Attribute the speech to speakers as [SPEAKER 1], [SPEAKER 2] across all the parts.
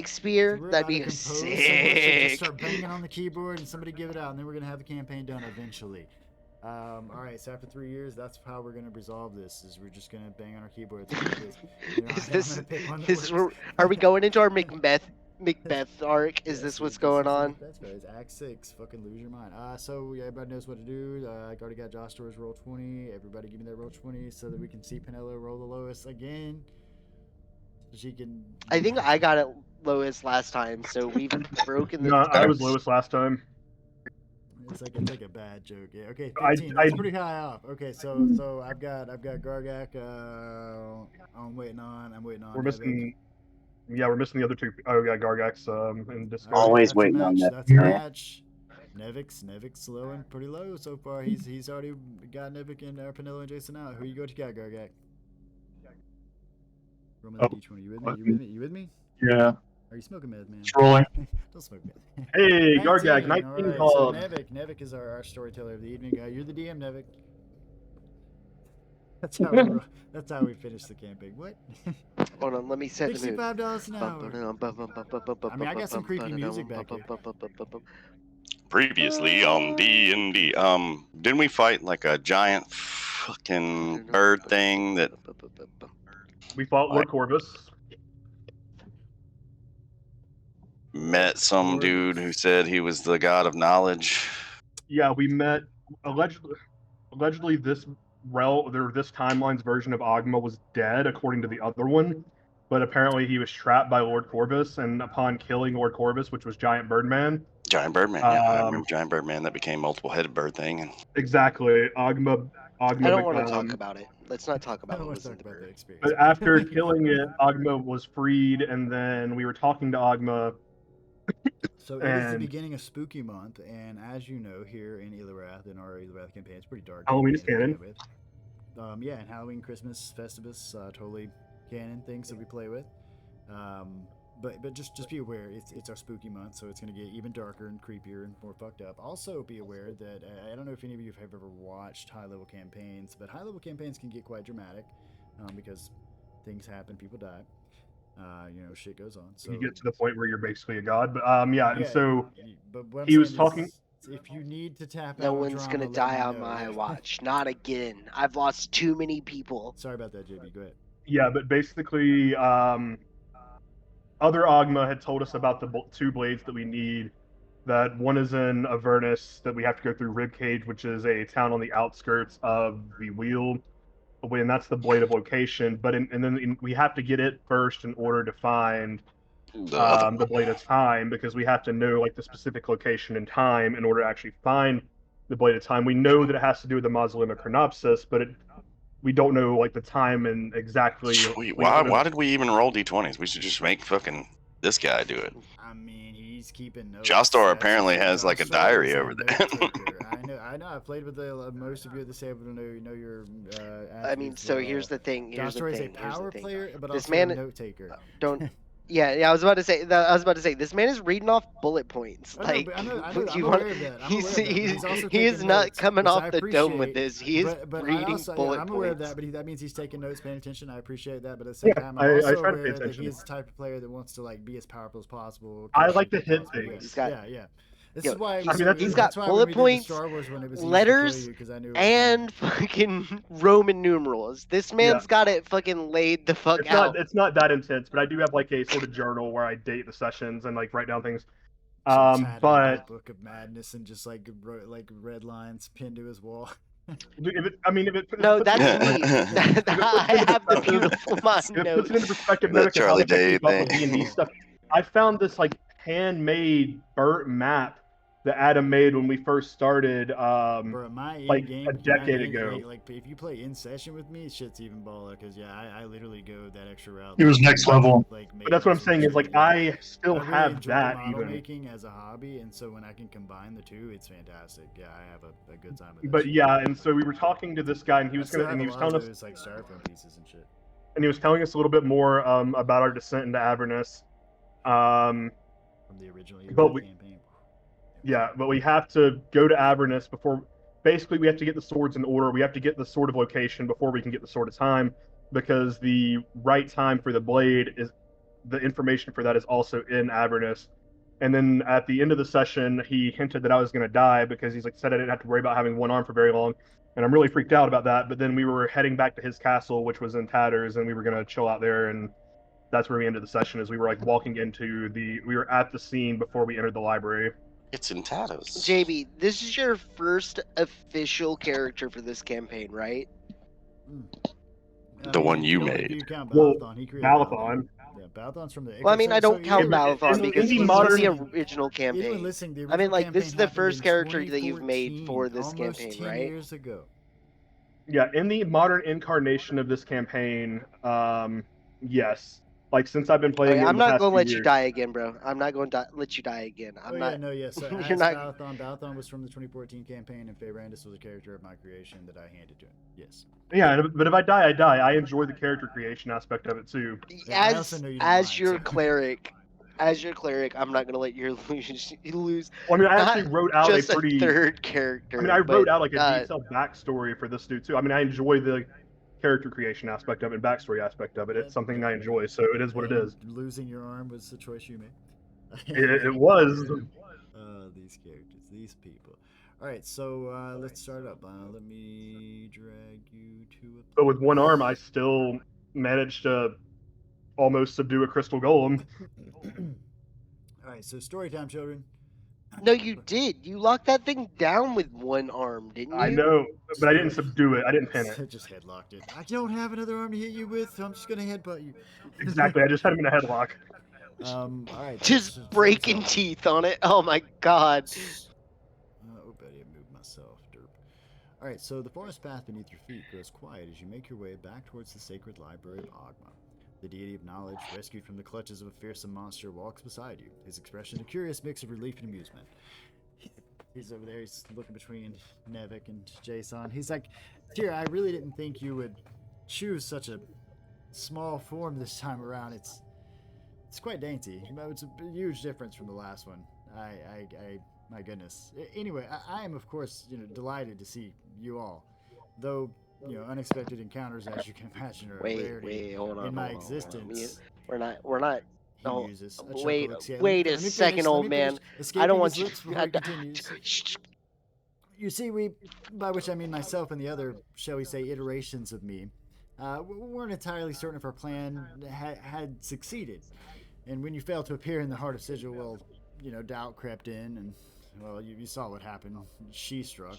[SPEAKER 1] Shakespeare?
[SPEAKER 2] we're
[SPEAKER 1] That'd
[SPEAKER 2] about
[SPEAKER 1] be
[SPEAKER 2] to compose so much and just
[SPEAKER 1] sick.
[SPEAKER 2] start banging on the keyboard and somebody give it out, and then we're gonna have the campaign done eventually. All right, so after 3 years, that's how we're gonna resolve this. Is we're just gonna bang on our keyboards. You know,
[SPEAKER 1] Is
[SPEAKER 2] I'm
[SPEAKER 1] this
[SPEAKER 2] gonna pick one that
[SPEAKER 1] is
[SPEAKER 2] works.
[SPEAKER 1] are we going into our Macbeth arc? Is
[SPEAKER 2] Yes,
[SPEAKER 1] this what's
[SPEAKER 2] this
[SPEAKER 1] going
[SPEAKER 2] is the
[SPEAKER 1] on?
[SPEAKER 2] Macbeth story. It's Act 6. Fucking lose your mind. So yeah, everybody knows what to do. I already got Josh Torres roll 20. Everybody give me that roll 20 so that we can see Pinello roll the lowest again. So she can.
[SPEAKER 1] I think I got it lowest last time, so we've broken the.
[SPEAKER 3] No, I was lowest last time.
[SPEAKER 2] It's like a bad joke. Yeah. Okay,
[SPEAKER 3] I
[SPEAKER 2] 15. That's pretty high off. Okay, so I've got Gargak. I'm waiting on.
[SPEAKER 3] we're
[SPEAKER 2] Nevik.
[SPEAKER 3] missing. Yeah, we're missing the other two. Oh yeah, Gargax in Discord.
[SPEAKER 4] Always
[SPEAKER 2] That's
[SPEAKER 4] waiting
[SPEAKER 2] a
[SPEAKER 4] on
[SPEAKER 2] match.
[SPEAKER 4] that.
[SPEAKER 2] That's a match. Nevik's low and pretty low so far. He's already got Nevik and Pinello and Jason out. Who you go to got, Gargak? Roll me the D20. You with me?
[SPEAKER 4] Yeah.
[SPEAKER 2] Are you smoking meth, man?
[SPEAKER 4] It's rolling.
[SPEAKER 2] Don't smoke meth.
[SPEAKER 3] Hey,
[SPEAKER 2] 19,
[SPEAKER 3] Gargak,
[SPEAKER 2] all
[SPEAKER 3] 19
[SPEAKER 2] right,
[SPEAKER 3] called.
[SPEAKER 2] So Nevik is our storyteller of the evening. You're the DM, Nevik. That's how we finish the campaign. What?
[SPEAKER 1] Hold on, let me set the mood.
[SPEAKER 2] $65 an hour. I mean, I got some creepy music back here.
[SPEAKER 5] Previously on D&D, didn't we fight like a giant fucking bird thing that...
[SPEAKER 3] We fought Lord Corvus.
[SPEAKER 5] met some dude who said he was the god of knowledge?
[SPEAKER 3] Yeah, we met allegedly this this timeline's version of Ogma was dead according to the other one, but apparently he was trapped by Lord Corvus, and upon killing Lord Corvus, which was Giant Birdman.
[SPEAKER 5] Giant Birdman, yeah, I remember Giant Birdman that became multiple-headed bird thing. And...
[SPEAKER 3] Exactly, Ogma.
[SPEAKER 1] I don't want to talk about it. Let's not talk about it.
[SPEAKER 2] The experience.
[SPEAKER 3] But after killing it, Ogma was freed, and then we were talking to Ogma.
[SPEAKER 2] So it is the beginning of Spooky Month, and as you know, here in Elorath, in our Elorath campaign, it's pretty dark.
[SPEAKER 3] Halloween is canon.
[SPEAKER 2] Yeah, and Halloween, Christmas, Festivus, totally canon things that we play with. But just be aware, it's our Spooky Month, so it's going to get even darker and creepier and more fucked up. Also, be aware that I don't know if any of you have ever watched high-level campaigns, but high-level campaigns can get quite dramatic because things happen, people die. Shit goes on. So
[SPEAKER 3] you get to the point where you're basically a god. But and so he was talking.
[SPEAKER 2] If you need to tap
[SPEAKER 1] no
[SPEAKER 2] out,
[SPEAKER 1] one's gonna die on my watch. Not again. I've lost too many people.
[SPEAKER 2] Sorry about that, JB. Go ahead.
[SPEAKER 3] Yeah, but basically, other Ogma had told us about the two blades that we need. That one is in Avernus, that we have to go through Ribcage, which is a town on the outskirts of the Wheel. And that's the blade of location, but then we have to get it first in order to find the blade of time, because we have to know like the specific location and time in order to actually find the blade of time. We know that it has to do with the Mausoleum of Chronopsis, but we don't know like the time and exactly.
[SPEAKER 5] Sweet. Why did we even roll d20s? We should just make fucking this guy do it.
[SPEAKER 2] I mean, he's keeping notes.
[SPEAKER 5] Jostar apparently has like a diary over there.
[SPEAKER 2] I know. I've played with most of you at the table. Know your.
[SPEAKER 1] I mean, so here's the thing.
[SPEAKER 2] Jostar is a power player, but
[SPEAKER 1] this
[SPEAKER 2] also
[SPEAKER 1] man,
[SPEAKER 2] a note taker.
[SPEAKER 1] Don't. Yeah. I was about to say. This man is reading off bullet points.
[SPEAKER 2] I'm aware of that.
[SPEAKER 1] He is not coming off the dome with this. He is reading bullet points.
[SPEAKER 2] I'm aware of that, but that means he's taking notes, paying attention. I appreciate that, but at the same time, I'm also aware that he is the type of player that wants to like be as powerful as possible.
[SPEAKER 3] I like to hit things.
[SPEAKER 2] Yeah. This is why
[SPEAKER 1] he's got bullet points, letters, and fucking Roman numerals. This man's got it fucking laid the fuck out.
[SPEAKER 3] It's not that intense, but I do have like a sort of journal where I date the sessions and like write down things. But
[SPEAKER 2] Book of Madness and just like red lines pinned to his wall.
[SPEAKER 1] No, that's me. I have the beautiful mind notes.
[SPEAKER 3] Puts it into perspective.
[SPEAKER 5] That Charlie Day thing.
[SPEAKER 3] D&D stuff. I found this like handmade burnt map that Adam made when we first started, like a decade ago.
[SPEAKER 2] Like if you play in session with me, shit's even baller because I literally go that extra route.
[SPEAKER 4] It was next level.
[SPEAKER 3] But that's what I'm saying is like I still have that
[SPEAKER 2] model making as a hobby, and so when I can combine the two, it's fantastic. Yeah, I have a good time with it.
[SPEAKER 3] But yeah, and so we were talking to this guy, and he was telling us
[SPEAKER 2] like styrofoam pieces and shit.
[SPEAKER 3] And he was telling us a little bit more about our descent into Avernus.
[SPEAKER 2] From the original campaign.
[SPEAKER 3] Yeah, but we have to go to Avernus before. Basically, we have to get the swords in order. We have to get the sword of location before we can get the sword of time, because the right time for the blade is the information for that is also in Avernus. And then at the end of the session, he hinted that I was going to die because he's like said I didn't have to worry about having one arm for very long. And I'm really freaked out about that. But then we were heading back to his castle, which was in tatters, and we were going to chill out there. And that's where we ended the session. As we were like walking into we were at the scene before we entered the library.
[SPEAKER 5] It's in tatters.
[SPEAKER 1] JB, this is your first official character for this campaign, right?
[SPEAKER 5] The one you
[SPEAKER 2] if
[SPEAKER 5] made.
[SPEAKER 2] You count
[SPEAKER 3] Well,
[SPEAKER 2] Balathon, he created
[SPEAKER 3] Balathon.
[SPEAKER 2] Yeah, Balathon's from the.
[SPEAKER 1] Well, I mean, I don't count
[SPEAKER 3] in-
[SPEAKER 1] Balathon
[SPEAKER 3] in-
[SPEAKER 1] because
[SPEAKER 3] in the
[SPEAKER 1] he's
[SPEAKER 3] modern-
[SPEAKER 1] the original campaign.
[SPEAKER 2] Anyone listening, the
[SPEAKER 1] I mean,
[SPEAKER 2] original
[SPEAKER 1] like, this is the
[SPEAKER 2] campaign
[SPEAKER 1] first
[SPEAKER 2] happened in
[SPEAKER 1] character that you've made
[SPEAKER 2] 2014,
[SPEAKER 1] for this
[SPEAKER 2] almost
[SPEAKER 1] campaign,
[SPEAKER 2] 10
[SPEAKER 1] right?
[SPEAKER 2] years ago.
[SPEAKER 3] Yeah, in the modern incarnation of this campaign, yes. Like since I've been playing,
[SPEAKER 1] Okay,
[SPEAKER 3] it in
[SPEAKER 1] I'm
[SPEAKER 3] the
[SPEAKER 1] not
[SPEAKER 3] past
[SPEAKER 1] going to
[SPEAKER 3] few
[SPEAKER 1] let you
[SPEAKER 3] years.
[SPEAKER 1] die again, bro. I'm not going to let you die again. I'm
[SPEAKER 2] Oh
[SPEAKER 1] not.
[SPEAKER 2] yeah, no, yeah. So
[SPEAKER 1] You're
[SPEAKER 2] as
[SPEAKER 1] not-
[SPEAKER 2] Balathon was from the 2014 campaign, and Fayrandis was a character of my creation that I handed to him. Yes.
[SPEAKER 3] Yeah, but if I die, I die. I enjoy the character creation aspect of it too.
[SPEAKER 2] Yeah, I also know you don't
[SPEAKER 1] As
[SPEAKER 2] mind,
[SPEAKER 1] your
[SPEAKER 2] so-
[SPEAKER 1] cleric, I'm not going to let you lose
[SPEAKER 3] Well, I mean, I
[SPEAKER 1] Not
[SPEAKER 3] actually wrote out
[SPEAKER 1] just
[SPEAKER 3] a pretty.
[SPEAKER 1] a third character.
[SPEAKER 3] I mean, I
[SPEAKER 1] but,
[SPEAKER 3] wrote out like a detailed backstory for this dude too. I mean, I enjoy the character creation aspect of it, and backstory aspect of it. It's something I enjoy, so it is what it is.
[SPEAKER 2] Losing your arm was the choice you made.
[SPEAKER 3] It was.
[SPEAKER 2] These characters, these people. All right, so let's start up. Let me drag you to a.
[SPEAKER 3] But with one arm, I still managed to almost subdue a crystal golem.
[SPEAKER 2] All right, so story time, children.
[SPEAKER 1] No, you did. You locked that thing down with one arm, didn't you?
[SPEAKER 3] I know, but I didn't subdue it. I didn't pin it.
[SPEAKER 2] Just headlocked it. I don't have another arm to hit you with, so I'm just gonna headbutt you.
[SPEAKER 3] Exactly. I just had him in a headlock.
[SPEAKER 2] All right.
[SPEAKER 1] Just breaking teeth on it. Oh my god.
[SPEAKER 2] Oh, Betty, I moved myself. Derp. All right, so the forest path beneath your feet grows quiet as you make your way back towards the sacred library of Agma. The deity of knowledge, rescued from the clutches of a fearsome monster, walks beside you, his expression a curious mix of relief and amusement. He's over there, he's looking between Nevik and Jason. He's like, Tyr, I really didn't think you would choose such a small form this time around. It's quite dainty. It's a huge difference from the last one. My goodness. Anyway, I am, of course, delighted to see you all. Though, unexpected encounters, as you can imagine, are a rarity
[SPEAKER 1] Wait, hold on.
[SPEAKER 2] in my
[SPEAKER 1] hold on, hold on.
[SPEAKER 2] existence.
[SPEAKER 1] We're not.
[SPEAKER 2] He
[SPEAKER 1] Oh,
[SPEAKER 2] uses a
[SPEAKER 1] wait,
[SPEAKER 2] chuckle exhale.
[SPEAKER 1] wait a
[SPEAKER 2] Let me
[SPEAKER 1] second,
[SPEAKER 2] finish,
[SPEAKER 1] old
[SPEAKER 2] let me
[SPEAKER 1] man.
[SPEAKER 2] finish.
[SPEAKER 1] I
[SPEAKER 2] Escaping
[SPEAKER 1] don't want
[SPEAKER 2] his
[SPEAKER 1] you.
[SPEAKER 2] lips before he continues. You see, by which I mean myself and the other, shall we say, iterations of me, weren't entirely certain if our plan had succeeded. And when you failed to appear in the heart of Sigil, well, doubt crept in, and, well, you saw what happened. She struck.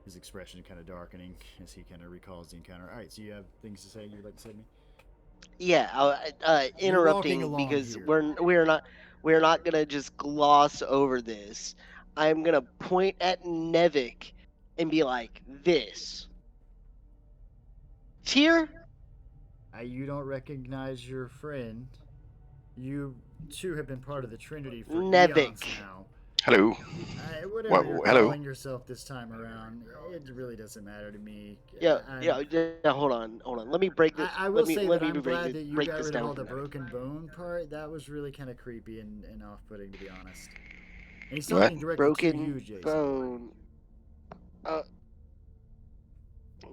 [SPEAKER 2] His expression kind of darkening as he kind of recalls the encounter. All right, so you have things to say you'd like to say to me?
[SPEAKER 1] Yeah, interrupting
[SPEAKER 2] along
[SPEAKER 1] because
[SPEAKER 2] here.
[SPEAKER 1] we're not gonna just gloss over this. I'm gonna point at Nevik and be like, "This, Tyr."
[SPEAKER 2] You don't recognize your friend. You two have been part of the Trinity for
[SPEAKER 1] Nevik.
[SPEAKER 2] eons now.
[SPEAKER 5] Hello.
[SPEAKER 2] Whatever you're
[SPEAKER 5] hello.
[SPEAKER 2] calling yourself this time around, it really doesn't matter to me.
[SPEAKER 1] Yeah,
[SPEAKER 2] I-
[SPEAKER 1] yeah. Hold on. Let me break this.
[SPEAKER 2] I will say
[SPEAKER 1] let
[SPEAKER 2] that
[SPEAKER 1] me
[SPEAKER 2] I'm glad that you
[SPEAKER 1] break
[SPEAKER 2] got
[SPEAKER 1] this
[SPEAKER 2] rid of
[SPEAKER 1] down
[SPEAKER 2] all the
[SPEAKER 1] for now.
[SPEAKER 2] broken bone part. That was really kind of creepy and off-putting, to be honest. And he's
[SPEAKER 5] What?
[SPEAKER 2] talking directly to
[SPEAKER 1] Broken
[SPEAKER 2] you, Jason.
[SPEAKER 1] bone.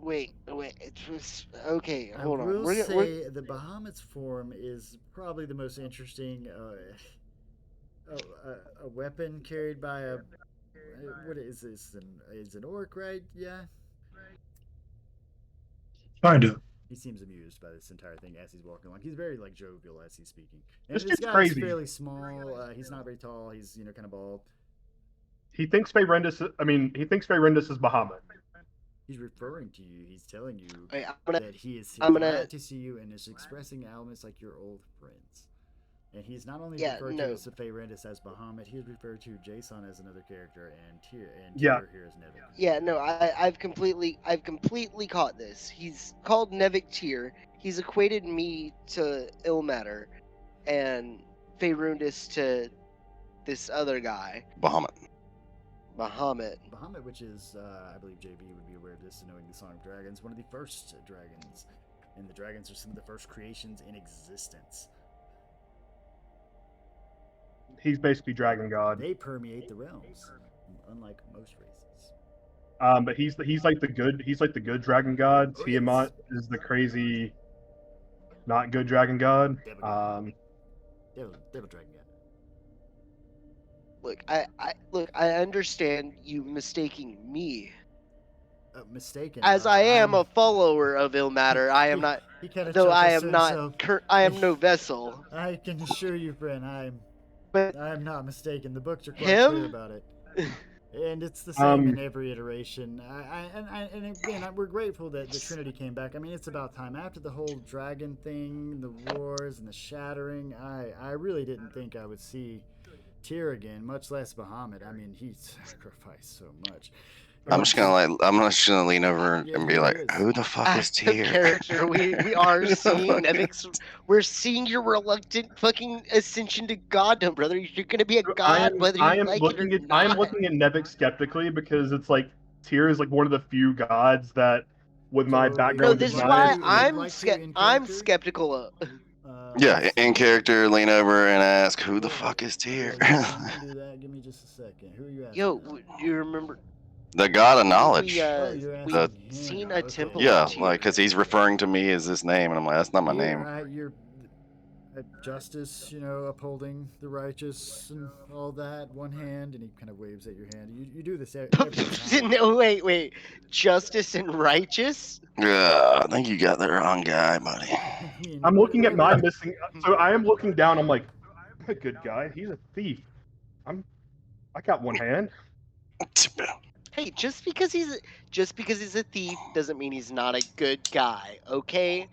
[SPEAKER 1] Wait. It was okay. Hold
[SPEAKER 2] I
[SPEAKER 1] on.
[SPEAKER 2] will
[SPEAKER 1] We're
[SPEAKER 2] say the Bahamut's form is probably the most interesting. A weapon carried by a what is this? Is an orc, right? Yeah.
[SPEAKER 4] Kind of.
[SPEAKER 2] He seems amused by this entire thing as he's walking along. He's very jovial as he's speaking. And
[SPEAKER 3] This
[SPEAKER 2] this
[SPEAKER 3] dude's
[SPEAKER 2] guy's
[SPEAKER 3] crazy.
[SPEAKER 2] fairly small. He's not very tall. He's kind of bald.
[SPEAKER 3] He thinks Fayrandis is Bahamut.
[SPEAKER 2] He's referring to you. He's telling you
[SPEAKER 1] Wait, I'm gonna.
[SPEAKER 2] that he is
[SPEAKER 1] I'm gonna-
[SPEAKER 2] glad to see you and is expressing elements like your old friends. And he's not only
[SPEAKER 1] Yeah,
[SPEAKER 2] referred
[SPEAKER 1] no.
[SPEAKER 2] to as Fayrandis as Bahamut, he's referred to Jason as another character and Tyr
[SPEAKER 3] Yeah.
[SPEAKER 2] here as Nevik.
[SPEAKER 1] Yeah, no, I've completely caught this. He's called Nevik Tyr. He's equated me to Ilmater, and Fayrundis to this other guy,
[SPEAKER 5] Bahamut.
[SPEAKER 1] Bahamut.
[SPEAKER 2] Bahamut, which is, I believe JB would be aware of this, knowing the Song of Dragons, one of the first dragons. And the dragons are some of the first creations in existence.
[SPEAKER 3] He's basically Dragon God.
[SPEAKER 2] They permeate the realms, unlike most races.
[SPEAKER 3] But he's like the good Dragon God.
[SPEAKER 2] Oh,
[SPEAKER 3] Tiamat is the crazy, not good Dragon God.
[SPEAKER 2] Devil Dragon God.
[SPEAKER 1] Look, I understand you mistaking me.
[SPEAKER 2] Mistaken.
[SPEAKER 1] As I am
[SPEAKER 2] I'm-
[SPEAKER 1] a follower of Ilmater, I am not.
[SPEAKER 2] He kind of
[SPEAKER 1] Though I
[SPEAKER 2] chuckles
[SPEAKER 1] am
[SPEAKER 2] to
[SPEAKER 1] not.
[SPEAKER 2] himself.
[SPEAKER 1] I am no vessel.
[SPEAKER 2] I can assure you, friend,
[SPEAKER 1] But
[SPEAKER 2] I'm not mistaken. The books are quite
[SPEAKER 1] him?
[SPEAKER 2] clear about it. And it's the same in
[SPEAKER 3] Um,
[SPEAKER 2] every iteration. And again, we're grateful that the Trinity came back. I mean, it's about time. After the whole dragon thing, the wars, and the shattering, I really didn't think I would see Tyr again, much less Bahamut. I mean, he sacrificed so much.
[SPEAKER 5] I'm just gonna lean over and be like, "Who the fuck is
[SPEAKER 1] Out of
[SPEAKER 5] Tyr?"
[SPEAKER 1] character, we are seeing Nevic's. We're seeing your reluctant fucking ascension to goddom, brother. You're gonna be a god whether you like it or not.
[SPEAKER 3] I am looking at Nevik skeptically because it's like Tyr is like one of the few gods that, with my
[SPEAKER 2] So,
[SPEAKER 3] background,
[SPEAKER 1] No,
[SPEAKER 2] would
[SPEAKER 1] this is
[SPEAKER 2] like
[SPEAKER 1] why
[SPEAKER 2] to-
[SPEAKER 3] design,
[SPEAKER 2] would like to in
[SPEAKER 1] I'm
[SPEAKER 2] character?
[SPEAKER 1] skeptical of.
[SPEAKER 5] Yeah, in character, lean over and ask, "Who the fuck is Tyr?"
[SPEAKER 2] Yeah, you can do that. Give me just a second. Who are you asking?
[SPEAKER 1] Yo,
[SPEAKER 2] now?
[SPEAKER 1] do you remember?
[SPEAKER 5] The god of
[SPEAKER 1] We
[SPEAKER 5] knowledge.
[SPEAKER 2] Oh, you're asking
[SPEAKER 1] we
[SPEAKER 2] him.
[SPEAKER 1] seen a
[SPEAKER 2] Okay.
[SPEAKER 1] temple.
[SPEAKER 5] Yeah,
[SPEAKER 1] of Tyr.
[SPEAKER 5] like, cause he's referring to me as this name, and I'm like, "That's not my
[SPEAKER 2] Here,
[SPEAKER 5] name."
[SPEAKER 2] you're justice, upholding the righteous and all that. One hand, and he kind of waves at your hand. You do this every time.
[SPEAKER 1] No, wait. Justice and righteous?
[SPEAKER 5] Yeah, I think you got the wrong guy, buddy.
[SPEAKER 2] I mean,
[SPEAKER 3] I'm looking at my
[SPEAKER 2] whatever.
[SPEAKER 3] missing. So I am looking down. I'm like, I'm a good guy. He's a thief. I got one hand.
[SPEAKER 1] Hey, just because he's a thief doesn't mean he's not a good guy, okay?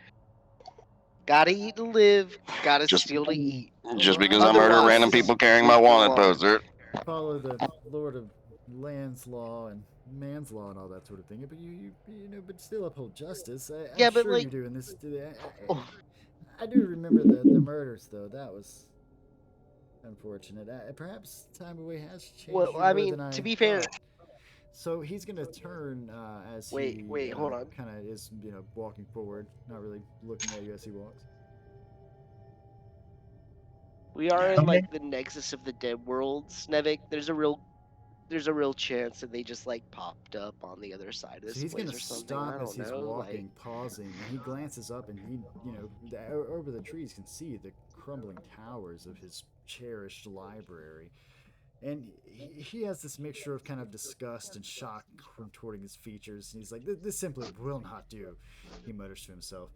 [SPEAKER 1] Gotta eat to live, gotta
[SPEAKER 5] Just-
[SPEAKER 1] steal to eat.
[SPEAKER 5] Just because I murder
[SPEAKER 1] Otherwise,
[SPEAKER 5] random people carrying my wanted poster.
[SPEAKER 2] Follow the Lord of Land's law and man's law and all that sort of thing. But but still uphold justice. I'm
[SPEAKER 1] Yeah, but,
[SPEAKER 2] sure
[SPEAKER 1] like-
[SPEAKER 2] you do in this.
[SPEAKER 1] Oh.
[SPEAKER 2] I do remember the murders though. That was unfortunate. Perhaps time away has changed.
[SPEAKER 1] Well,
[SPEAKER 2] you
[SPEAKER 1] I
[SPEAKER 2] more
[SPEAKER 1] mean,
[SPEAKER 2] than
[SPEAKER 1] to be fair,
[SPEAKER 2] thought. So he's gonna turn as
[SPEAKER 1] Wait,
[SPEAKER 2] he
[SPEAKER 1] hold on.
[SPEAKER 2] kind of is walking forward, not really looking at you as he walks.
[SPEAKER 1] we are in like the nexus of the dead worlds, Nevik. There's a real chance that they just like popped up on the other side of this
[SPEAKER 2] So he's
[SPEAKER 1] place
[SPEAKER 2] gonna
[SPEAKER 1] or something.
[SPEAKER 2] stop
[SPEAKER 1] I
[SPEAKER 2] as
[SPEAKER 1] don't
[SPEAKER 2] he's
[SPEAKER 1] know.
[SPEAKER 2] walking, pausing, and he glances up, and he, over the trees can see the crumbling towers of his cherished library, and he has this mixture of kind of disgust and shock contorting his features. And he's like, "This simply will not do," he mutters to himself.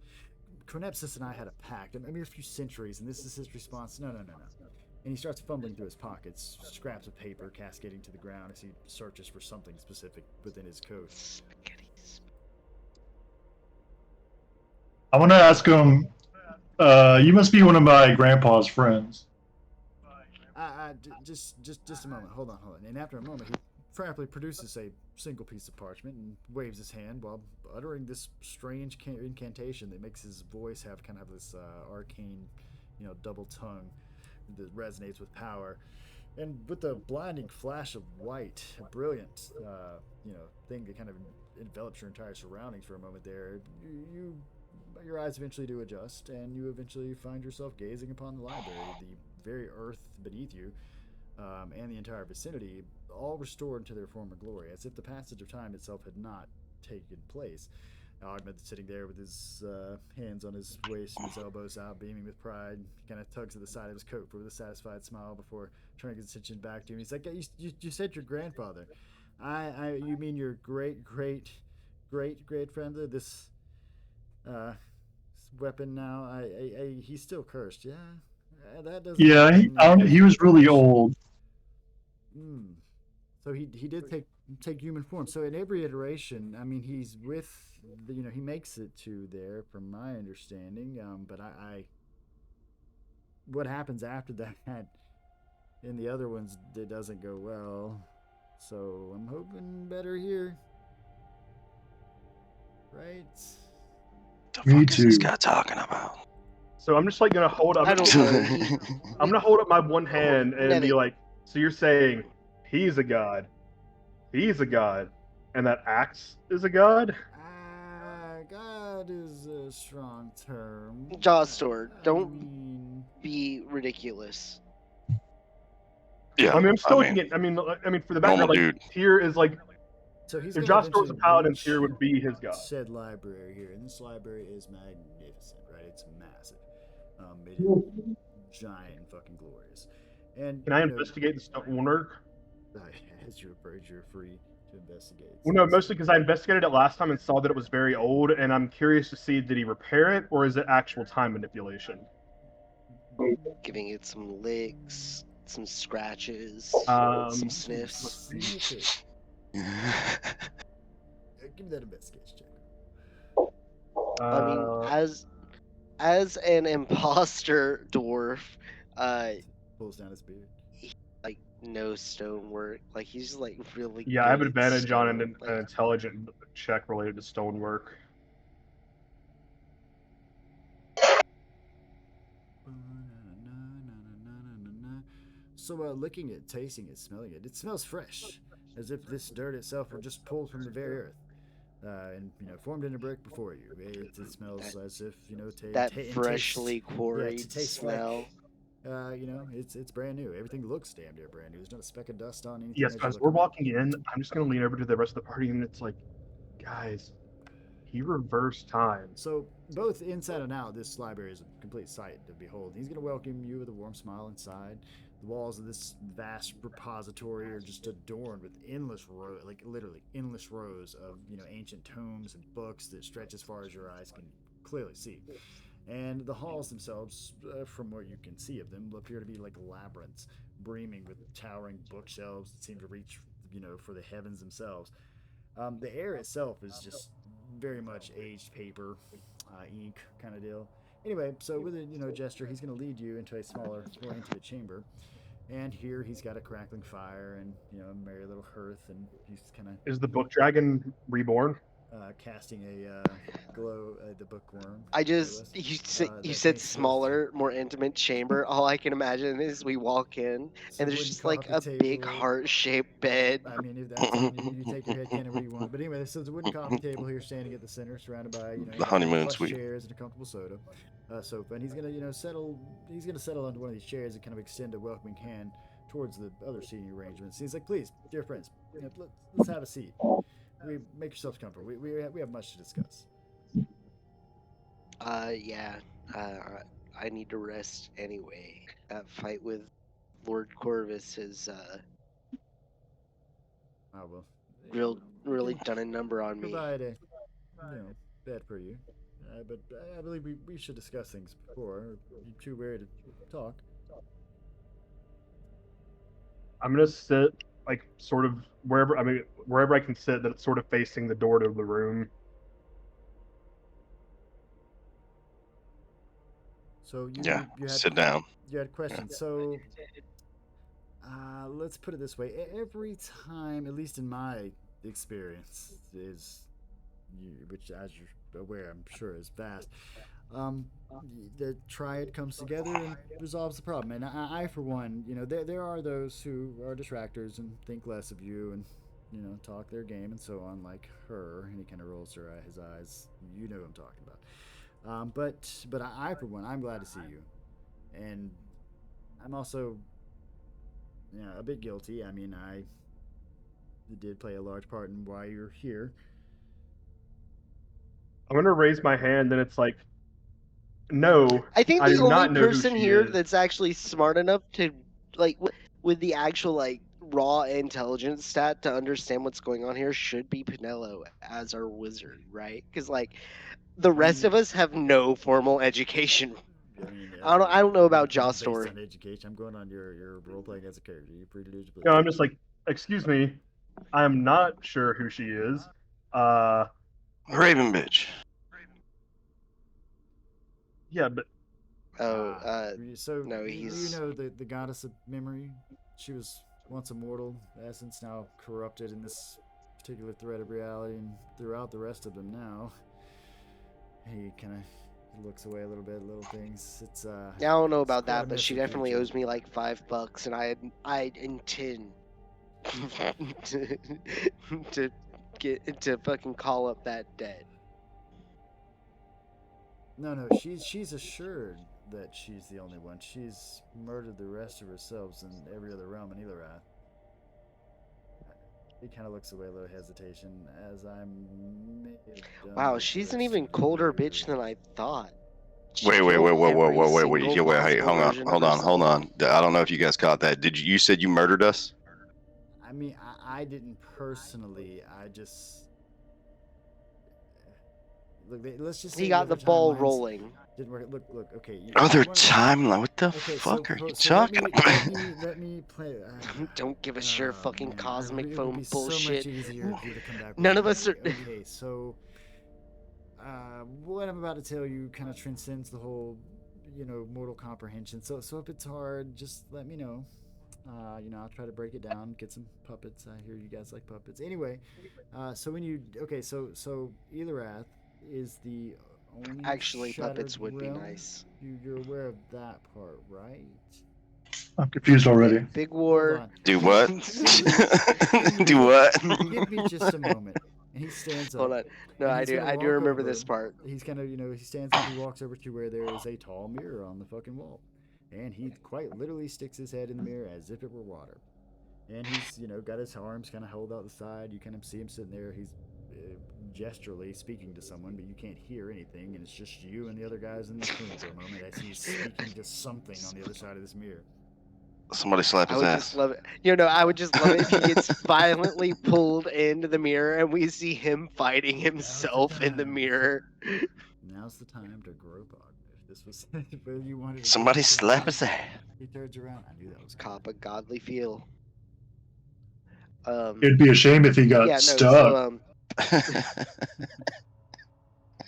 [SPEAKER 2] Chronepsis and I had a pact, a mere few centuries, and this is his response. No. And he starts fumbling through his pockets, scraps of paper cascading to the ground as he searches for something specific within his coat.
[SPEAKER 1] Spaghettis.
[SPEAKER 4] I want to ask him. You must be one of my grandpa's friends.
[SPEAKER 2] Just a moment. Hold on. And after a moment, he frantically produces a single piece of parchment and waves his hand while uttering this strange incantation that makes his voice have kind of this arcane, double tongue that resonates with power. And with a blinding flash of white, a brilliant, thing that kind of envelops your entire surroundings for a moment there, your eyes eventually do adjust, and you eventually find yourself gazing upon the library, the very earth beneath you, and the entire vicinity, all restored to their former glory, as if the passage of time itself had not taken place. Ahmed sitting there with his hands on his waist and his elbows out, beaming with pride, kind of tugs at the side of his coat with a satisfied smile before turning his attention back to him. He's like, you said your grandfather. You mean your great-great-great-grandfather? This weapon now, he's still cursed, yeah? That doesn't...
[SPEAKER 4] Yeah, he was really old.
[SPEAKER 2] So he did take human form. So in every iteration, I mean, he's with he makes it to there, from my understanding. But I what happens after that in the other ones, it doesn't go well. So I'm hoping better here, right?
[SPEAKER 5] The
[SPEAKER 4] Me
[SPEAKER 5] fuck is this
[SPEAKER 4] too.
[SPEAKER 5] guy talking about?
[SPEAKER 3] So I'm just like gonna hold up.
[SPEAKER 1] I don't know.
[SPEAKER 3] I'm gonna hold up my one hand and be
[SPEAKER 1] Nevik.
[SPEAKER 3] like, so you're saying he's a god, and that axe is a god?
[SPEAKER 2] God is a strong term.
[SPEAKER 1] Jawstor, don't
[SPEAKER 2] mean,
[SPEAKER 1] be ridiculous.
[SPEAKER 5] Yeah,
[SPEAKER 3] I mean, I'm still
[SPEAKER 5] I mean,
[SPEAKER 3] looking at. I mean, for the
[SPEAKER 5] normal
[SPEAKER 3] background, like
[SPEAKER 5] dude.
[SPEAKER 3] Tyr is like,
[SPEAKER 2] so he's
[SPEAKER 3] if
[SPEAKER 2] gonna
[SPEAKER 3] Jostor's a
[SPEAKER 2] eventually
[SPEAKER 3] paladin,
[SPEAKER 2] reach
[SPEAKER 3] Tyr would be his god.
[SPEAKER 2] said library here, and this library is magnificent, right? It's massive. It is giant and fucking glorious. And
[SPEAKER 3] Can I
[SPEAKER 2] you know,
[SPEAKER 3] investigate the stonework?
[SPEAKER 2] as you're free to investigate.
[SPEAKER 3] Well, no, mostly because I investigated it last time and saw that it was very old, and I'm curious to see, did he repair it, or is it actual time manipulation?
[SPEAKER 1] Giving it some licks, some scratches, some sniffs.
[SPEAKER 2] Sniff it. Give me that investigation check.
[SPEAKER 1] I mean, as an imposter dwarf,
[SPEAKER 2] Pulls down his beard.
[SPEAKER 1] like no stonework. Like he's like really.
[SPEAKER 3] Yeah, I have
[SPEAKER 1] good
[SPEAKER 3] an
[SPEAKER 1] at
[SPEAKER 3] advantage on
[SPEAKER 1] stone.
[SPEAKER 3] an
[SPEAKER 1] Like,
[SPEAKER 3] intelligent check related to stonework.
[SPEAKER 2] So, looking at, tasting it, smelling it, it smells fresh, as if this dirt itself were just pulled from the very earth, and formed in a brick before you. It smells as if
[SPEAKER 1] that
[SPEAKER 2] it
[SPEAKER 1] freshly
[SPEAKER 2] tastes,
[SPEAKER 1] quarried
[SPEAKER 2] to taste
[SPEAKER 1] smell.
[SPEAKER 2] it's brand new. Everything looks damn near brand new. There's not a speck of dust on anything.
[SPEAKER 3] Yes,
[SPEAKER 2] as you
[SPEAKER 3] as
[SPEAKER 2] look
[SPEAKER 3] we're
[SPEAKER 2] around.
[SPEAKER 3] walking in, I'm just gonna lean over to the rest of the party, and it's like, guys, he reversed time.
[SPEAKER 2] So, both inside and out, this library is a complete sight to behold. He's going to welcome you with a warm smile inside. The walls of this vast repository are just adorned with endless rows, like literally endless rows of ancient tomes and books that stretch as far as your eyes can clearly see. And the halls themselves, from what you can see of them, appear to be like labyrinths, brimming with towering bookshelves that seem to reach, for the heavens themselves. The air itself is just very much aged paper, ink kind of deal. Anyway, so with a gesture, he's going to lead you into a smaller, more intimate chamber. And here he's got a crackling fire and a merry little hearth, and he's kind of
[SPEAKER 3] Is the book dragon reborn?
[SPEAKER 2] casting a glow, the bookworm.
[SPEAKER 1] I just you said smaller, more intimate chamber. All I can imagine is we walk in and there's just like a big heart-shaped bed.
[SPEAKER 2] I mean, if that's fine, you take your head canon where you want. But anyway, so there's a wooden coffee table here, standing at the center, surrounded by
[SPEAKER 5] the honeymoon
[SPEAKER 2] plush
[SPEAKER 5] suite.
[SPEAKER 2] chairs and a comfortable sofa, and he's gonna settle. He's gonna settle onto one of these chairs and kind of extend a welcoming hand towards the other seating arrangements. He's like, "Please, dear friends, let's have a seat. Make yourselves comfortable. We have much to discuss."
[SPEAKER 1] Yeah. I need to rest anyway. That fight with Lord Corvus has
[SPEAKER 2] Oh well.
[SPEAKER 1] really done a number on me.
[SPEAKER 2] Provide a bed for you. But I believe we should discuss things before. Are you too weary to talk?
[SPEAKER 3] I'm gonna sit like sort of wherever I can sit that's sort of facing the door to the room.
[SPEAKER 2] So you had,
[SPEAKER 5] sit down.
[SPEAKER 2] You had questions. So let's put it this way: every time, at least in my experience, which, as you're aware, I'm sure is vast. The triad comes together and resolves the problem. And I for one, there are those who are detractors and think less of you and talk their game and so on, like her. And he kind of rolls his eyes. You know who I'm talking about. But I for one, I'm glad to see you, and I'm also a bit guilty. I mean, I did play a large part in why you're here.
[SPEAKER 3] I'm gonna raise my hand, and it's like, no.
[SPEAKER 1] I think
[SPEAKER 3] I
[SPEAKER 1] the
[SPEAKER 3] do not
[SPEAKER 1] only
[SPEAKER 3] know who
[SPEAKER 1] person
[SPEAKER 3] she
[SPEAKER 1] here
[SPEAKER 3] is.
[SPEAKER 1] that's actually smart enough to like with the actual like raw intelligence stat to understand what's going on here should be Pinello as our wizard, right? Because like the rest of us have no formal education.
[SPEAKER 2] I mean,
[SPEAKER 1] I don't know about
[SPEAKER 2] Joss
[SPEAKER 1] Jostor.
[SPEAKER 2] on education. I'm going on your role playing as a character. You're free to do what you please.
[SPEAKER 3] No, I'm just like, excuse me, I'm not sure who she is.
[SPEAKER 5] Raven bitch.
[SPEAKER 3] Yeah, but
[SPEAKER 2] so
[SPEAKER 1] no, he's
[SPEAKER 2] the goddess of memory. She was once immortal, essence now corrupted in this particular thread of reality, and throughout the rest of them now. He kind of looks away a little bit, little things. It's
[SPEAKER 1] I don't know about
[SPEAKER 2] quite a
[SPEAKER 1] that, but she
[SPEAKER 2] misadventure.
[SPEAKER 1] definitely owes me like $5, and I intend to fucking call up that debt.
[SPEAKER 2] No, she's assured that she's the only one. She's murdered the rest of herself in every other realm in Elorath. He kind of looks away, a little hesitation, as I'm.
[SPEAKER 1] Wow, she's an even colder bitch than I thought.
[SPEAKER 5] Wait,
[SPEAKER 1] Kill every single
[SPEAKER 5] yeah, wait, hey,
[SPEAKER 1] possible version of herself.
[SPEAKER 5] hold on. I don't know if you guys caught that. You said you murdered us?
[SPEAKER 2] I mean, I didn't personally. I just look. Let's just say
[SPEAKER 1] He got the ball rolling.
[SPEAKER 2] didn't work. Look. Okay.
[SPEAKER 5] Other timeline? What the
[SPEAKER 2] Okay,
[SPEAKER 5] fuck are you
[SPEAKER 2] so
[SPEAKER 5] talking about?
[SPEAKER 2] let me play.
[SPEAKER 1] Don't give us your fucking
[SPEAKER 2] man,
[SPEAKER 1] cosmic
[SPEAKER 2] it would
[SPEAKER 1] foam
[SPEAKER 2] be
[SPEAKER 1] bullshit.
[SPEAKER 2] so much easier if you were to come back.
[SPEAKER 1] None
[SPEAKER 2] with
[SPEAKER 1] of us
[SPEAKER 2] me.
[SPEAKER 1] are.
[SPEAKER 2] Okay, so what I'm about to tell you kind of transcends the whole, mortal comprehension. So if it's hard, just let me know. I'll try to break it down, get some puppets. I hear you guys like puppets. Anyway, so Elorath is the only
[SPEAKER 1] Actually, puppets
[SPEAKER 2] shattered
[SPEAKER 1] would be
[SPEAKER 2] realm.
[SPEAKER 1] nice.
[SPEAKER 2] You're aware of that part, right?
[SPEAKER 4] I'm confused already.
[SPEAKER 1] Big
[SPEAKER 2] Hold
[SPEAKER 1] war.
[SPEAKER 2] on.
[SPEAKER 5] Do what? Do what?
[SPEAKER 2] Give me just a moment. And he stands up.
[SPEAKER 1] Hold on. No,
[SPEAKER 2] and
[SPEAKER 1] I
[SPEAKER 2] he's
[SPEAKER 1] do.
[SPEAKER 2] gonna
[SPEAKER 1] I do
[SPEAKER 2] walk
[SPEAKER 1] remember
[SPEAKER 2] over.
[SPEAKER 1] this part.
[SPEAKER 2] He's kind of, he stands up. He walks over to where there is a tall mirror on the fucking wall, and he quite literally sticks his head in the mirror as if it were water. And he's, got his arms kind of held out the side. You kind of see him sitting there. He's gesturally speaking to someone, but you can't hear anything, and it's just you and the other guys in this room for a moment as he's speaking to something on the other side of this mirror.
[SPEAKER 5] Somebody slap
[SPEAKER 1] I
[SPEAKER 5] his
[SPEAKER 1] would
[SPEAKER 5] ass.
[SPEAKER 1] just love it. I would just love it if he gets violently pulled into the mirror and we see him fighting himself in the
[SPEAKER 2] time.
[SPEAKER 1] mirror.
[SPEAKER 2] Now's the time to grope on. If this was where you wanted to
[SPEAKER 5] Somebody
[SPEAKER 2] go,
[SPEAKER 5] slap his ass.
[SPEAKER 2] he turns around. I knew that was coming.
[SPEAKER 1] Cop a godly feel.
[SPEAKER 4] It'd be a shame if he got
[SPEAKER 1] Yeah, no,
[SPEAKER 4] stuck.
[SPEAKER 1] so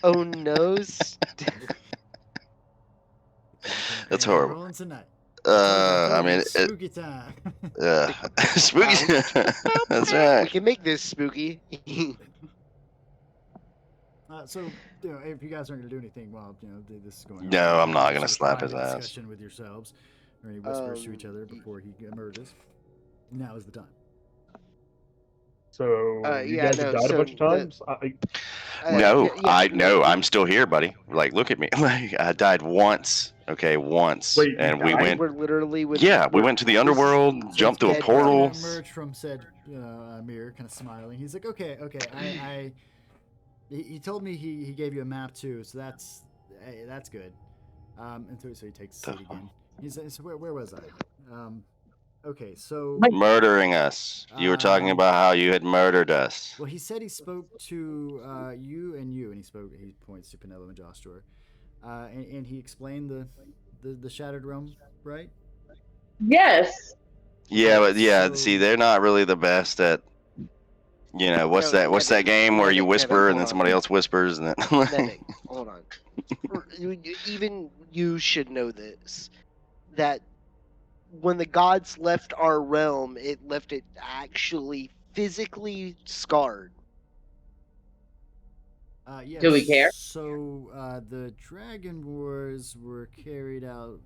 [SPEAKER 1] oh noes.
[SPEAKER 5] That's
[SPEAKER 2] Okay, we're
[SPEAKER 5] horrible.
[SPEAKER 2] rolling tonight.
[SPEAKER 5] I mean,
[SPEAKER 2] spooky time.
[SPEAKER 5] spooky. That's
[SPEAKER 1] We
[SPEAKER 5] right.
[SPEAKER 1] can make this spooky.
[SPEAKER 2] So, if you guys aren't going to do anything while this is going on,
[SPEAKER 5] No, I'm not
[SPEAKER 2] just
[SPEAKER 5] gonna
[SPEAKER 2] sort of
[SPEAKER 5] slap his
[SPEAKER 2] private
[SPEAKER 5] ass.
[SPEAKER 2] discussion with yourselves, or any whispers to each other before he emerges. Now is the time.
[SPEAKER 3] So you
[SPEAKER 1] yeah,
[SPEAKER 3] guys have died a bunch of times.
[SPEAKER 5] No, I'm still here, buddy. Like, look at me. Like, I died once. Okay, once.
[SPEAKER 3] Wait, you
[SPEAKER 5] and we
[SPEAKER 3] died?
[SPEAKER 5] went.
[SPEAKER 1] We're literally with.
[SPEAKER 5] Yeah, we went to the underworld,
[SPEAKER 1] So
[SPEAKER 5] jumped through a
[SPEAKER 1] dead
[SPEAKER 5] portal.
[SPEAKER 1] bodies.
[SPEAKER 2] Emerge from said mirror, kind of smiling. He's like, okay. He told me he gave you a map too, so that's good. And so he takes the seat again. He's so where was I? Okay, so
[SPEAKER 5] Murdering us. You were talking about how you had murdered us.
[SPEAKER 2] well, he said he spoke to you, and he points to Penelope and Jostor, and he explained the Shattered Realm, right?
[SPEAKER 6] Yes.
[SPEAKER 5] Yeah, but
[SPEAKER 2] So-
[SPEAKER 5] see, they're not really the best at. What's
[SPEAKER 1] No,
[SPEAKER 5] What's that game where you whisper and then somebody else whispers and then.
[SPEAKER 1] Nevik, hold on. Even you should know this. That when the gods left our realm, it left it actually physically scarred.
[SPEAKER 2] Yes,
[SPEAKER 6] Do we care?
[SPEAKER 2] So the Dragon Wars were carried out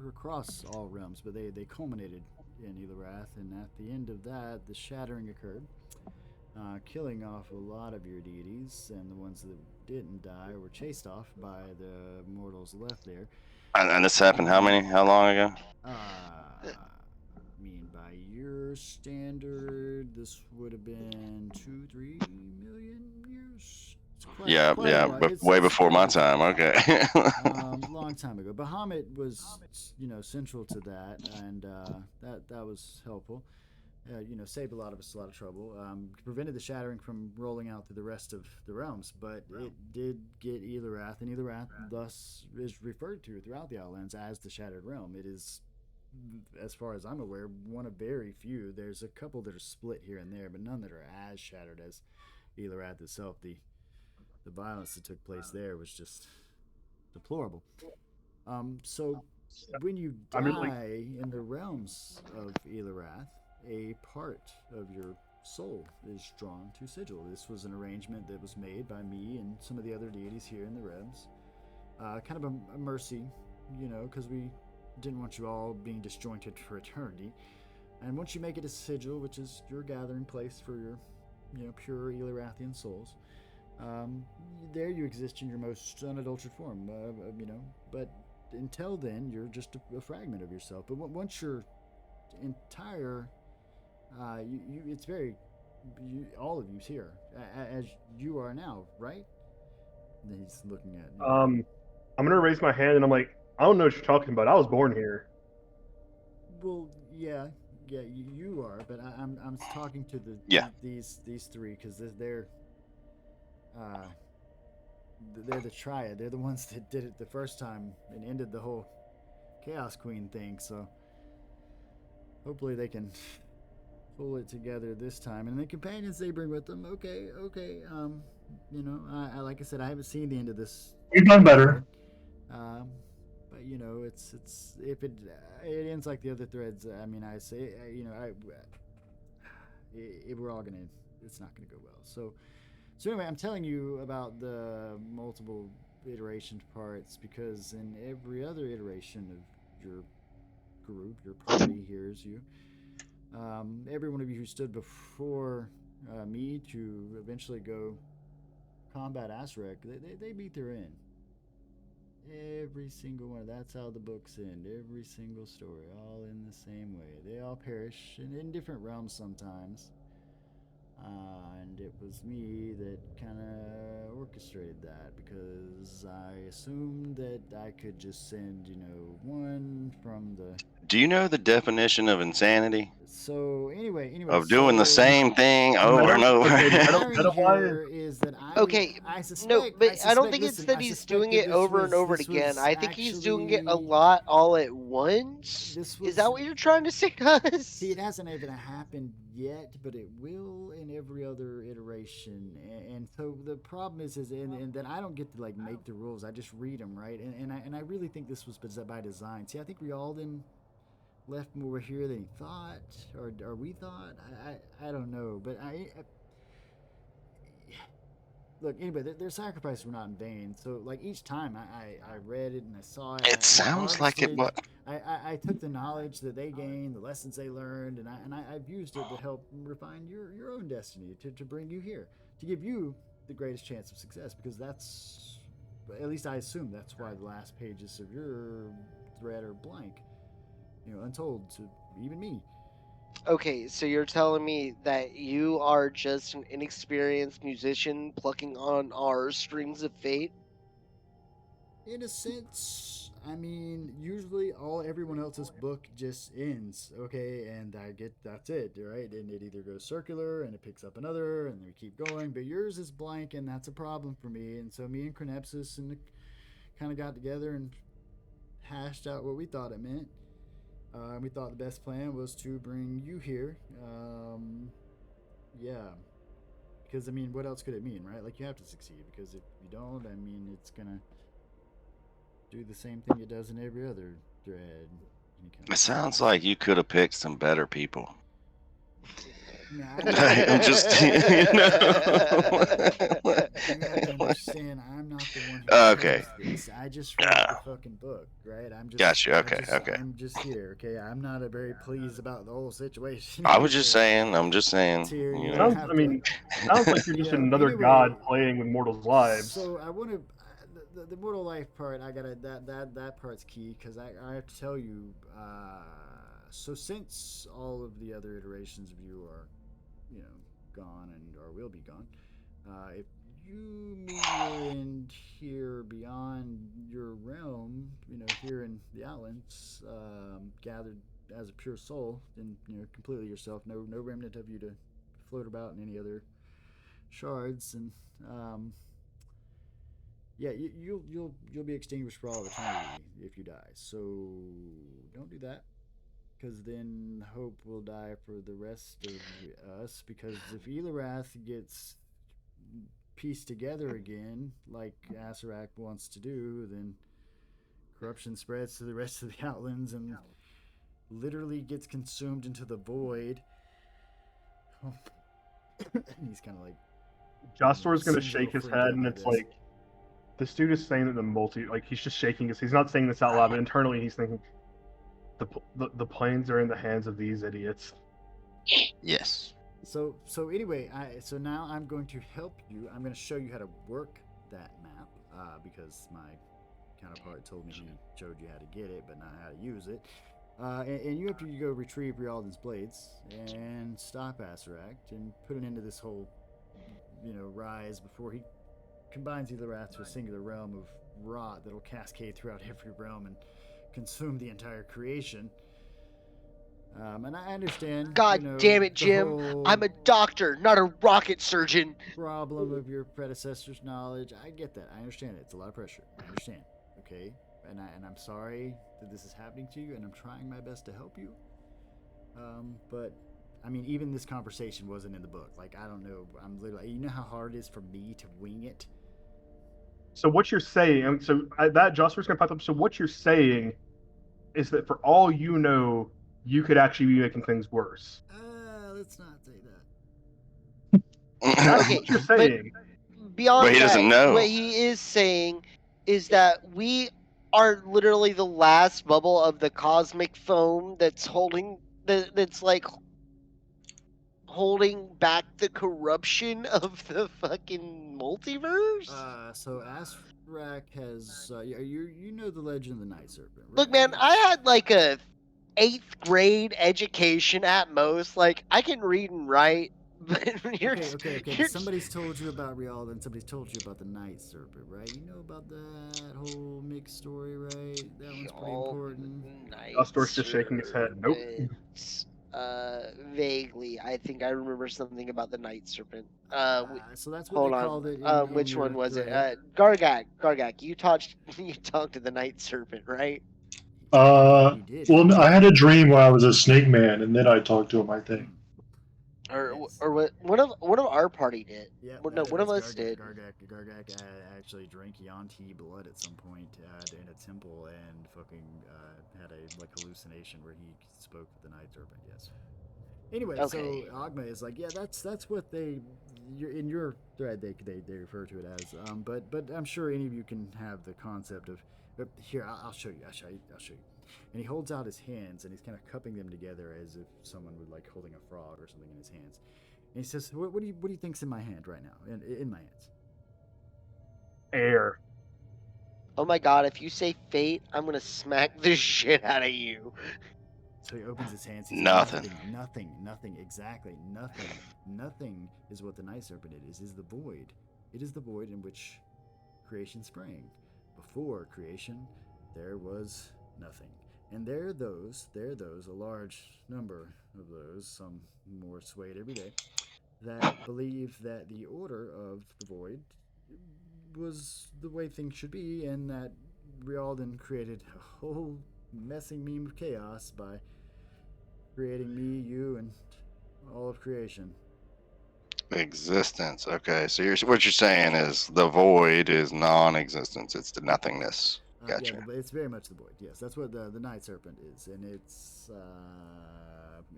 [SPEAKER 2] across all realms, but they culminated in Elorath, and at the end of that, the shattering occurred, killing off a lot of your deities, and the ones that didn't die were chased off by the mortals left there.
[SPEAKER 5] And this happened how long ago?
[SPEAKER 2] I mean, by your standard, this would have been 2-3 million years. It's quite a while.
[SPEAKER 5] Way before my time. Okay.
[SPEAKER 2] Long time ago. Bahamut was, central to that, and that was helpful. Saved a lot of us a lot of trouble. Prevented the shattering from rolling out through the rest of the realms, but it did get Elorath, and Elorath thus is referred to throughout the Outlands as the Shattered Realm. It is, as far as I'm aware, one of very few. There's a couple that are split here and there, but none that are as shattered as Elorath itself. The violence that took place there was just deplorable. So when you die in the realms of Elorath, a part of your soul is drawn to Sigil. This was an arrangement that was made by me and some of the other deities here in the realms. Kind of a mercy, because we didn't want you all being disjointed for eternity. And once you make it a Sigil, which is your gathering place for your, pure Elorathian souls, there you exist in your most unadulterated form, but until then, you're just a fragment of yourself. But once you're entire, it's very, all of you's here, as you are now, right? And he's looking at you.
[SPEAKER 3] I'm gonna raise my hand and I'm like, I don't know what you're talking about. I was born here.
[SPEAKER 2] Well, yeah, you are, but I'm talking to
[SPEAKER 5] Yeah.
[SPEAKER 2] these three because uh they're the triad. They're the ones that did it the first time and ended the whole Chaos Queen thing. So hopefully they can pull it together this time. And the companions they bring with them, okay. You know, I like I said, I haven't seen the end of this.
[SPEAKER 4] We've done better.
[SPEAKER 2] Um, but you know, it's if it ends like the other threads. I mean, I say, you know, we're all gonna. It's not gonna go well. So anyway, I'm telling you about the multiple iteration parts because in every other iteration of your group, your party hears you. Every one of you who stood before me to eventually go combat Asrek, they meet their end. Every single one. That's how the books end. Every single story, all in the same way. They all perish in different realms sometimes. And it was me that kind of orchestrated that because I assumed that I could just send, you know, one from the.
[SPEAKER 5] Do you know the definition of insanity?
[SPEAKER 2] So anyway,
[SPEAKER 5] Of doing the
[SPEAKER 2] so
[SPEAKER 5] same thing
[SPEAKER 3] Meta,
[SPEAKER 5] over and over?
[SPEAKER 3] okay,
[SPEAKER 2] the
[SPEAKER 3] meta,
[SPEAKER 2] irony
[SPEAKER 3] meta wise,
[SPEAKER 2] here is that
[SPEAKER 1] Okay,
[SPEAKER 2] I
[SPEAKER 1] no,
[SPEAKER 2] suspect.
[SPEAKER 1] but I don't
[SPEAKER 2] suspect,
[SPEAKER 1] think it's
[SPEAKER 2] listen,
[SPEAKER 1] that
[SPEAKER 2] I
[SPEAKER 1] he's
[SPEAKER 2] suspect
[SPEAKER 1] doing
[SPEAKER 2] that
[SPEAKER 1] it over and over
[SPEAKER 2] this
[SPEAKER 1] again.
[SPEAKER 2] was
[SPEAKER 1] I think he's doing it a
[SPEAKER 2] actually
[SPEAKER 1] lot all at once.
[SPEAKER 2] this
[SPEAKER 1] Is
[SPEAKER 2] was.
[SPEAKER 1] that what you're trying to say to
[SPEAKER 2] See,
[SPEAKER 1] us?
[SPEAKER 2] it hasn't even happened yet, but it will in every other iteration. And so the problem is and that I don't get to like make the rules. I just read them, right? And I really think this was by design. See, I think we all then left more here than he thought, or we thought. I don't know, but I look anyway. Their sacrifices were not in vain. So like each time I read it and I saw it,
[SPEAKER 5] It
[SPEAKER 2] and I
[SPEAKER 5] sounds like it
[SPEAKER 2] harvested.
[SPEAKER 5] was.
[SPEAKER 2] I took the knowledge that they gained, the lessons they learned, and I've used it to help refine your own destiny, to bring you here, to give you the greatest chance of success, because that's, at least I assume that's why the last pages of your thread are blank, you know, untold to even me.
[SPEAKER 1] Okay, so you're telling me that you are just an inexperienced musician plucking on our strings of fate?
[SPEAKER 2] In a sense, I mean, usually everyone else's book just ends, okay, and that's it, right? And it either goes circular and it picks up another, and we keep going. But yours is blank, and that's a problem for me. And so me and Cronepsis and kind of got together and hashed out what we thought it meant. We thought the best plan was to bring you here. Yeah, because I mean, what else could it mean, right? Like you have to succeed, because if you don't, I mean, it's gonna do the same thing it does in every other thread.
[SPEAKER 5] It sounds like you could have picked some better people.
[SPEAKER 2] Nah,
[SPEAKER 5] I'm just,
[SPEAKER 2] you have to understand, I'm not the one who
[SPEAKER 5] Okay.
[SPEAKER 2] chose this. I just wrote the fucking book, right?
[SPEAKER 5] Gotcha. Okay. Okay.
[SPEAKER 2] I'm just here, okay? I'm not very pleased about the whole situation.
[SPEAKER 5] I was just saying. I'm just saying.
[SPEAKER 2] Tyr,
[SPEAKER 5] You
[SPEAKER 2] you
[SPEAKER 5] know.
[SPEAKER 2] don't
[SPEAKER 3] sounds.
[SPEAKER 2] have
[SPEAKER 3] I mean, sounds like you're just
[SPEAKER 2] Yeah,
[SPEAKER 3] another
[SPEAKER 2] anyway,
[SPEAKER 3] god playing with mortals' lives.
[SPEAKER 2] So I want to the mortal life part. I gotta that part's key, because I have to tell you. So since all of the other iterations of you are, you know, gone and or will be gone, if you meet your end here beyond your realm, you know, here in the Outlands, gathered as a pure soul, and you know, completely yourself, no remnant of you to float about in any other shards, and yeah, you'll be extinguished for all of eternity if you die. So don't do that, because then hope will die for the rest of us. Because if Elorath gets pieced together again, like Asarak wants to do, then corruption spreads to the rest of the Outlands and literally gets consumed into the void. He's kind of like
[SPEAKER 3] Jostor's gonna
[SPEAKER 2] Sin's
[SPEAKER 3] shake his
[SPEAKER 2] little
[SPEAKER 3] head,
[SPEAKER 2] friend
[SPEAKER 3] and
[SPEAKER 2] by
[SPEAKER 3] it's
[SPEAKER 2] this.
[SPEAKER 3] like, this dude is saying that like he's just shaking his. He's not saying this out loud, but internally he's thinking, the planes are in the hands of these idiots.
[SPEAKER 5] Yes.
[SPEAKER 2] So anyway, so now I'm going to help you. I'm going to show you how to work that map, because my counterpart told me he showed you how to get it, but not how to use it. And you have to go retrieve Rialdan's blades and stop Asaract and put an end to this whole, you know, rise before he combines Elorath to a singular realm of rot that'll cascade throughout every realm and consume the entire creation. And I understand.
[SPEAKER 1] God damn it,
[SPEAKER 2] the
[SPEAKER 1] Jim.
[SPEAKER 2] whole
[SPEAKER 1] I'm a doctor, not a rocket surgeon.
[SPEAKER 2] problem of your predecessor's knowledge. I get that. I understand it. It's a lot of pressure. I understand. Okay, and I'm sorry that this is happening to you, and I'm trying my best to help you. But I mean, even this conversation wasn't in the book. Like, I don't know. I'm literally. You know how hard it is for me to wing it.
[SPEAKER 3] So what you're saying, that Jocelyn's gonna pop up. So what you're saying is that for all you know, you could actually be making things worse.
[SPEAKER 2] Let's not say that.
[SPEAKER 3] That's
[SPEAKER 1] Okay,
[SPEAKER 3] what you're
[SPEAKER 1] but
[SPEAKER 3] saying.
[SPEAKER 1] beyond
[SPEAKER 5] But he doesn't
[SPEAKER 1] that,
[SPEAKER 5] know.
[SPEAKER 1] what he is saying is that we are literally the last bubble of the cosmic foam that's that's like holding back the corruption of the fucking multiverse.
[SPEAKER 2] So Asrak has. You know the legend of the Night Serpent, right?
[SPEAKER 1] Look, man, I had like a 8th grade education at most. Like, I can read and write, but
[SPEAKER 2] Okay. But somebody's told you about Rialda and somebody's told you about the Night Serpent, right? You know about that whole mixed story, right? That one's pretty important.
[SPEAKER 3] Dustor's just shaking his head. Nope.
[SPEAKER 1] Vaguely, I think I remember something about the Night Serpent.
[SPEAKER 2] So that's what
[SPEAKER 1] Hold
[SPEAKER 2] they
[SPEAKER 1] on.
[SPEAKER 2] called it.
[SPEAKER 1] Which one was it? Gargak. You talked to the Night Serpent, right?
[SPEAKER 2] He did.
[SPEAKER 4] Well, I had a dream where I was a snake man, and then I talked to him, I think.
[SPEAKER 1] Or what? One of our party did.
[SPEAKER 2] Yeah,
[SPEAKER 1] No, one of us did.
[SPEAKER 2] Gargak actually drank Yanti blood at some point in a temple and fucking had a hallucination where he spoke with the Night Serpent. Yes. Anyway,
[SPEAKER 1] Okay.
[SPEAKER 2] so Agma is like, yeah, that's what in your thread they refer to it as. But I'm sure any of you can have the concept of. Here, I'll show you. And he holds out his hands and he's kind of cupping them together as if someone would like holding a frog or something in his hands. And he says, "What do you think's in my hand right now? In my hands?"
[SPEAKER 3] Air.
[SPEAKER 1] Oh my god! If you say fate, I'm gonna smack the shit out of you.
[SPEAKER 2] So he opens his hands.
[SPEAKER 5] Nothing.
[SPEAKER 2] Nothing. Exactly. Nothing is what the Night Serpent is the void. It is the void in which creation sprang. Before creation, there was nothing. And there are those, a large number of those, some more swayed every day, that believe that the order of the void was the way things should be, and that Rialdan created a whole messing meme of chaos by creating me, you, and all of creation.
[SPEAKER 5] Existence. Okay, so what you're saying is the void is non-existence. It's the nothingness. Gotcha.
[SPEAKER 2] Yeah, it's very much the void. Yes, that's what the Night Serpent is, and it's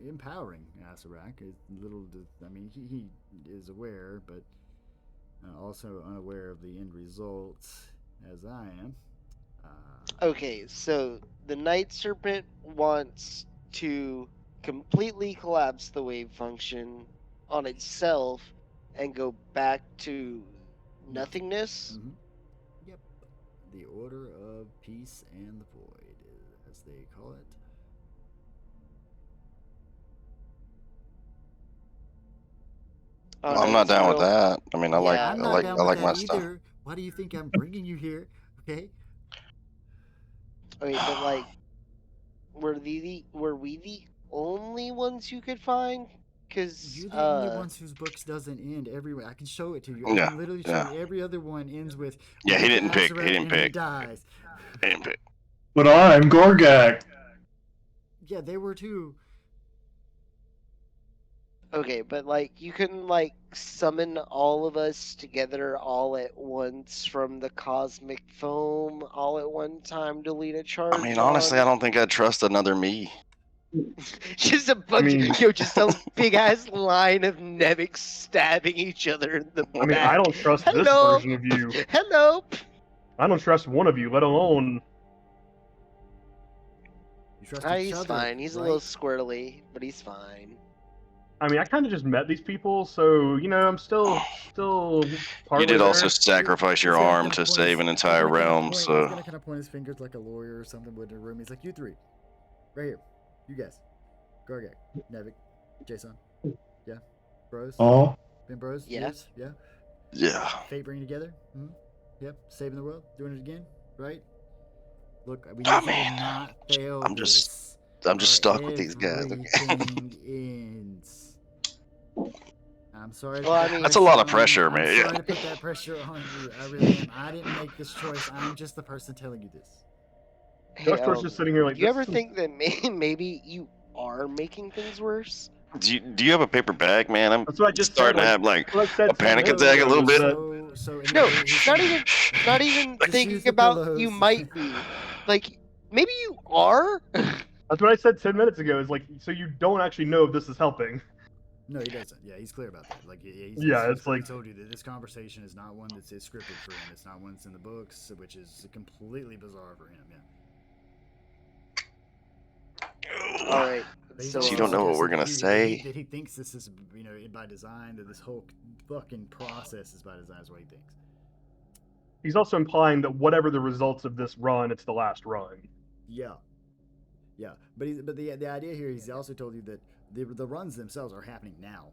[SPEAKER 2] empowering Asarak. I mean, he is aware, but also unaware of the end results, as I am.
[SPEAKER 1] Okay, so the Night Serpent wants to completely collapse the wave function on itself and go back to nothingness.
[SPEAKER 2] Mm-hmm. Yep. The order of peace and the void, as they call it.
[SPEAKER 5] I'm not down with that. I mean, I
[SPEAKER 1] Yeah,
[SPEAKER 5] like my stuff.
[SPEAKER 2] Either. Why do you think I'm bringing you here? Okay.
[SPEAKER 1] Okay, but like, were we the only ones you could find? Because
[SPEAKER 2] you're the only ones whose books doesn't end everywhere. I can show it to you. I can literally show you every other one ends with.
[SPEAKER 5] Yeah, he didn't pick.
[SPEAKER 2] He dies.
[SPEAKER 5] He didn't pick.
[SPEAKER 4] But I'm Gorgak.
[SPEAKER 2] Yeah, they were too.
[SPEAKER 1] Okay, but like, you couldn't like summon all of us together all at once from the cosmic foam all at one time to lead a charge.
[SPEAKER 5] I mean, honestly, I don't think I'd trust another me.
[SPEAKER 1] Just a bunch of just a big ass line of Nevix stabbing each other in the back.
[SPEAKER 3] I mean, I don't trust this
[SPEAKER 1] Hello?
[SPEAKER 3] version of you.
[SPEAKER 1] Hello.
[SPEAKER 3] I don't trust one of you, let alone.
[SPEAKER 2] You trust each
[SPEAKER 1] He's
[SPEAKER 2] other,
[SPEAKER 1] fine. He's
[SPEAKER 2] right?
[SPEAKER 1] a little squirrely, but he's fine.
[SPEAKER 3] I mean, I kind of just met these people, so I'm still
[SPEAKER 5] You did
[SPEAKER 3] there.
[SPEAKER 5] also sacrifice your arm to save an entire realm,
[SPEAKER 2] He's
[SPEAKER 5] so
[SPEAKER 2] gonna kind of point his fingers like a lawyer or something in a room. He's like, "You three, right here, you guys, Gargak, Nevik, Jason, yeah, bros,
[SPEAKER 4] Oh,
[SPEAKER 2] been bros,
[SPEAKER 1] Yeah.
[SPEAKER 2] years? Yeah,
[SPEAKER 5] yeah.
[SPEAKER 2] fate bring together, Yep, saving the world, doing it again, right? Look, we
[SPEAKER 5] Oh,
[SPEAKER 2] need you to
[SPEAKER 5] man.
[SPEAKER 2] not fail
[SPEAKER 5] I'm just
[SPEAKER 2] this.
[SPEAKER 5] I'm just
[SPEAKER 2] or
[SPEAKER 5] stuck with these guys.
[SPEAKER 2] Everything ends. I'm sorry to
[SPEAKER 1] Well,
[SPEAKER 2] put
[SPEAKER 1] I
[SPEAKER 2] that
[SPEAKER 1] mean-
[SPEAKER 5] That's a
[SPEAKER 2] pressure
[SPEAKER 5] lot of
[SPEAKER 2] on-
[SPEAKER 5] pressure,
[SPEAKER 2] I'm
[SPEAKER 5] man.
[SPEAKER 2] sorry to put that pressure on you. I really am. I didn't make this choice. I'm just the person telling you this.
[SPEAKER 1] Hey,
[SPEAKER 3] Josh's just sitting here like,
[SPEAKER 1] do you
[SPEAKER 3] this
[SPEAKER 1] ever
[SPEAKER 3] is-
[SPEAKER 1] think that maybe you are making things worse?
[SPEAKER 5] Do you have a paper bag, man? I'm
[SPEAKER 3] That's what I just
[SPEAKER 5] starting
[SPEAKER 3] said.
[SPEAKER 5] to have like
[SPEAKER 3] What I said
[SPEAKER 5] a panic
[SPEAKER 3] 10 minutes
[SPEAKER 5] attack a
[SPEAKER 3] ago
[SPEAKER 5] little
[SPEAKER 3] was
[SPEAKER 5] bit.
[SPEAKER 3] that-
[SPEAKER 2] So in
[SPEAKER 1] No,
[SPEAKER 2] he's
[SPEAKER 1] not
[SPEAKER 2] gonna-
[SPEAKER 1] even not even
[SPEAKER 2] Just use
[SPEAKER 1] thinking
[SPEAKER 2] the
[SPEAKER 1] about
[SPEAKER 2] pillows.
[SPEAKER 1] you might be. Like, maybe you are?
[SPEAKER 3] That's what I said 10 minutes ago. Is like, so you don't actually know if this is helping.
[SPEAKER 2] No, he doesn't. Yeah, he's clear about that. Like, he's
[SPEAKER 3] It's
[SPEAKER 2] clearly
[SPEAKER 3] like-
[SPEAKER 2] told you that this conversation is not one that's scripted for him. It's not one that's in the books, which is completely bizarre for him. Yeah.
[SPEAKER 1] All right.
[SPEAKER 2] But he's
[SPEAKER 1] So
[SPEAKER 5] You
[SPEAKER 2] also
[SPEAKER 5] don't know what
[SPEAKER 2] suggested
[SPEAKER 5] we're gonna
[SPEAKER 2] that
[SPEAKER 5] say.
[SPEAKER 2] That he thinks this is, by design. That this whole fucking process is by design. Is what he thinks.
[SPEAKER 3] He's also implying that whatever the results of this run, it's the last run.
[SPEAKER 2] Yeah. Yeah, but the idea here, he's also told you that the runs themselves are happening now,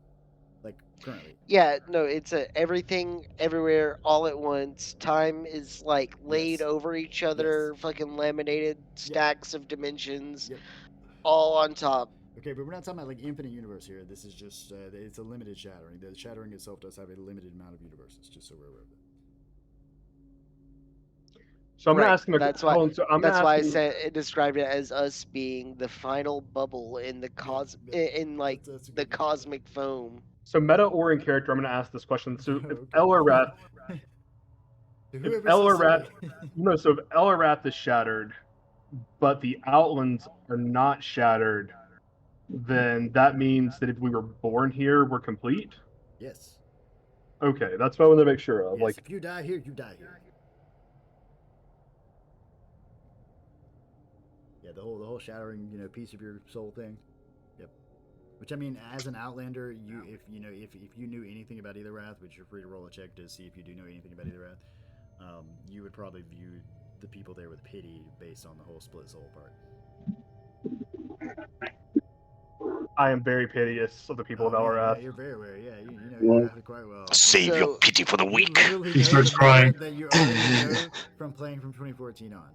[SPEAKER 2] like currently.
[SPEAKER 1] yeah, no, it's everything, everywhere, all at once. Time is like laid
[SPEAKER 2] Yes.
[SPEAKER 1] over each other, fucking laminated stacks of dimensions,
[SPEAKER 2] Yep.
[SPEAKER 1] all on top.
[SPEAKER 2] Okay, but we're not talking about like infinite universe here. This is just it's a limited shattering. The shattering itself does have a limited amount of universes, just so we're aware of it.
[SPEAKER 3] So I'm
[SPEAKER 1] Right,
[SPEAKER 3] gonna ask him.
[SPEAKER 1] that's why-
[SPEAKER 3] hold on, so I'm
[SPEAKER 1] That's
[SPEAKER 3] gonna
[SPEAKER 1] why I
[SPEAKER 3] ask him-
[SPEAKER 1] said it described it as us being the final bubble in the in like
[SPEAKER 2] That's a
[SPEAKER 1] the
[SPEAKER 2] good one.
[SPEAKER 1] cosmic foam.
[SPEAKER 3] So meta or in character, I'm gonna ask this question. So if
[SPEAKER 2] Okay.
[SPEAKER 3] Elorath,
[SPEAKER 2] Whoever
[SPEAKER 3] Elorath-
[SPEAKER 2] says
[SPEAKER 3] no, so if Elorath is shattered, but the Outlands are not shattered, then that means that if we were born here, we're complete.
[SPEAKER 2] yes.
[SPEAKER 3] Okay, that's what I wanted to make sure of.
[SPEAKER 2] Yes,
[SPEAKER 3] Like,
[SPEAKER 2] if you die here, you die here. Yeah, the whole shattering, piece of your soul thing. Yep. Which I mean, as an Outlander, if you knew anything about Elorath, which you're free to roll a check to see if you do know anything about Elorath, you would probably view the people there with pity based on the whole split soul part.
[SPEAKER 3] I am very piteous of the people of
[SPEAKER 2] Oh, man,
[SPEAKER 3] Elorath.
[SPEAKER 2] yeah, you're very aware. Yeah, you know
[SPEAKER 4] Yeah.
[SPEAKER 2] Elorath quite well.
[SPEAKER 5] Save your
[SPEAKER 1] So-
[SPEAKER 5] pity for the
[SPEAKER 2] You
[SPEAKER 5] weak.
[SPEAKER 2] literally
[SPEAKER 4] He
[SPEAKER 2] know
[SPEAKER 4] starts
[SPEAKER 2] the
[SPEAKER 4] crying.
[SPEAKER 2] lore that you already know from playing from 2014 on.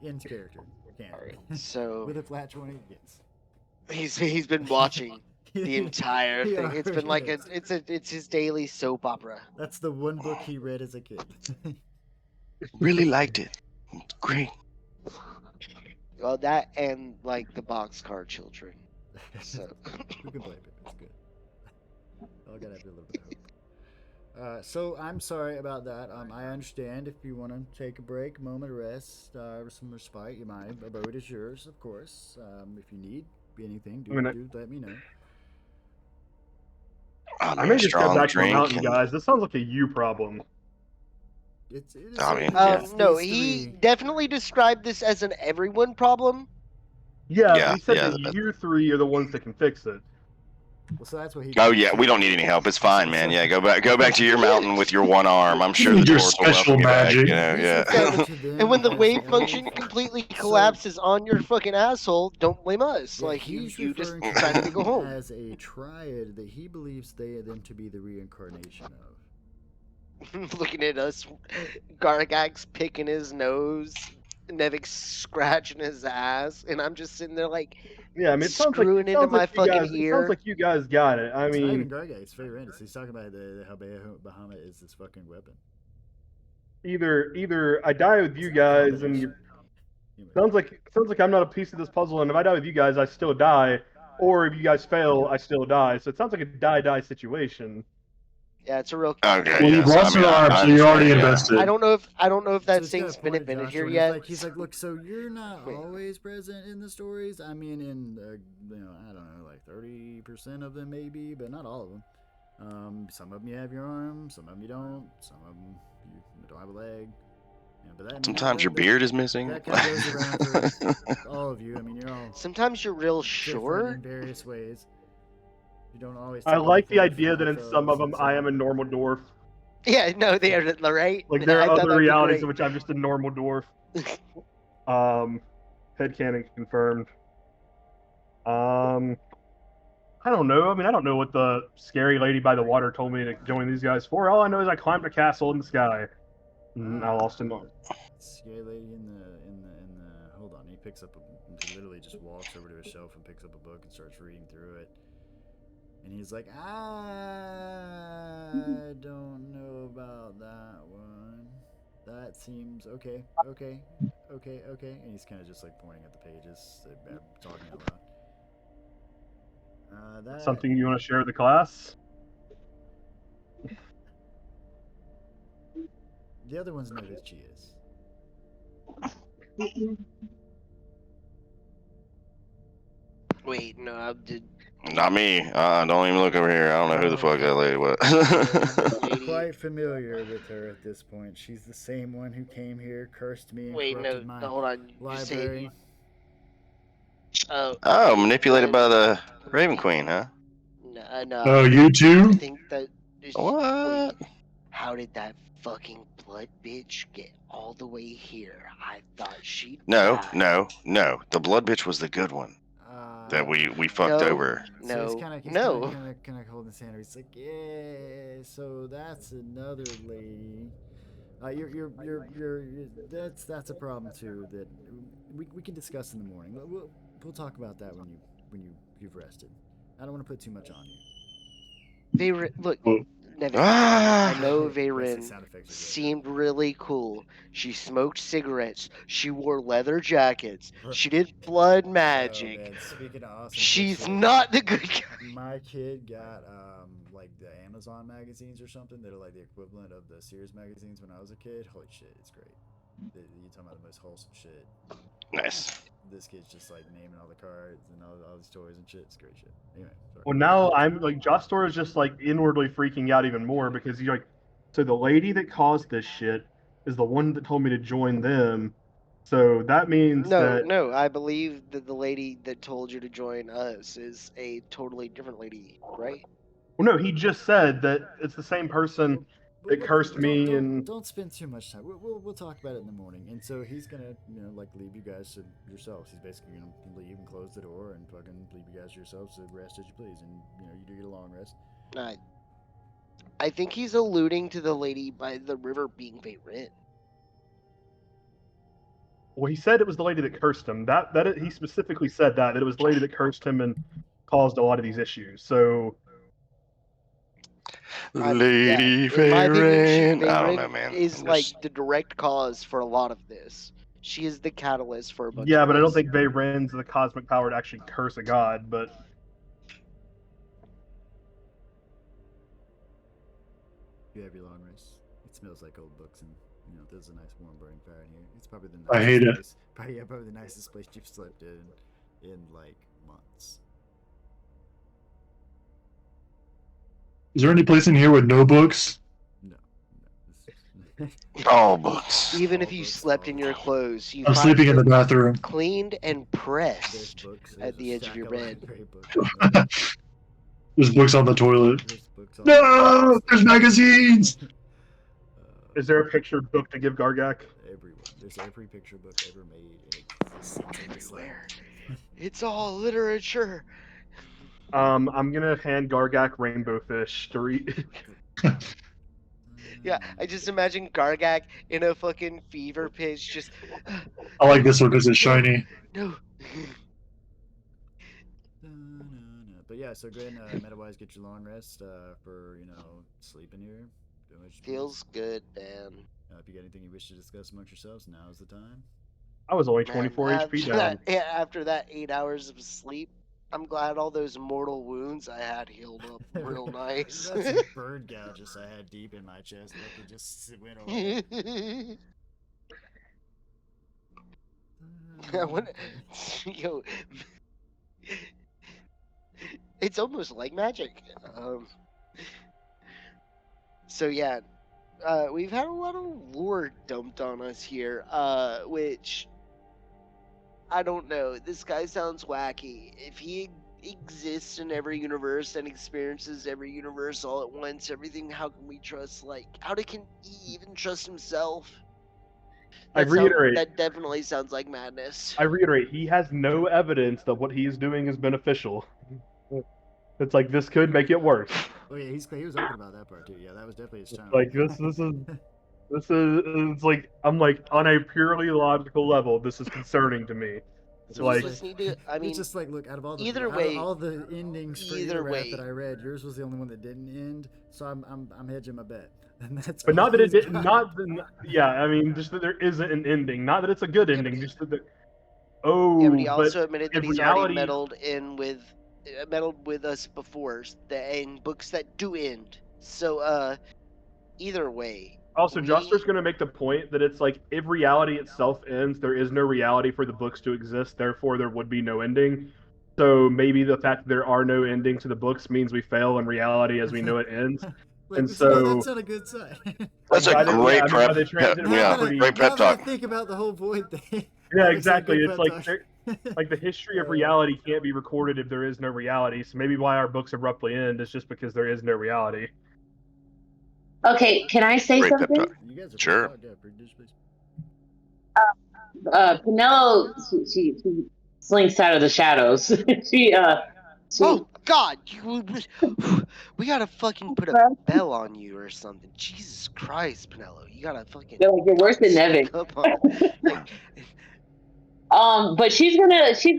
[SPEAKER 2] In character. Canon.
[SPEAKER 1] Alright, so
[SPEAKER 2] With a flat 20, yes.
[SPEAKER 1] he's been watching the entire
[SPEAKER 2] He
[SPEAKER 1] thing. It's been
[SPEAKER 2] already
[SPEAKER 1] like
[SPEAKER 2] knows.
[SPEAKER 1] it's his daily soap opera.
[SPEAKER 2] That's the one book he read as a kid.
[SPEAKER 5] Really liked it. It's great.
[SPEAKER 1] Well, that and like the Boxcar Children. So
[SPEAKER 2] Who can blame it? It's good. All gotta have a little bit of hope. So I'm sorry about that. I understand if you want to take a break, moment of rest, some respite. My abode is yours, of course. If you need anything, do let me know.
[SPEAKER 5] I
[SPEAKER 3] I
[SPEAKER 5] need
[SPEAKER 3] may
[SPEAKER 5] a
[SPEAKER 3] just go
[SPEAKER 5] strong
[SPEAKER 3] back to the
[SPEAKER 5] drink.
[SPEAKER 3] mountain,
[SPEAKER 5] and-
[SPEAKER 3] guys. This sounds like a you problem.
[SPEAKER 2] It is
[SPEAKER 5] I mean,
[SPEAKER 2] certainly
[SPEAKER 5] yeah.
[SPEAKER 2] just
[SPEAKER 1] no,
[SPEAKER 2] these
[SPEAKER 1] he
[SPEAKER 2] three.
[SPEAKER 1] definitely described this as an everyone problem.
[SPEAKER 3] Yeah,
[SPEAKER 5] Yeah,
[SPEAKER 3] but he said
[SPEAKER 5] yeah,
[SPEAKER 3] that
[SPEAKER 5] that-
[SPEAKER 3] you three are the ones that can fix it.
[SPEAKER 2] Well, so that's what he.
[SPEAKER 5] Oh yeah, we don't need any help. It's fine, man. Yeah, go back to your mountain with your one arm. I'm sure the
[SPEAKER 4] Your
[SPEAKER 5] dwarves will welcome
[SPEAKER 4] special
[SPEAKER 5] you back.
[SPEAKER 4] magic.
[SPEAKER 5] You know,
[SPEAKER 2] He's
[SPEAKER 5] yeah.
[SPEAKER 2] referring to them
[SPEAKER 1] And when the
[SPEAKER 2] as
[SPEAKER 1] wave
[SPEAKER 2] elf-
[SPEAKER 1] function completely
[SPEAKER 2] So-
[SPEAKER 1] collapses on your fucking asshole, don't blame us.
[SPEAKER 2] Yeah,
[SPEAKER 1] like you
[SPEAKER 2] he's
[SPEAKER 1] just
[SPEAKER 2] referring to
[SPEAKER 1] decided to
[SPEAKER 2] them
[SPEAKER 1] go home.
[SPEAKER 2] as a triad that he believes them to be the reincarnation of.
[SPEAKER 1] Looking at us, Gargak's picking his nose, Nevic's scratching his ass, and I'm just sitting there like,
[SPEAKER 3] Yeah, I mean, it sounds like,
[SPEAKER 1] Screwing
[SPEAKER 3] it
[SPEAKER 1] into
[SPEAKER 3] sounds
[SPEAKER 1] my
[SPEAKER 3] like you
[SPEAKER 1] fucking
[SPEAKER 3] guys, it
[SPEAKER 1] ear.
[SPEAKER 3] sounds like you guys got it. I
[SPEAKER 2] It's not even
[SPEAKER 3] mean,
[SPEAKER 2] Gargak, it's Feyrandis. He's talking about how Bahamut is this fucking weapon.
[SPEAKER 3] either I die with you guys, and you,
[SPEAKER 2] Anyway.
[SPEAKER 3] sounds like I'm not a piece of this puzzle, and if I die with you guys, I still die, or if you guys fail, I still die. So it sounds like a die situation.
[SPEAKER 1] yeah, it's a real.
[SPEAKER 5] Okay,
[SPEAKER 4] Well,
[SPEAKER 5] yeah,
[SPEAKER 4] you've
[SPEAKER 5] so,
[SPEAKER 4] lost an arm, so you're already invested.
[SPEAKER 1] I don't know if that
[SPEAKER 2] So he's got
[SPEAKER 1] thing's
[SPEAKER 2] a
[SPEAKER 1] been
[SPEAKER 2] point,
[SPEAKER 1] invented
[SPEAKER 2] Josh,
[SPEAKER 1] here
[SPEAKER 2] when
[SPEAKER 1] yet.
[SPEAKER 2] He's like, look, so you're not
[SPEAKER 1] Wait.
[SPEAKER 2] always present in the stories. I mean, in I don't know, like 30% of them maybe, but not all of them. Some of them you have your arm, some of them you don't, some of them you don't have a leg. Yeah, but that,
[SPEAKER 5] Sometimes your beard is missing.
[SPEAKER 2] That kind of goes around for all of you. I mean, you're all
[SPEAKER 1] Sometimes you're real
[SPEAKER 2] different
[SPEAKER 1] sure.
[SPEAKER 2] in various ways. You don't always.
[SPEAKER 3] I like the
[SPEAKER 2] technically
[SPEAKER 3] idea that in
[SPEAKER 2] fulfill
[SPEAKER 3] some of them, I am a
[SPEAKER 2] some-
[SPEAKER 3] normal dwarf.
[SPEAKER 1] Yeah, no, they are right.
[SPEAKER 3] Like there
[SPEAKER 1] I
[SPEAKER 3] are
[SPEAKER 1] thought
[SPEAKER 3] other
[SPEAKER 1] that'd be
[SPEAKER 3] realities
[SPEAKER 1] great.
[SPEAKER 3] in which I'm just a normal dwarf. Headcanon confirmed. I don't know. I mean, I don't know what the scary lady by the water told me to join these guys for. All I know is I climbed a castle in the sky. I lost him.
[SPEAKER 2] Scary lady in the. Hold on. He picks up he literally just walks over to his shelf and picks up a book and starts reading through it. And he's like, I don't know about that one. That seems okay. And he's kind of just like pointing at the pages, talking out loud.
[SPEAKER 3] Something you want to share with the class?
[SPEAKER 2] The other ones know who she is.
[SPEAKER 1] Wait, no, I did.
[SPEAKER 5] Not me. Don't even look over here. I don't know who the fuck that lady was.
[SPEAKER 2] I'm quite familiar with her at this point. She's the same one who came here, cursed me, and
[SPEAKER 1] Wait, no,
[SPEAKER 2] corrupted my
[SPEAKER 1] hold on. You
[SPEAKER 2] library.
[SPEAKER 5] Oh, manipulated by the Raven Queen, huh?
[SPEAKER 1] No.
[SPEAKER 4] Oh, you too?
[SPEAKER 1] I think that.
[SPEAKER 5] What?
[SPEAKER 1] Wait, how did that fucking blood bitch get all the way here? I thought she.
[SPEAKER 5] No. The blood bitch was the good one that we fucked
[SPEAKER 1] No.
[SPEAKER 5] over.
[SPEAKER 2] So he's
[SPEAKER 1] No,
[SPEAKER 2] kind
[SPEAKER 1] no.
[SPEAKER 2] of holding his hand. He's like, yeah. So that's another lady. That's a problem too. That we can discuss in the morning. We'll talk about that when you've rested. I don't want to put too much on you.
[SPEAKER 1] Look,
[SPEAKER 4] Oh.
[SPEAKER 1] Nevin,
[SPEAKER 5] Ah!
[SPEAKER 1] I know
[SPEAKER 2] Yes, the
[SPEAKER 1] Veyron
[SPEAKER 2] sound effects are good.
[SPEAKER 1] seemed really cool. She smoked cigarettes. She wore leather jackets. She did blood magic.
[SPEAKER 2] Oh, man. Speaking of awesome
[SPEAKER 1] She's
[SPEAKER 2] shit,
[SPEAKER 1] not the good guy.
[SPEAKER 2] my kid got like the Amazon magazines or something that are like the equivalent of the Sears magazines when I was a kid. Holy shit, it's great. You're talking about the most wholesome shit.
[SPEAKER 5] Nice.
[SPEAKER 2] This kid's just like naming all the cards and all these toys and shit. It's great shit. Anyway, sorry.
[SPEAKER 3] Well, now I'm like, Jostor is just like inwardly freaking out even more because he's like, so the lady that caused this shit is the one that told me to join them. So that means that.
[SPEAKER 1] No, I believe that the lady that told you to join us is a totally different lady, right?
[SPEAKER 3] Well, no, he just said that it's the same person that cursed me and.
[SPEAKER 2] Don't spend too much time. We'll talk about it in the morning. And so he's gonna like leave you guys to yourselves. He's basically gonna leave and close the door and fucking leave you guys to yourselves to rest as you please. And you do get a long rest.
[SPEAKER 1] I think he's alluding to the lady by the river being Veyron.
[SPEAKER 3] Well, he said it was the lady that cursed him. He specifically said that it was the lady that cursed him and caused a lot of these issues. So.
[SPEAKER 5] Lady
[SPEAKER 1] in my opinion,
[SPEAKER 5] Veyron. I don't know, man.
[SPEAKER 1] Is like the direct cause for a lot of this. She is the catalyst for a bunch.
[SPEAKER 3] Yeah,
[SPEAKER 1] of
[SPEAKER 3] but I don't
[SPEAKER 1] this.
[SPEAKER 3] think Veyron's the cosmic power to actually curse a god. But
[SPEAKER 2] You have your long rest. It smells like old books, and there's a nice warm burning fire in here. It's probably the nicest
[SPEAKER 4] I hate it.
[SPEAKER 2] place. Probably the nicest place you've slept in like months.
[SPEAKER 4] Is there any place in here with no books?
[SPEAKER 2] No.
[SPEAKER 5] All books.
[SPEAKER 1] Even if
[SPEAKER 2] All
[SPEAKER 1] you
[SPEAKER 2] books,
[SPEAKER 1] slept
[SPEAKER 2] all
[SPEAKER 1] in your
[SPEAKER 2] books.
[SPEAKER 1] clothes, you
[SPEAKER 4] I'm
[SPEAKER 1] find
[SPEAKER 4] sleeping in the
[SPEAKER 1] them
[SPEAKER 4] bathroom.
[SPEAKER 1] cleaned and
[SPEAKER 2] There's
[SPEAKER 1] pressed
[SPEAKER 2] books.
[SPEAKER 1] at the edge of your bed.
[SPEAKER 4] There's books on the toilet.
[SPEAKER 2] There's books
[SPEAKER 4] No, there's magazines.
[SPEAKER 3] is there a picture book to give Gargak?
[SPEAKER 2] Everyone. There's every picture book ever made. And it's
[SPEAKER 1] Everywhere. It's all literature.
[SPEAKER 3] I'm gonna hand Gargak Rainbow Fish to read.
[SPEAKER 1] Yeah, I just imagine Gargak in a fucking fever pitch, just.
[SPEAKER 4] I like this one because it's shiny.
[SPEAKER 1] No.
[SPEAKER 2] But yeah, so go ahead and meta-wise get your long rest for sleeping here. Doing what you
[SPEAKER 1] Feels good, man.
[SPEAKER 2] If you got anything you wish to discuss amongst yourselves, now is the time.
[SPEAKER 3] I was only
[SPEAKER 1] Man,
[SPEAKER 3] 24 HP down.
[SPEAKER 1] After that 8 hours of sleep, I'm glad all those mortal wounds I had healed up real nice.
[SPEAKER 2] That's some bird gouges I had deep in my chest. Like it just went away.
[SPEAKER 1] Yo, it's almost like magic. So yeah, we've had a lot of lore dumped on us here, which I don't know. This guy sounds wacky. If he exists in every universe and experiences every universe all at once, everything, how can we trust? How can he even trust himself? That definitely sounds like madness.
[SPEAKER 3] I reiterate, he has no evidence that what he is doing is beneficial. It's like, this could make it worse.
[SPEAKER 2] Oh yeah, he was open about that part too. Yeah, that was definitely his challenge.
[SPEAKER 3] Like, this is... This is it's like I'm like on a purely logical level. This is concerning to me.
[SPEAKER 2] It's
[SPEAKER 1] We
[SPEAKER 3] Like,
[SPEAKER 1] just need to. I mean,
[SPEAKER 2] it's just like, look, out of all
[SPEAKER 1] either way-
[SPEAKER 2] the endings for
[SPEAKER 1] either
[SPEAKER 2] Elorath that
[SPEAKER 1] way-
[SPEAKER 2] I read, yours was the only one that didn't end. So I'm hedging my bet, and that's
[SPEAKER 3] but not
[SPEAKER 2] all
[SPEAKER 3] that it
[SPEAKER 2] he's
[SPEAKER 3] did.
[SPEAKER 2] got.
[SPEAKER 3] Yeah. I mean, just that there isn't an ending. Not that it's a good ending.
[SPEAKER 1] but-
[SPEAKER 3] Just that.
[SPEAKER 1] Yeah, but he
[SPEAKER 3] But
[SPEAKER 1] also admitted that
[SPEAKER 3] in
[SPEAKER 1] he's already
[SPEAKER 3] reality,
[SPEAKER 1] meddled with us before in books that do end. So, either way.
[SPEAKER 3] also,
[SPEAKER 1] we-
[SPEAKER 3] Joster's going to make the point that it's like if reality itself ends, there is no reality for the books to exist. Therefore, there would be no ending. So maybe the fact that there are no endings to the books means we fail and reality as we know it ends.
[SPEAKER 2] Like,
[SPEAKER 3] And
[SPEAKER 2] see,
[SPEAKER 3] so-
[SPEAKER 2] that's not a good sign.
[SPEAKER 5] That's a
[SPEAKER 3] By the-
[SPEAKER 5] great
[SPEAKER 3] yeah, I mean,
[SPEAKER 5] prep.
[SPEAKER 3] by the transit,
[SPEAKER 2] now
[SPEAKER 5] Yeah,
[SPEAKER 2] that I,
[SPEAKER 3] pretty-
[SPEAKER 5] great
[SPEAKER 2] now
[SPEAKER 5] pep
[SPEAKER 2] that I
[SPEAKER 5] talk.
[SPEAKER 2] think about the whole void thing.
[SPEAKER 3] Yeah,
[SPEAKER 2] that
[SPEAKER 3] exactly.
[SPEAKER 2] good
[SPEAKER 3] It's
[SPEAKER 2] pep
[SPEAKER 3] like
[SPEAKER 2] talk.
[SPEAKER 3] like the history of reality can't be recorded if there is no reality. So maybe why our books abruptly end is just because there is no reality.
[SPEAKER 6] Okay, can I say
[SPEAKER 5] Great pep
[SPEAKER 6] something?
[SPEAKER 5] talk.
[SPEAKER 2] You guys are
[SPEAKER 5] Sure.
[SPEAKER 2] pretty talk, yeah, please.
[SPEAKER 6] Penelope, she slinks out of the shadows. she
[SPEAKER 1] Oh God! We gotta fucking put a bell on you or something. Jesus Christ, Penelope, you gotta fucking.
[SPEAKER 6] They're like, you're worse than Nevin.
[SPEAKER 1] sneak up on- like,
[SPEAKER 6] But she's gonna say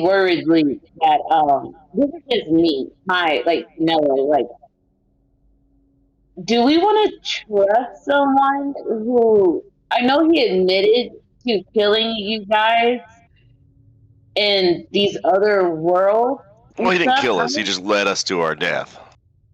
[SPEAKER 6] worriedly that this is just me, my like Penelope, like, do we want to trust someone who I know he admitted to killing you guys in these other worlds?
[SPEAKER 5] Well, he didn't
[SPEAKER 6] stuff?
[SPEAKER 5] kill us. He just led us to our death.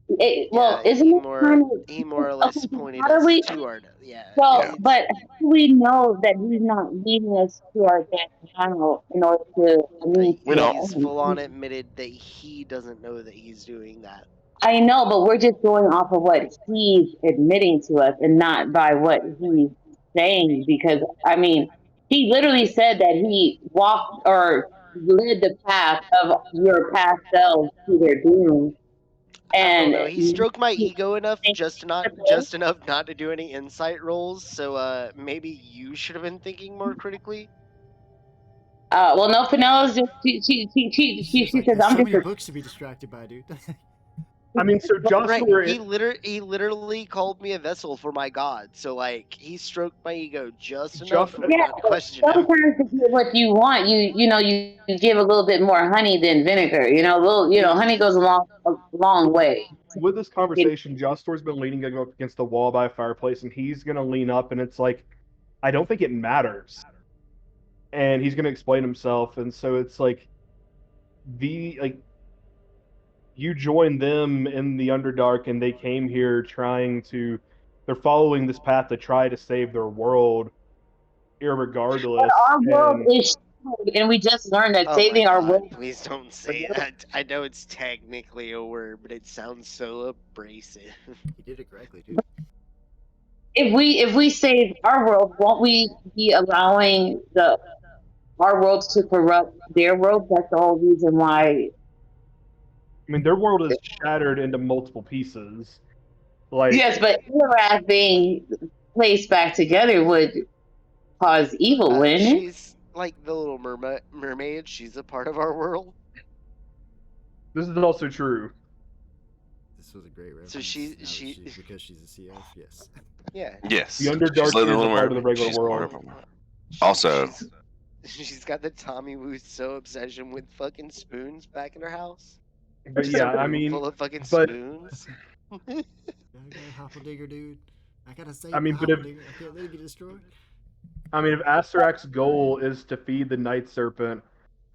[SPEAKER 6] Well,
[SPEAKER 1] yeah,
[SPEAKER 6] isn't
[SPEAKER 1] he
[SPEAKER 6] it
[SPEAKER 1] more,
[SPEAKER 6] kind of
[SPEAKER 1] he more or less
[SPEAKER 6] okay,
[SPEAKER 1] pointed
[SPEAKER 6] how do
[SPEAKER 1] us
[SPEAKER 6] we-
[SPEAKER 1] to our yeah.
[SPEAKER 6] well?
[SPEAKER 1] it's-
[SPEAKER 6] But how do we know that he's not leading us to our death now in order to? I mean,
[SPEAKER 5] We don't.
[SPEAKER 1] He's full on admitted that he doesn't know that he's doing that.
[SPEAKER 6] I know, but we're just going off of what he's admitting to us and not by what he's saying. Because, I mean, he literally said that he walked or led the path of your past selves to their doom.
[SPEAKER 1] I
[SPEAKER 6] And
[SPEAKER 1] don't know. He stroked my ego enough just enough not to do any insight rolls. So maybe you should have been thinking more critically.
[SPEAKER 6] well, no, Penelope's just she
[SPEAKER 2] Like,
[SPEAKER 6] says
[SPEAKER 2] there's
[SPEAKER 6] I'm
[SPEAKER 2] so
[SPEAKER 6] just
[SPEAKER 2] many books to be distracted by, dude.
[SPEAKER 3] I mean, so
[SPEAKER 1] Right.
[SPEAKER 3] Joster,
[SPEAKER 1] He literally called me a vessel for my god. So like he stroked my ego just enough for me
[SPEAKER 6] Yeah,
[SPEAKER 1] not to question him.
[SPEAKER 6] sometimes to get what you want, you give a little bit more honey than vinegar. Honey goes a long way.
[SPEAKER 3] with this conversation, Jostor's been leaning up against the wall by a fireplace, and he's gonna lean up, and it's like, I don't think it matters, and he's gonna explain himself, and so it's like, you joined them in the Underdark, and they came here they're following this path to try to save their world, irregardless.
[SPEAKER 6] But our world
[SPEAKER 3] and-
[SPEAKER 6] is shitty, and we just learned that
[SPEAKER 1] Oh
[SPEAKER 6] saving
[SPEAKER 1] my
[SPEAKER 6] our
[SPEAKER 1] God,
[SPEAKER 6] world.
[SPEAKER 1] please don't say that. I know it's technically a word, but it sounds so abrasive.
[SPEAKER 2] You did it correctly, dude.
[SPEAKER 6] If we save our world, won't we be allowing our world to corrupt their world? That's the whole reason why.
[SPEAKER 3] I mean, their world is shattered into multiple pieces. Like,
[SPEAKER 6] Yes, but Elorath being placed back together would cause evil, wouldn't it?
[SPEAKER 1] She's like the little mermaid. She's a part of our world.
[SPEAKER 3] this is also true.
[SPEAKER 2] This was a great reference.
[SPEAKER 1] So
[SPEAKER 2] now that
[SPEAKER 1] she-
[SPEAKER 2] because she's a CF, yes.
[SPEAKER 1] Yeah.
[SPEAKER 5] Yes.
[SPEAKER 3] The Underdark
[SPEAKER 5] She's living
[SPEAKER 3] is a
[SPEAKER 5] in
[SPEAKER 3] part of the regular
[SPEAKER 5] She's
[SPEAKER 3] world.
[SPEAKER 5] part of it. Also,
[SPEAKER 1] She's got the Tommy Wiseau obsession with fucking spoons back in her house.
[SPEAKER 3] But
[SPEAKER 1] Just a
[SPEAKER 3] yeah, I
[SPEAKER 1] room
[SPEAKER 3] mean,
[SPEAKER 1] full of fucking
[SPEAKER 3] but-
[SPEAKER 1] spoons.
[SPEAKER 2] I got a Hoppeldigger, dude. I gotta save
[SPEAKER 3] I mean,
[SPEAKER 2] the
[SPEAKER 3] but if-
[SPEAKER 2] Hoppeldigger. I can't let it get destroyed.
[SPEAKER 3] if Astarak's goal is to feed the Night Serpent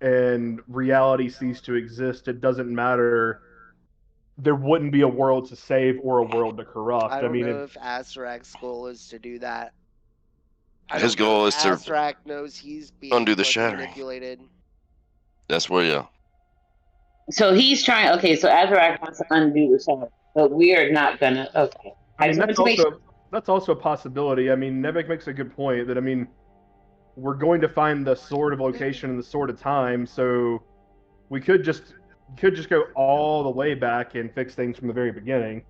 [SPEAKER 3] and reality cease to exist, it doesn't matter. There wouldn't be a world to save or a world to corrupt.
[SPEAKER 1] I don't
[SPEAKER 3] mean,
[SPEAKER 1] know if Astarak's goal is to do that. I
[SPEAKER 5] His
[SPEAKER 1] don't know
[SPEAKER 5] goal
[SPEAKER 1] if
[SPEAKER 5] is to
[SPEAKER 1] Astarak knows he's being
[SPEAKER 5] undo the
[SPEAKER 1] fucking
[SPEAKER 5] shattering.
[SPEAKER 1] manipulated.
[SPEAKER 5] that's where, yeah.
[SPEAKER 6] So he's trying. Okay, so Azarak wants to undo the shadow, but we are not gonna. Okay.
[SPEAKER 3] I mean,
[SPEAKER 6] just wanted to make
[SPEAKER 3] that's also a possibility. I mean, Nebek makes a good point that, I mean, we're going to find the sword of location and the sword of time, so we could just go all the way back and fix things from the very beginning.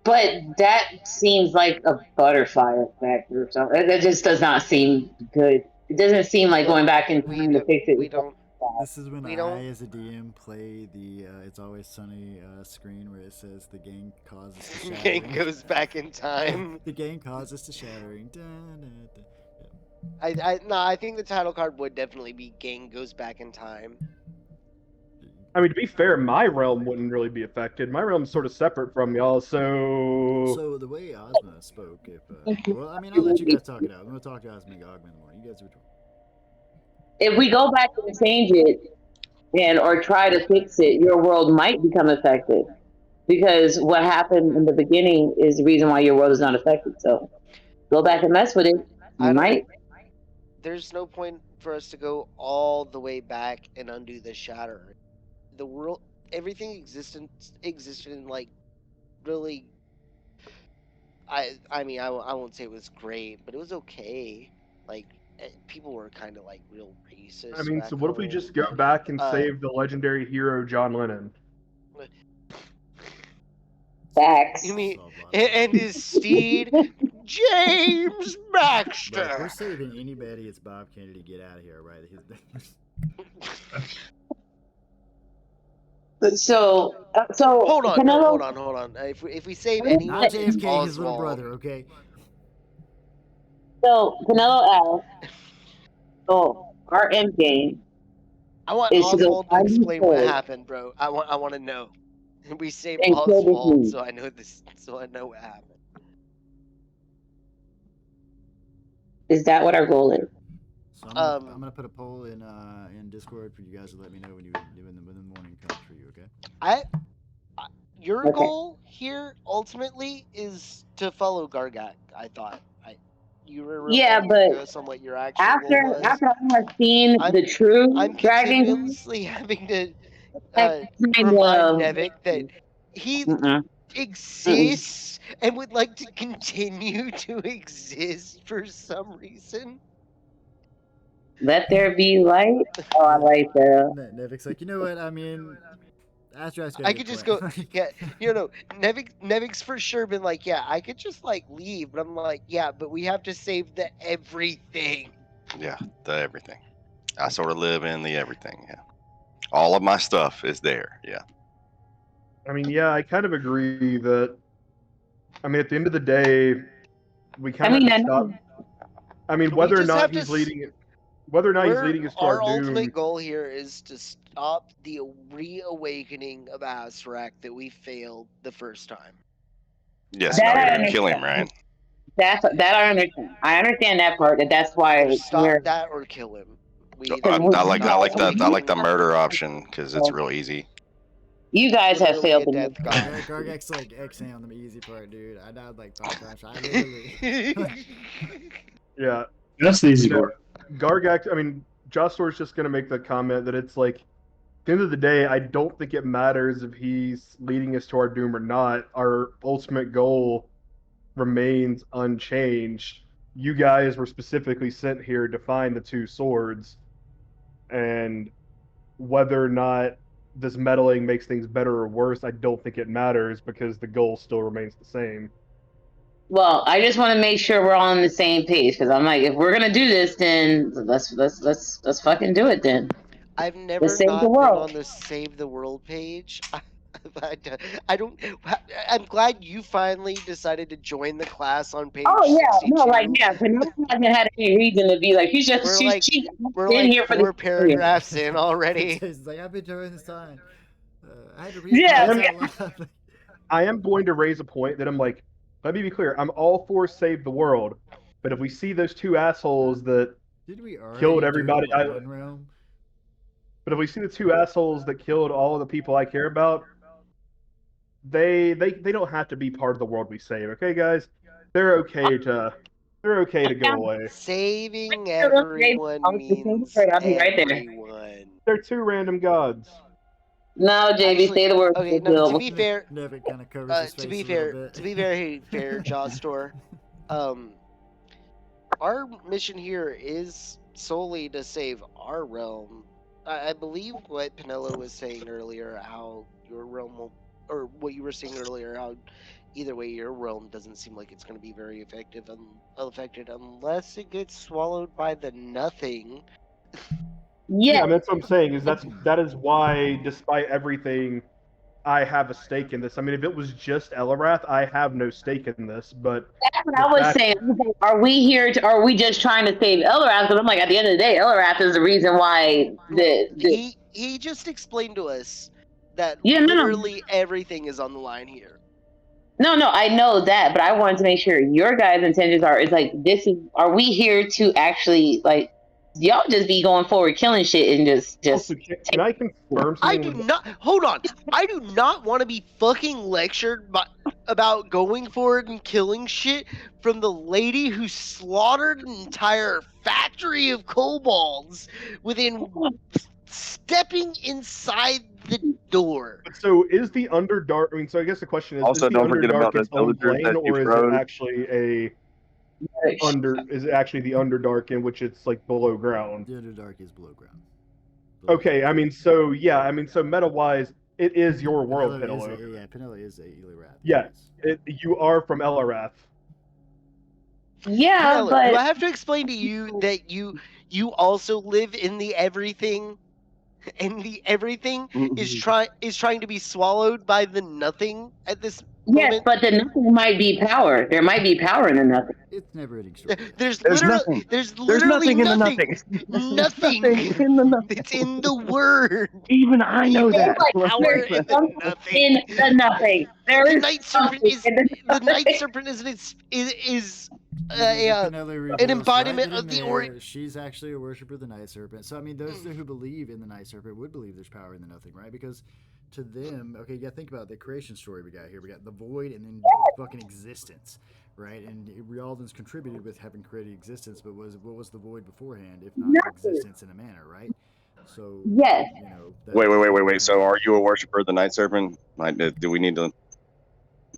[SPEAKER 6] But that seems like a butterfly effect or something. That just does not seem good. It doesn't seem like going back in time to fix it.
[SPEAKER 1] We don't
[SPEAKER 2] This is when
[SPEAKER 1] We
[SPEAKER 2] I,
[SPEAKER 1] don't-
[SPEAKER 2] as a DM, play the "It's Always Sunny" screen where it says the gang causes the shattering.
[SPEAKER 1] Gang goes back in time.
[SPEAKER 2] The gang causes the shattering. Dun, dun, dun.
[SPEAKER 1] I think the title card would definitely be Gang Goes Back in Time.
[SPEAKER 3] I mean, to be fair, my realm wouldn't really be affected. My realm's sort of separate from y'all, so.
[SPEAKER 2] So the way Ozma spoke, if well, I mean, I'll let you guys talk it out. I'm gonna talk to Ozma and Ogma in the morning. You guys are talking.
[SPEAKER 6] If we go back and change it or try to fix it, your world might become affected. Because what happened in the beginning is the reason why your world is not affected. So go back and mess with it. You might.
[SPEAKER 1] There's no point for us to go all the way back and undo the shatter. The world, everything existed in like really. I mean, I won't say it was great, but it was okay. Like people were kind of like real racist.
[SPEAKER 3] I mean,
[SPEAKER 1] back
[SPEAKER 3] so what if we
[SPEAKER 1] home.
[SPEAKER 3] just go back and
[SPEAKER 1] Uh,
[SPEAKER 3] save the legendary hero John Lennon?
[SPEAKER 6] Facts.
[SPEAKER 1] You mean
[SPEAKER 2] Solve lots of
[SPEAKER 1] and his steed, James
[SPEAKER 2] But if
[SPEAKER 1] Baxter.
[SPEAKER 2] we're saving anybody, it's Bob Kennedy. Get out of here, right?
[SPEAKER 6] So
[SPEAKER 1] Hold on,
[SPEAKER 6] Canelo,
[SPEAKER 1] hold on. If we save
[SPEAKER 6] Not
[SPEAKER 1] anyone,
[SPEAKER 2] Not
[SPEAKER 1] it's
[SPEAKER 2] JFK, his little
[SPEAKER 1] Oswald.
[SPEAKER 2] brother. Okay.
[SPEAKER 6] So Canelo asked, our end game
[SPEAKER 1] I want
[SPEAKER 6] is to go
[SPEAKER 1] Oswald to
[SPEAKER 6] find his
[SPEAKER 1] explain what
[SPEAKER 6] sword
[SPEAKER 1] happened, bro. I want to know. We saved
[SPEAKER 6] and kill this
[SPEAKER 1] Oswald,
[SPEAKER 6] dude.
[SPEAKER 1] so I know this. So I know what happened.
[SPEAKER 6] Is that what our goal is?
[SPEAKER 2] So I'm gonna put a poll in Discord for you guys to let me know when the morning comes for you. Okay.
[SPEAKER 1] Your
[SPEAKER 6] Okay.
[SPEAKER 1] goal here ultimately is to follow Gargak. I thought. You were real
[SPEAKER 6] Yeah, but
[SPEAKER 1] focused on what your actual goal was.
[SPEAKER 6] after I have seen the true
[SPEAKER 1] I'm
[SPEAKER 6] dragon,
[SPEAKER 1] continuously having to
[SPEAKER 6] I kind
[SPEAKER 1] remind
[SPEAKER 6] of
[SPEAKER 1] Nevik that he exists and would like to continue to exist for some reason.
[SPEAKER 6] let there be light. Oh, I like that.
[SPEAKER 2] Nevik's like, you know what? I mean, Astrak's got a
[SPEAKER 1] I
[SPEAKER 2] good
[SPEAKER 1] could just
[SPEAKER 2] point.
[SPEAKER 1] go, yeah, you know, Nevik's for sure been like, yeah, I could just like leave, but I'm like, yeah, but we have to save the everything.
[SPEAKER 5] Yeah, the everything. I sort of live in the everything. Yeah, all of my stuff is there. Yeah.
[SPEAKER 3] I mean, yeah, I kind of agree that. I mean, at the end of the day, we kind of
[SPEAKER 6] I
[SPEAKER 3] have to stop. I mean, whether or
[SPEAKER 1] just have
[SPEAKER 3] not
[SPEAKER 1] to
[SPEAKER 3] he's leading it, whether or not he's
[SPEAKER 1] We're,
[SPEAKER 3] leading us to
[SPEAKER 1] our
[SPEAKER 3] our doom.
[SPEAKER 1] ultimate goal here is to stop the reawakening of Azrak that we failed the first time.
[SPEAKER 5] Yes,
[SPEAKER 6] That
[SPEAKER 5] no,
[SPEAKER 6] I
[SPEAKER 5] you're
[SPEAKER 6] understand.
[SPEAKER 5] killing him, right?
[SPEAKER 6] that I understand. I understand that part. That's why
[SPEAKER 1] Either stop
[SPEAKER 6] we're
[SPEAKER 1] that or kill him. We
[SPEAKER 5] I
[SPEAKER 1] either
[SPEAKER 5] like
[SPEAKER 1] stop
[SPEAKER 5] I like the
[SPEAKER 1] awakening-
[SPEAKER 5] murder option because it's real easy.
[SPEAKER 6] you guys have
[SPEAKER 1] Literally
[SPEAKER 6] failed
[SPEAKER 1] a
[SPEAKER 6] in
[SPEAKER 1] death
[SPEAKER 6] this.
[SPEAKER 1] god.
[SPEAKER 2] Gargak's like Xing on the easy part, dude. I died like 5 times. I literally.
[SPEAKER 3] Yeah,
[SPEAKER 4] That's the easy
[SPEAKER 3] you know,
[SPEAKER 4] part.
[SPEAKER 3] Gargak. I mean, Jostor's just gonna make the comment that it's like, at the end of the day, I don't think it matters if he's leading us to our doom or not. Our ultimate goal remains unchanged. You guys were specifically sent here to find the two swords, and whether or not this meddling makes things better or worse, I don't think it matters because the goal still remains the same.
[SPEAKER 6] Well, I just want to make sure we're all on the same page because I'm like, if we're gonna do this, then let's fucking do it then.
[SPEAKER 1] I've never
[SPEAKER 6] Let's save the
[SPEAKER 1] not been
[SPEAKER 6] world.
[SPEAKER 1] on the Save the World page. I don't. I'm glad you finally decided to join the class on page
[SPEAKER 6] Oh yeah,
[SPEAKER 1] 62.
[SPEAKER 6] no, like yeah, Penelope hasn't had any reason to be like she's
[SPEAKER 1] We're
[SPEAKER 6] been
[SPEAKER 1] like
[SPEAKER 6] here for
[SPEAKER 1] 4
[SPEAKER 6] the
[SPEAKER 1] paragraphs in already.
[SPEAKER 2] Jason's like, I've been doing this time. I had to read
[SPEAKER 6] Yeah,
[SPEAKER 2] this out loud.
[SPEAKER 3] I am going to raise a point that I'm like, let me be clear, I'm all for save the world, but if we see those two assholes that
[SPEAKER 2] Did we already
[SPEAKER 3] killed
[SPEAKER 2] do
[SPEAKER 3] everybody,
[SPEAKER 2] One Realm?
[SPEAKER 3] but if we see the two assholes that killed all of the people I care about, they don't have to be part of the world we save. Okay, guys, they're okay to go away.
[SPEAKER 1] Saving everyone means
[SPEAKER 6] I'll be right there.
[SPEAKER 1] everyone.
[SPEAKER 3] They're two random gods.
[SPEAKER 6] No, JB,
[SPEAKER 1] Actually,
[SPEAKER 6] say the word.
[SPEAKER 1] okay, no, to be fair,
[SPEAKER 2] Nevik kind of covers his face
[SPEAKER 1] to be
[SPEAKER 2] a little
[SPEAKER 1] fair,
[SPEAKER 2] bit.
[SPEAKER 1] to be very fair, Jostor, our mission here is solely to save our realm. I believe what Penelo was saying earlier, how your realm will, or what you were saying earlier, how either way your realm doesn't seem like it's going to be very affected unless it gets swallowed by the nothing.
[SPEAKER 3] Yeah,
[SPEAKER 6] Yes,
[SPEAKER 3] that's what I'm saying. That is why, despite everything, I have a stake in this. I mean, if it was just Elorath, I have no stake in this. But
[SPEAKER 6] that's what
[SPEAKER 3] the
[SPEAKER 6] I was
[SPEAKER 3] fact,
[SPEAKER 6] saying. I was like, are we here to? Are we just trying to save Elorath? Because I'm like, at the end of the day, Elorath is the reason why the
[SPEAKER 1] He just explained to us that
[SPEAKER 6] yeah, no,
[SPEAKER 1] literally everything is on the line here.
[SPEAKER 6] no, I know that, but I wanted to make sure your guys' intentions are is like this is. Are we here to actually like y'all just be going forward killing shit and
[SPEAKER 3] also,
[SPEAKER 6] just
[SPEAKER 3] can I confirm
[SPEAKER 1] I
[SPEAKER 3] something?
[SPEAKER 1] do not hold on. I do not want to be fucking lectured about going forward and killing shit from the lady who slaughtered an entire factory of kobolds within stepping inside the door.
[SPEAKER 3] So is the Underdark? I mean, so I guess the question is
[SPEAKER 5] Also,
[SPEAKER 3] the
[SPEAKER 5] don't forget about
[SPEAKER 3] Underdark
[SPEAKER 5] the
[SPEAKER 3] its own
[SPEAKER 5] villagers
[SPEAKER 3] plane,
[SPEAKER 5] that you
[SPEAKER 3] or is it
[SPEAKER 5] froze.
[SPEAKER 3] actually is it actually the Underdark in which it's like below ground?
[SPEAKER 2] The Underdark is below ground.
[SPEAKER 3] Okay, I mean, so yeah, I mean, so meta-wise, it is your world,
[SPEAKER 2] Penelo
[SPEAKER 3] Penelo.
[SPEAKER 2] Penelo is a Elorath.
[SPEAKER 3] Yeah,
[SPEAKER 2] yes.
[SPEAKER 3] you are from Elorath.
[SPEAKER 6] yeah,
[SPEAKER 1] Penelope,
[SPEAKER 6] but
[SPEAKER 1] do I have to explain to you that you also live in the everything, and the everything is trying to be swallowed by the nothing at this
[SPEAKER 6] yes,
[SPEAKER 1] moment?
[SPEAKER 6] but the nothing might be power. There might be power in the nothing.
[SPEAKER 2] It's never ending story. Yes.
[SPEAKER 1] There's
[SPEAKER 5] There's nothing.
[SPEAKER 1] there's
[SPEAKER 5] There's
[SPEAKER 1] literally
[SPEAKER 5] nothing in the
[SPEAKER 1] nothing.
[SPEAKER 5] nothing.
[SPEAKER 1] Nothing.
[SPEAKER 5] in the nothing.
[SPEAKER 1] It's in the word.
[SPEAKER 5] Even I know
[SPEAKER 6] There's
[SPEAKER 5] that.
[SPEAKER 6] like
[SPEAKER 1] Power
[SPEAKER 6] there's
[SPEAKER 1] in the
[SPEAKER 6] something
[SPEAKER 1] nothing.
[SPEAKER 6] in the nothing. There
[SPEAKER 1] The
[SPEAKER 6] is
[SPEAKER 1] night serpent
[SPEAKER 6] something
[SPEAKER 1] is
[SPEAKER 6] in the
[SPEAKER 1] the night
[SPEAKER 6] nothing.
[SPEAKER 1] serpent is
[SPEAKER 2] Penelo reveals
[SPEAKER 1] an embodiment
[SPEAKER 2] right
[SPEAKER 1] of the
[SPEAKER 2] then
[SPEAKER 1] or.
[SPEAKER 2] and there, she's actually a worshiper of the night serpent. So I mean, those who believe in the night serpent would believe there's power in the nothing, right? Because to them, okay, you got to think about the creation story we got here. We got the void and then fucking existence, right? And Rialdan's contributed with having created existence, but what was the void beforehand, if not
[SPEAKER 6] Nothing.
[SPEAKER 2] existence in a manner, right? So
[SPEAKER 6] Yes.
[SPEAKER 2] you know.
[SPEAKER 5] Wait. So, are you a worshiper of the night serpent? Like, do we need to?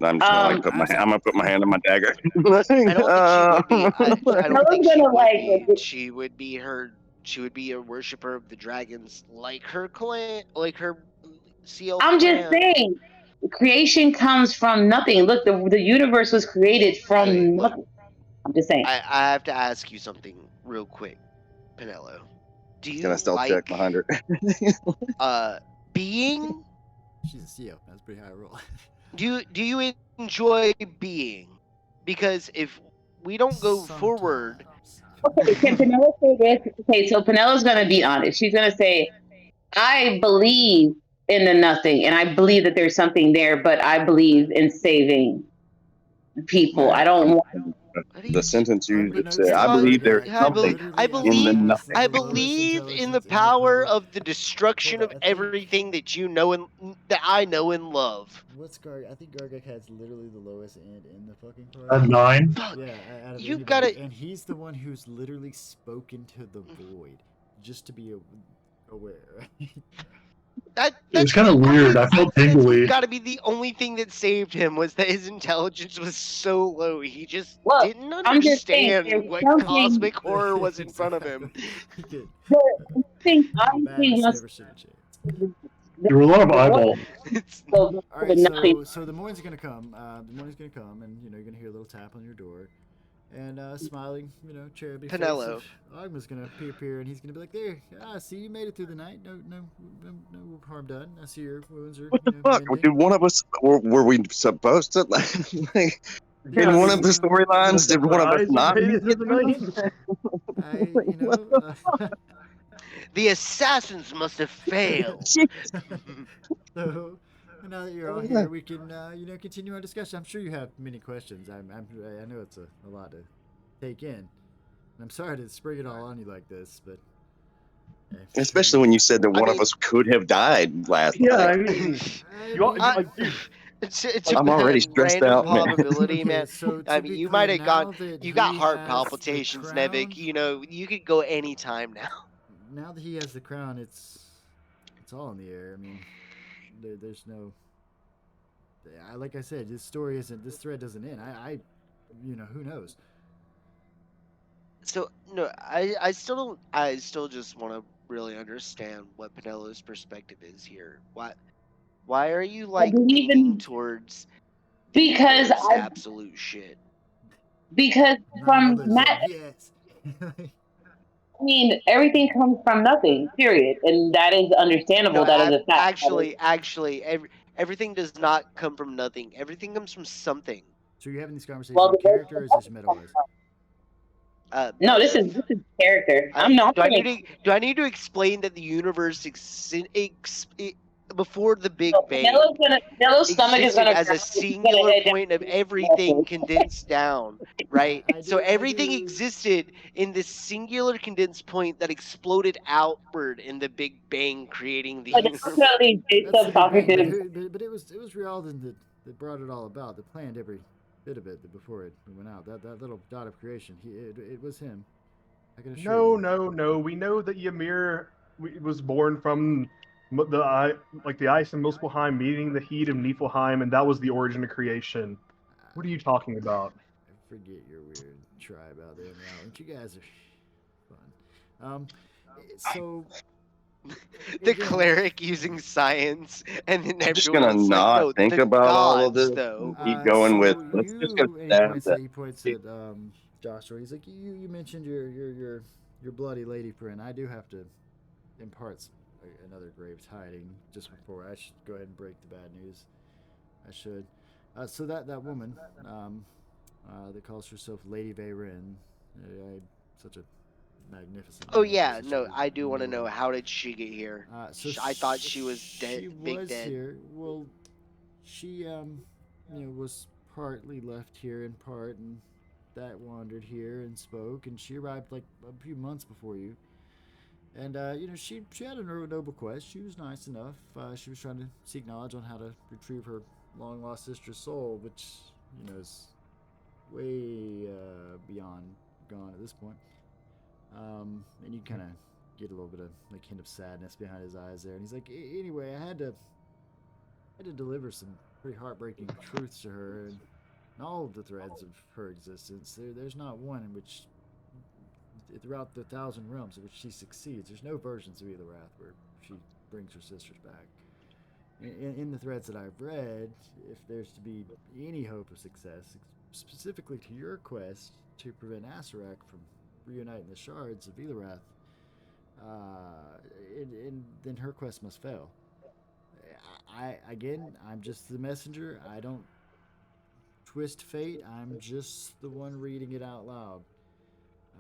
[SPEAKER 5] I'm just gonna like I'm gonna put my hand on my dagger.
[SPEAKER 1] I don't think she would be. I don't think she
[SPEAKER 6] gonna
[SPEAKER 1] would
[SPEAKER 6] like
[SPEAKER 1] be. She would be a worshiper of the dragons, like her clan, like her seal.
[SPEAKER 6] I'm just
[SPEAKER 1] clan.
[SPEAKER 6] saying, creation comes from nothing. Look, the universe was created from
[SPEAKER 1] Hey, look,
[SPEAKER 6] nothing. I'm just saying.
[SPEAKER 1] I have to ask you something real quick, Penelo. Do you
[SPEAKER 5] Gonna stealth
[SPEAKER 1] like
[SPEAKER 5] check behind her.
[SPEAKER 1] being?
[SPEAKER 2] She's a CEO. That's a pretty high roll.
[SPEAKER 1] Do you enjoy being? Because if we don't go forward,
[SPEAKER 2] Sometimes.
[SPEAKER 6] Okay, can Penella say this? Okay, so Penella's gonna be honest. She's gonna say, I believe in the nothing, and I believe that there's something there, but I believe in saving people. I don't want.
[SPEAKER 5] The sentence you just said.
[SPEAKER 2] Unbeknownst
[SPEAKER 5] I
[SPEAKER 2] to
[SPEAKER 5] believe there's
[SPEAKER 2] Gurgak,
[SPEAKER 5] something
[SPEAKER 1] I
[SPEAKER 5] in the
[SPEAKER 1] believe
[SPEAKER 5] nothing.
[SPEAKER 1] I
[SPEAKER 2] the lowest
[SPEAKER 1] believe in the
[SPEAKER 2] intelligence in
[SPEAKER 1] power
[SPEAKER 2] public.
[SPEAKER 1] of the destruction
[SPEAKER 2] Hold
[SPEAKER 1] of
[SPEAKER 2] on, I think-
[SPEAKER 1] everything that you know and that I know and love.
[SPEAKER 2] What's Garg? I think Gargak has literally the lowest end in the fucking
[SPEAKER 4] At
[SPEAKER 2] party.
[SPEAKER 4] 9.
[SPEAKER 2] Yeah, out of
[SPEAKER 1] You
[SPEAKER 2] anybody.
[SPEAKER 1] gotta-
[SPEAKER 2] And he's the one who's literally spoken to the void, just to be aware.
[SPEAKER 1] That
[SPEAKER 4] It was kind of weird. I felt tingly.
[SPEAKER 1] Got to be the only thing that saved him was that his intelligence was so low. He just
[SPEAKER 6] Look,
[SPEAKER 1] didn't
[SPEAKER 6] I'm just saying,
[SPEAKER 1] understand
[SPEAKER 6] there's
[SPEAKER 1] what
[SPEAKER 6] something-
[SPEAKER 1] cosmic horror was in front of him.
[SPEAKER 2] He did.
[SPEAKER 6] The thing honestly
[SPEAKER 2] Madness
[SPEAKER 6] wants
[SPEAKER 2] never stood a chance.
[SPEAKER 4] There were a lot of eyeballs.
[SPEAKER 1] It's,
[SPEAKER 6] to
[SPEAKER 2] All
[SPEAKER 6] the
[SPEAKER 2] right,
[SPEAKER 6] nothing.
[SPEAKER 2] so the morning's gonna come. The morning's gonna come, and you're gonna hear a little tap on your door, and smiling, cherubby face
[SPEAKER 1] Penelo.
[SPEAKER 2] of Ogma's gonna appear, and he's gonna be like, "There, see, you made it through the night. No harm done. I see your wounds are."
[SPEAKER 5] What the fuck? Did one of us were we supposed to like? In one of the storylines, did one of us not?
[SPEAKER 1] the assassins must have failed.
[SPEAKER 2] So now that you're all here, we can continue our discussion. I'm sure you have many questions. I know it's a lot to take in. And I'm sorry to spring it all on you like this, but
[SPEAKER 5] Especially when you said that one of us could have died last
[SPEAKER 3] Yeah,
[SPEAKER 5] night.
[SPEAKER 3] I mean,
[SPEAKER 1] It's
[SPEAKER 5] I'm already stressed out, man.
[SPEAKER 1] probability, man.
[SPEAKER 2] So
[SPEAKER 1] I mean, you might have got
[SPEAKER 2] you
[SPEAKER 1] got heart palpitations, Nevik. You could go anytime now.
[SPEAKER 2] Now that he has the crown, it's all in the air. I mean, there's no. Like I said, this thread doesn't end. Who knows?
[SPEAKER 1] So no, I still don't. I still just want to really understand what Penelo's perspective is here. Why are you like leaning towards
[SPEAKER 6] Because
[SPEAKER 1] towards absolute shit?
[SPEAKER 6] Because from Matt,
[SPEAKER 2] Yes.
[SPEAKER 6] mean, everything comes from nothing. Period, and that is understandable.
[SPEAKER 1] No,
[SPEAKER 6] That is a fact.
[SPEAKER 1] actually, everything does not come from nothing. Everything comes from something.
[SPEAKER 2] So you're having this conversation
[SPEAKER 6] Well,
[SPEAKER 2] in character, or is this meta-wise?
[SPEAKER 6] no,
[SPEAKER 1] Both.
[SPEAKER 6] this is character. I'm not.
[SPEAKER 1] Do I need to explain that the universe before the Big Bang
[SPEAKER 6] Canelo's stomach is
[SPEAKER 1] existed
[SPEAKER 6] gonna
[SPEAKER 1] as a
[SPEAKER 6] growl. He's gonna
[SPEAKER 1] singular
[SPEAKER 6] head down.
[SPEAKER 1] point of everything condensed down, right?
[SPEAKER 2] I
[SPEAKER 1] So
[SPEAKER 2] do- I
[SPEAKER 1] everything
[SPEAKER 2] do-
[SPEAKER 1] existed in this singular condensed point that exploded outward in the Big Bang, creating the
[SPEAKER 6] But
[SPEAKER 1] universe.
[SPEAKER 6] unfortunately,
[SPEAKER 2] That's
[SPEAKER 6] Jacob
[SPEAKER 2] the
[SPEAKER 6] talking
[SPEAKER 2] Big
[SPEAKER 6] to
[SPEAKER 2] Bang,
[SPEAKER 6] him.
[SPEAKER 2] but it was Rialdan that brought it all about. That planned every bit of it before it went out. That little dot of creation. It was him. I can assure you.
[SPEAKER 3] No. We know that Ymir was born from the ice in Muspelheim meeting the heat of Niflheim, and that was the origin of creation. What are you talking about?
[SPEAKER 2] I forget your weird tribe out there in the island. You guys are fun. So
[SPEAKER 1] The
[SPEAKER 2] again,
[SPEAKER 1] cleric using science, and then
[SPEAKER 5] I'm just
[SPEAKER 1] everyone
[SPEAKER 5] gonna
[SPEAKER 1] was
[SPEAKER 5] not
[SPEAKER 1] like, no,
[SPEAKER 5] think
[SPEAKER 1] the
[SPEAKER 5] about all of
[SPEAKER 1] gods,
[SPEAKER 5] this.
[SPEAKER 1] though.
[SPEAKER 5] Keep going with.
[SPEAKER 2] so
[SPEAKER 5] Let's just go
[SPEAKER 2] he
[SPEAKER 5] down
[SPEAKER 2] points
[SPEAKER 5] that.
[SPEAKER 2] at Joshua. He's like, you mentioned your bloody lady friend. I do have to impart another grave tiding just before I should go ahead and break the bad news. I should. So that woman that calls herself Lady Veyrin, such a magnificent.
[SPEAKER 1] Oh
[SPEAKER 2] name,
[SPEAKER 1] yeah,
[SPEAKER 2] such
[SPEAKER 1] no,
[SPEAKER 2] a
[SPEAKER 1] I do want to know,
[SPEAKER 2] noble-
[SPEAKER 1] how did she get here? I thought she was dead,
[SPEAKER 2] She
[SPEAKER 1] big
[SPEAKER 2] was
[SPEAKER 1] dead.
[SPEAKER 2] here. Well, she was partly left here in part, and that wandered here and spoke, and she arrived like a few months before you. And she had a noble quest. She was nice enough. She was trying to seek knowledge on how to retrieve her long lost sister's soul, which is way beyond gone at this point. And you kind of get a little bit of like hint of sadness behind his eyes there. And he's like, anyway, I had to deliver some pretty heartbreaking truths to her, and all of the threads of her existence. There's not one in which, throughout the 1,000 realms in which she succeeds, there's no versions of Elorath where she brings her sisters back. In the threads that I've read, if there's to be any hope of success, specifically to your quest to prevent Asarak from reuniting the shards of Elorath, then her quest must fail. I'm just the messenger. I don't twist fate. I'm just the one reading it out loud.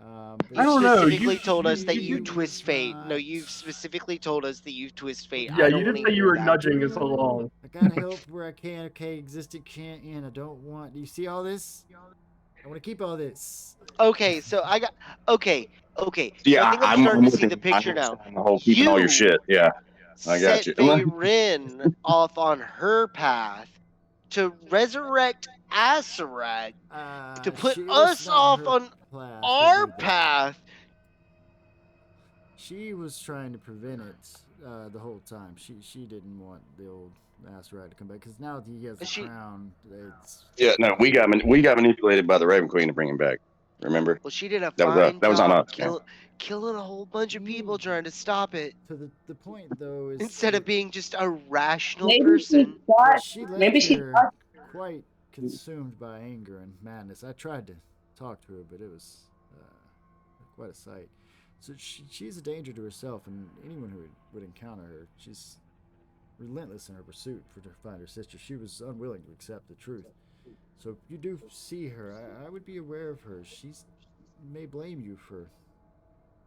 [SPEAKER 3] I don't know.
[SPEAKER 1] Specifically told us that you
[SPEAKER 2] you
[SPEAKER 1] twist fate. No,
[SPEAKER 2] not-
[SPEAKER 1] you've specifically told us that you twist fate.
[SPEAKER 3] Yeah,
[SPEAKER 1] I
[SPEAKER 3] you
[SPEAKER 1] don't
[SPEAKER 3] did
[SPEAKER 1] wanna
[SPEAKER 3] say you
[SPEAKER 1] hear
[SPEAKER 3] were
[SPEAKER 1] that.
[SPEAKER 3] nudging us along.
[SPEAKER 2] I gotta help where I can. Okay, existent can't end. I don't want. Do you see all this? I want to keep all this.
[SPEAKER 1] Okay, so I got. Okay.
[SPEAKER 5] Yeah,
[SPEAKER 1] I think I'm starting to
[SPEAKER 5] with
[SPEAKER 1] see
[SPEAKER 5] you.
[SPEAKER 1] the picture now.
[SPEAKER 5] The whole keeping all your shit. Yeah, I got
[SPEAKER 1] Set
[SPEAKER 5] you.
[SPEAKER 1] Veyrin off on her path to resurrect Asarak, to put
[SPEAKER 2] She was
[SPEAKER 1] us
[SPEAKER 2] not
[SPEAKER 1] off
[SPEAKER 2] her
[SPEAKER 1] on
[SPEAKER 2] path to
[SPEAKER 1] our
[SPEAKER 2] do that.
[SPEAKER 1] path.
[SPEAKER 2] She was trying to prevent it the whole time. She didn't want the old Asarak to come back because now that he has the crown, it's
[SPEAKER 5] Yeah, no, we got manipulated by the Raven Queen to bring him back. Remember?
[SPEAKER 1] Well, she did a
[SPEAKER 5] That was us.
[SPEAKER 1] fine
[SPEAKER 5] That was on
[SPEAKER 1] job
[SPEAKER 5] us, man.
[SPEAKER 1] killing a whole bunch of people trying to stop it,
[SPEAKER 2] to the point though is
[SPEAKER 1] instead of being just a rational
[SPEAKER 6] Maybe
[SPEAKER 1] person.
[SPEAKER 6] she thought.
[SPEAKER 2] she left
[SPEAKER 6] Maybe she
[SPEAKER 2] here
[SPEAKER 6] thought.
[SPEAKER 2] quite consumed by anger and madness. I tried to talk to her, but it was quite a sight. So she's a danger to herself and anyone who would encounter her. She's relentless in her pursuit to find her sister. She was unwilling to accept the truth. So if you do see her, I would be aware of her. She may blame you for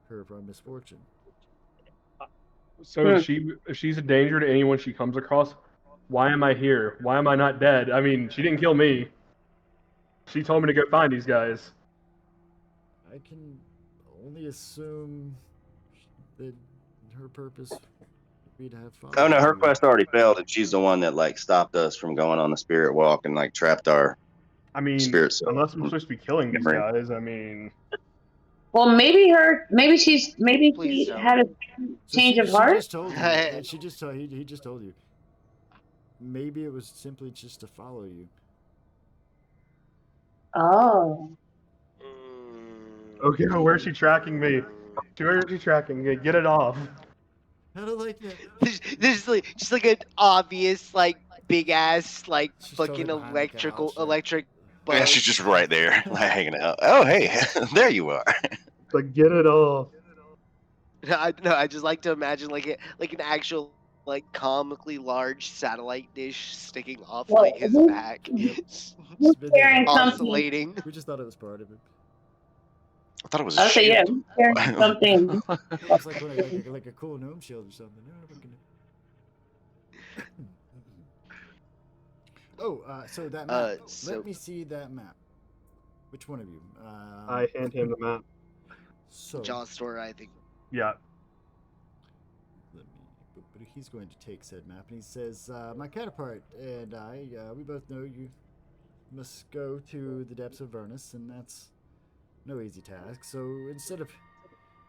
[SPEAKER 2] her misfortune.
[SPEAKER 3] So if she's a danger to anyone she comes across, why am I here? Why am I not dead? I mean, she didn't kill me. She told me to go find these guys.
[SPEAKER 2] I can only assume that her purpose would be to have fun.
[SPEAKER 5] Oh no, her quest already failed, and she's the one that like stopped us from going on the spirit walk and like trapped our.
[SPEAKER 3] I mean,
[SPEAKER 5] Spirit soul.
[SPEAKER 3] unless I'm supposed to be killing these
[SPEAKER 5] Right.
[SPEAKER 3] guys, I mean,
[SPEAKER 6] Well, maybe
[SPEAKER 1] Please
[SPEAKER 6] she
[SPEAKER 1] don't.
[SPEAKER 6] had a
[SPEAKER 2] So
[SPEAKER 6] change of heart.
[SPEAKER 2] She just told you. She just told he just told you. Maybe it was simply just to follow you.
[SPEAKER 6] Oh.
[SPEAKER 3] okay, where's she tracking me? Where is she tracking me? Get it off.
[SPEAKER 2] I don't like that.
[SPEAKER 1] There's like just like an obvious like big ass like
[SPEAKER 2] She's
[SPEAKER 1] fucking
[SPEAKER 2] totally behind the couch, yeah.
[SPEAKER 1] electric bug.
[SPEAKER 5] Yeah, she's just right there, like hanging out. Oh hey, there you are.
[SPEAKER 3] Like, get it off.
[SPEAKER 1] I just like to imagine like an actual like comically large satellite dish sticking off
[SPEAKER 6] Well,
[SPEAKER 1] like his back,
[SPEAKER 2] Yep.
[SPEAKER 6] who's
[SPEAKER 2] It's been there
[SPEAKER 6] carrying
[SPEAKER 2] all along.
[SPEAKER 6] something?
[SPEAKER 1] oscillating.
[SPEAKER 2] We just thought it was part of it.
[SPEAKER 5] I thought it was a
[SPEAKER 6] I'll say, yeah,
[SPEAKER 5] shield.
[SPEAKER 6] who's carrying something?
[SPEAKER 2] It looks like like a cool gnome shield or something. Oh, so that map.
[SPEAKER 1] So
[SPEAKER 2] Let me see that map. Which one of you?
[SPEAKER 3] I hand him the map.
[SPEAKER 2] So
[SPEAKER 1] Jaw store, I think.
[SPEAKER 3] Yeah.
[SPEAKER 2] let me. But he's going to take said map, and he says, "My counterpart and I, we both know you must go to the depths of Vernus, and that's no easy task. So instead of
[SPEAKER 5] That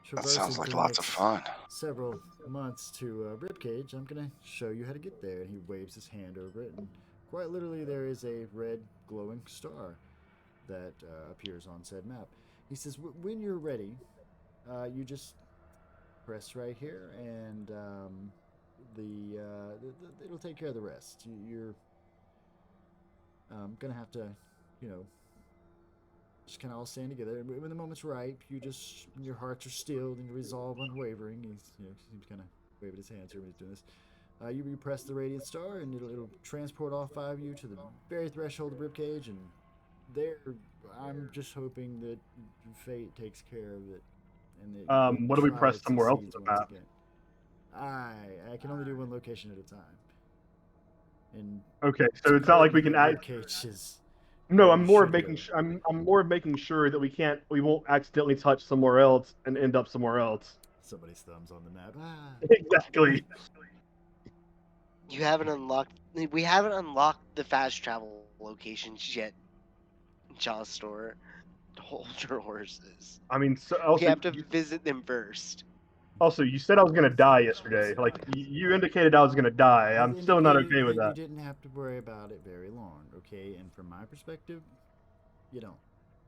[SPEAKER 2] traversing
[SPEAKER 5] sounds like
[SPEAKER 2] for the
[SPEAKER 5] lots of
[SPEAKER 2] next
[SPEAKER 5] fun.
[SPEAKER 2] several months to Ribcage, I'm gonna show you how to get there." And he waves his hand over it, and quite literally, there is a red glowing star that appears on said map. He says, "When you're ready, you just press right here, and it'll take care of the rest. You're gonna have to, you know, just kind of all stand together. And when the moment's ripe, you just your hearts are stilled and your resolve unwavering." He's seems kind of waving his hands here when he's doing this. You press the radiant star, and it'll transport all five of you to the very threshold of Ribcage, and there, I'm just hoping that fate takes care of it, and that
[SPEAKER 3] What do we
[SPEAKER 2] tribe
[SPEAKER 3] press somewhere else
[SPEAKER 2] succeeds
[SPEAKER 3] on the
[SPEAKER 2] once
[SPEAKER 3] map?
[SPEAKER 2] again. I can only do one location at a time, and
[SPEAKER 3] Okay, so it's not like we can act.
[SPEAKER 2] Ribcage is
[SPEAKER 3] No,
[SPEAKER 2] where
[SPEAKER 3] I'm
[SPEAKER 2] you
[SPEAKER 3] more of
[SPEAKER 2] should
[SPEAKER 3] making.
[SPEAKER 2] go.
[SPEAKER 3] I'm more of making sure that we won't accidentally touch somewhere else and end up somewhere else.
[SPEAKER 2] Somebody's thumbs on the map.
[SPEAKER 3] Exactly.
[SPEAKER 1] You haven't unlocked. We haven't unlocked the fast travel locations yet. Jaw store. Hold your horses.
[SPEAKER 3] I mean, so
[SPEAKER 1] We
[SPEAKER 3] also,
[SPEAKER 1] have to visit them first.
[SPEAKER 3] you said I was gonna die yesterday. Like you indicated I was gonna die. I'm
[SPEAKER 2] I've
[SPEAKER 3] still not
[SPEAKER 2] indicated
[SPEAKER 3] okay with
[SPEAKER 2] that
[SPEAKER 3] that.
[SPEAKER 2] you didn't have to worry about it very long, okay? And from my perspective, you don't.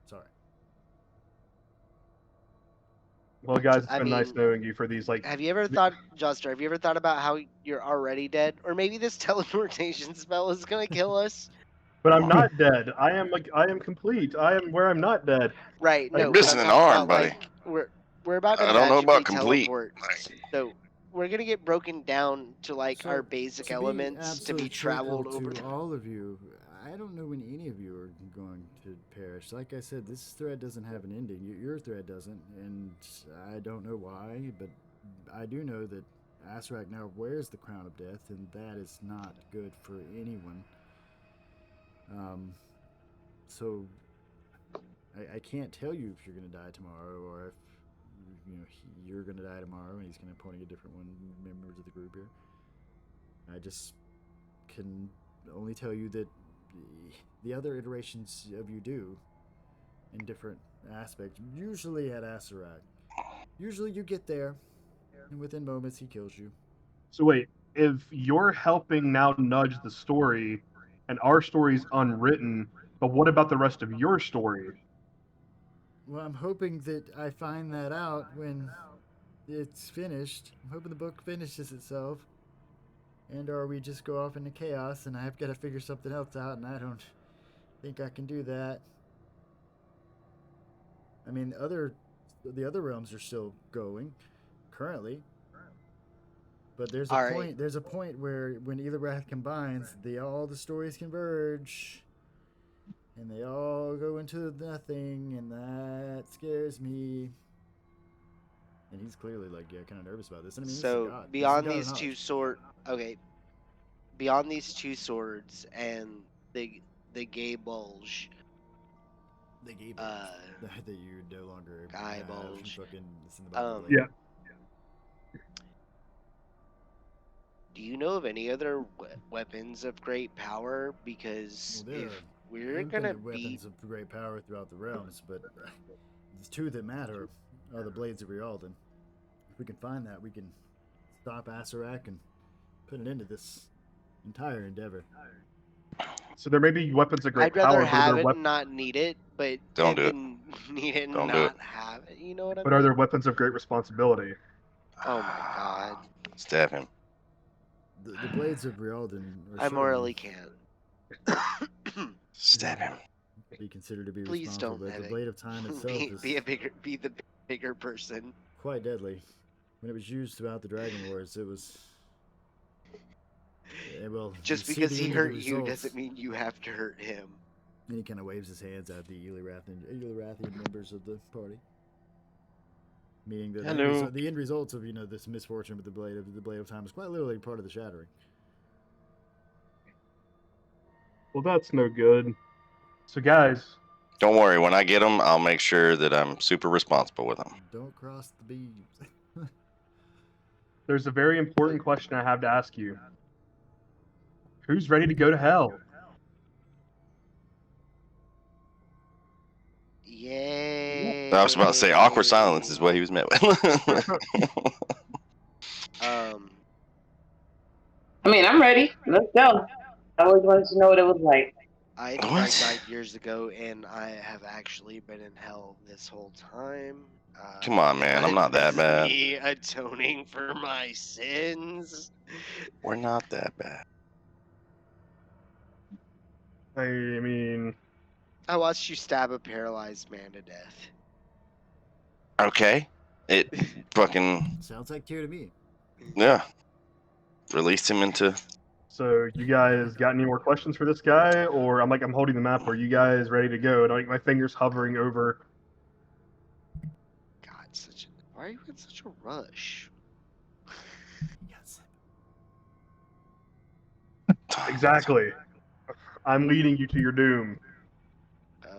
[SPEAKER 2] Sorry.
[SPEAKER 3] Well, guys, it's
[SPEAKER 1] I
[SPEAKER 3] been nice
[SPEAKER 1] mean,
[SPEAKER 3] knowing you for these like.
[SPEAKER 1] have you ever thought, Joster? Have you ever thought about how you're already dead, or maybe this teleportation spell is gonna kill us?
[SPEAKER 3] But I'm not dead. I am complete. I am where I'm not dead.
[SPEAKER 1] Right.
[SPEAKER 3] Like,
[SPEAKER 1] No,
[SPEAKER 5] You're
[SPEAKER 1] but I'm
[SPEAKER 5] missing an
[SPEAKER 1] talking
[SPEAKER 5] arm,
[SPEAKER 1] about
[SPEAKER 5] buddy.
[SPEAKER 1] like we're about to
[SPEAKER 5] I don't know
[SPEAKER 1] magically
[SPEAKER 5] about complete.
[SPEAKER 1] teleport. So we're gonna get broken down to like our basic
[SPEAKER 2] to
[SPEAKER 1] elements to be
[SPEAKER 2] absolutely
[SPEAKER 1] traveled
[SPEAKER 2] truthful
[SPEAKER 1] over.
[SPEAKER 2] to all of you, I don't know when any of you are going to perish. Like I said, this thread doesn't have an ending. Your thread doesn't, and I don't know why, but I do know that Asrak now wears the crown of death, and that is not good for anyone. So I can't tell you if you're going to die tomorrow, or if you're going to die tomorrow, and he's going to point a different one members of the group here. I just can only tell you that the other iterations of you do in different aspects. Usually at Asarak, usually you get there, and within moments he kills you.
[SPEAKER 3] So wait, if you're helping now nudge the story, and our story's unwritten, but what about the rest of your story?
[SPEAKER 2] Well, I'm hoping that I find that out when it's finished. I'm hoping the book finishes itself. And or we just go off into chaos and I've got to figure something else out, and I don't think I can do that. I mean, the other realms are still going currently. But there's a point. There's a point where when Elorath combines, all the stories converge, and they all go into nothing, and that scares me. And he's clearly like, kind of nervous about this. And I mean,
[SPEAKER 1] So
[SPEAKER 2] God,
[SPEAKER 1] beyond these two beyond these two swords and the gay bulge.
[SPEAKER 2] The gay bulge that you no longer
[SPEAKER 1] guy
[SPEAKER 2] have
[SPEAKER 1] bulge.
[SPEAKER 2] Fucking it's in the Bible.
[SPEAKER 3] Yeah.
[SPEAKER 1] Do you know of any other weapons of great power? Because if we're gonna be
[SPEAKER 2] weapons of great power throughout the realms, but the two that matter are the blades of Rialdan. If we can find that, we can stop Asarak and put an end to this entire endeavor.
[SPEAKER 3] So there may be weapons of great
[SPEAKER 1] I'd
[SPEAKER 3] power.
[SPEAKER 1] rather have it and not need it, but
[SPEAKER 5] Don't do it.
[SPEAKER 1] Need it and
[SPEAKER 5] Don't do
[SPEAKER 1] not
[SPEAKER 5] it.
[SPEAKER 1] have it. You know what I mean?
[SPEAKER 3] But are there weapons of great responsibility?
[SPEAKER 1] Oh my god.
[SPEAKER 5] Stab him.
[SPEAKER 2] The blades of Rialdan are
[SPEAKER 1] I morally can't.
[SPEAKER 5] Stab him.
[SPEAKER 2] Be considered to be
[SPEAKER 1] Please
[SPEAKER 2] responsible,
[SPEAKER 1] don't.
[SPEAKER 2] but the blade of time itself is
[SPEAKER 1] be the bigger person.
[SPEAKER 2] quite deadly. when it was used throughout the Dragon Wars, it was. Yeah, well,
[SPEAKER 1] Just
[SPEAKER 2] you see
[SPEAKER 1] because
[SPEAKER 2] the
[SPEAKER 1] he
[SPEAKER 2] end of the
[SPEAKER 1] hurt you
[SPEAKER 2] results.
[SPEAKER 1] doesn't mean you have to hurt him.
[SPEAKER 2] And he kind of waves his hands at the Elorathian members of the party. Meaning that
[SPEAKER 5] Hello.
[SPEAKER 2] the end results of this misfortune with the blade of time is quite literally part of the shattering.
[SPEAKER 3] Well, that's no good. So, guys,
[SPEAKER 5] Don't worry. When I get them, I'll make sure that I'm super responsible with them.
[SPEAKER 2] Don't cross the beams.
[SPEAKER 3] there's a very important question I have to ask you. Who's ready to go to hell?
[SPEAKER 1] Yay!
[SPEAKER 5] I was about to say awkward silence is what he was met with.
[SPEAKER 6] I mean, I'm ready. Let's go. I always wanted to know what it was like.
[SPEAKER 1] I
[SPEAKER 5] What?
[SPEAKER 1] died years ago, and I have actually been in hell this whole time.
[SPEAKER 5] Come on, man. I'm not that
[SPEAKER 1] this is
[SPEAKER 5] bad.
[SPEAKER 1] me atoning for my sins.
[SPEAKER 5] We're not that bad.
[SPEAKER 3] I mean,
[SPEAKER 1] I watched you stab a paralyzed man to death.
[SPEAKER 5] Okay. It fucking,
[SPEAKER 2] Sounds like tear to me.
[SPEAKER 5] yeah. Released him into.
[SPEAKER 3] so you guys got any more questions for this guy? Or I'm holding the map. Are you guys ready to go? And my finger's hovering over.
[SPEAKER 1] God, why are you in such a rush?
[SPEAKER 2] Yes.
[SPEAKER 3] Exactly. I'm leading you to your doom.
[SPEAKER 1] Oh,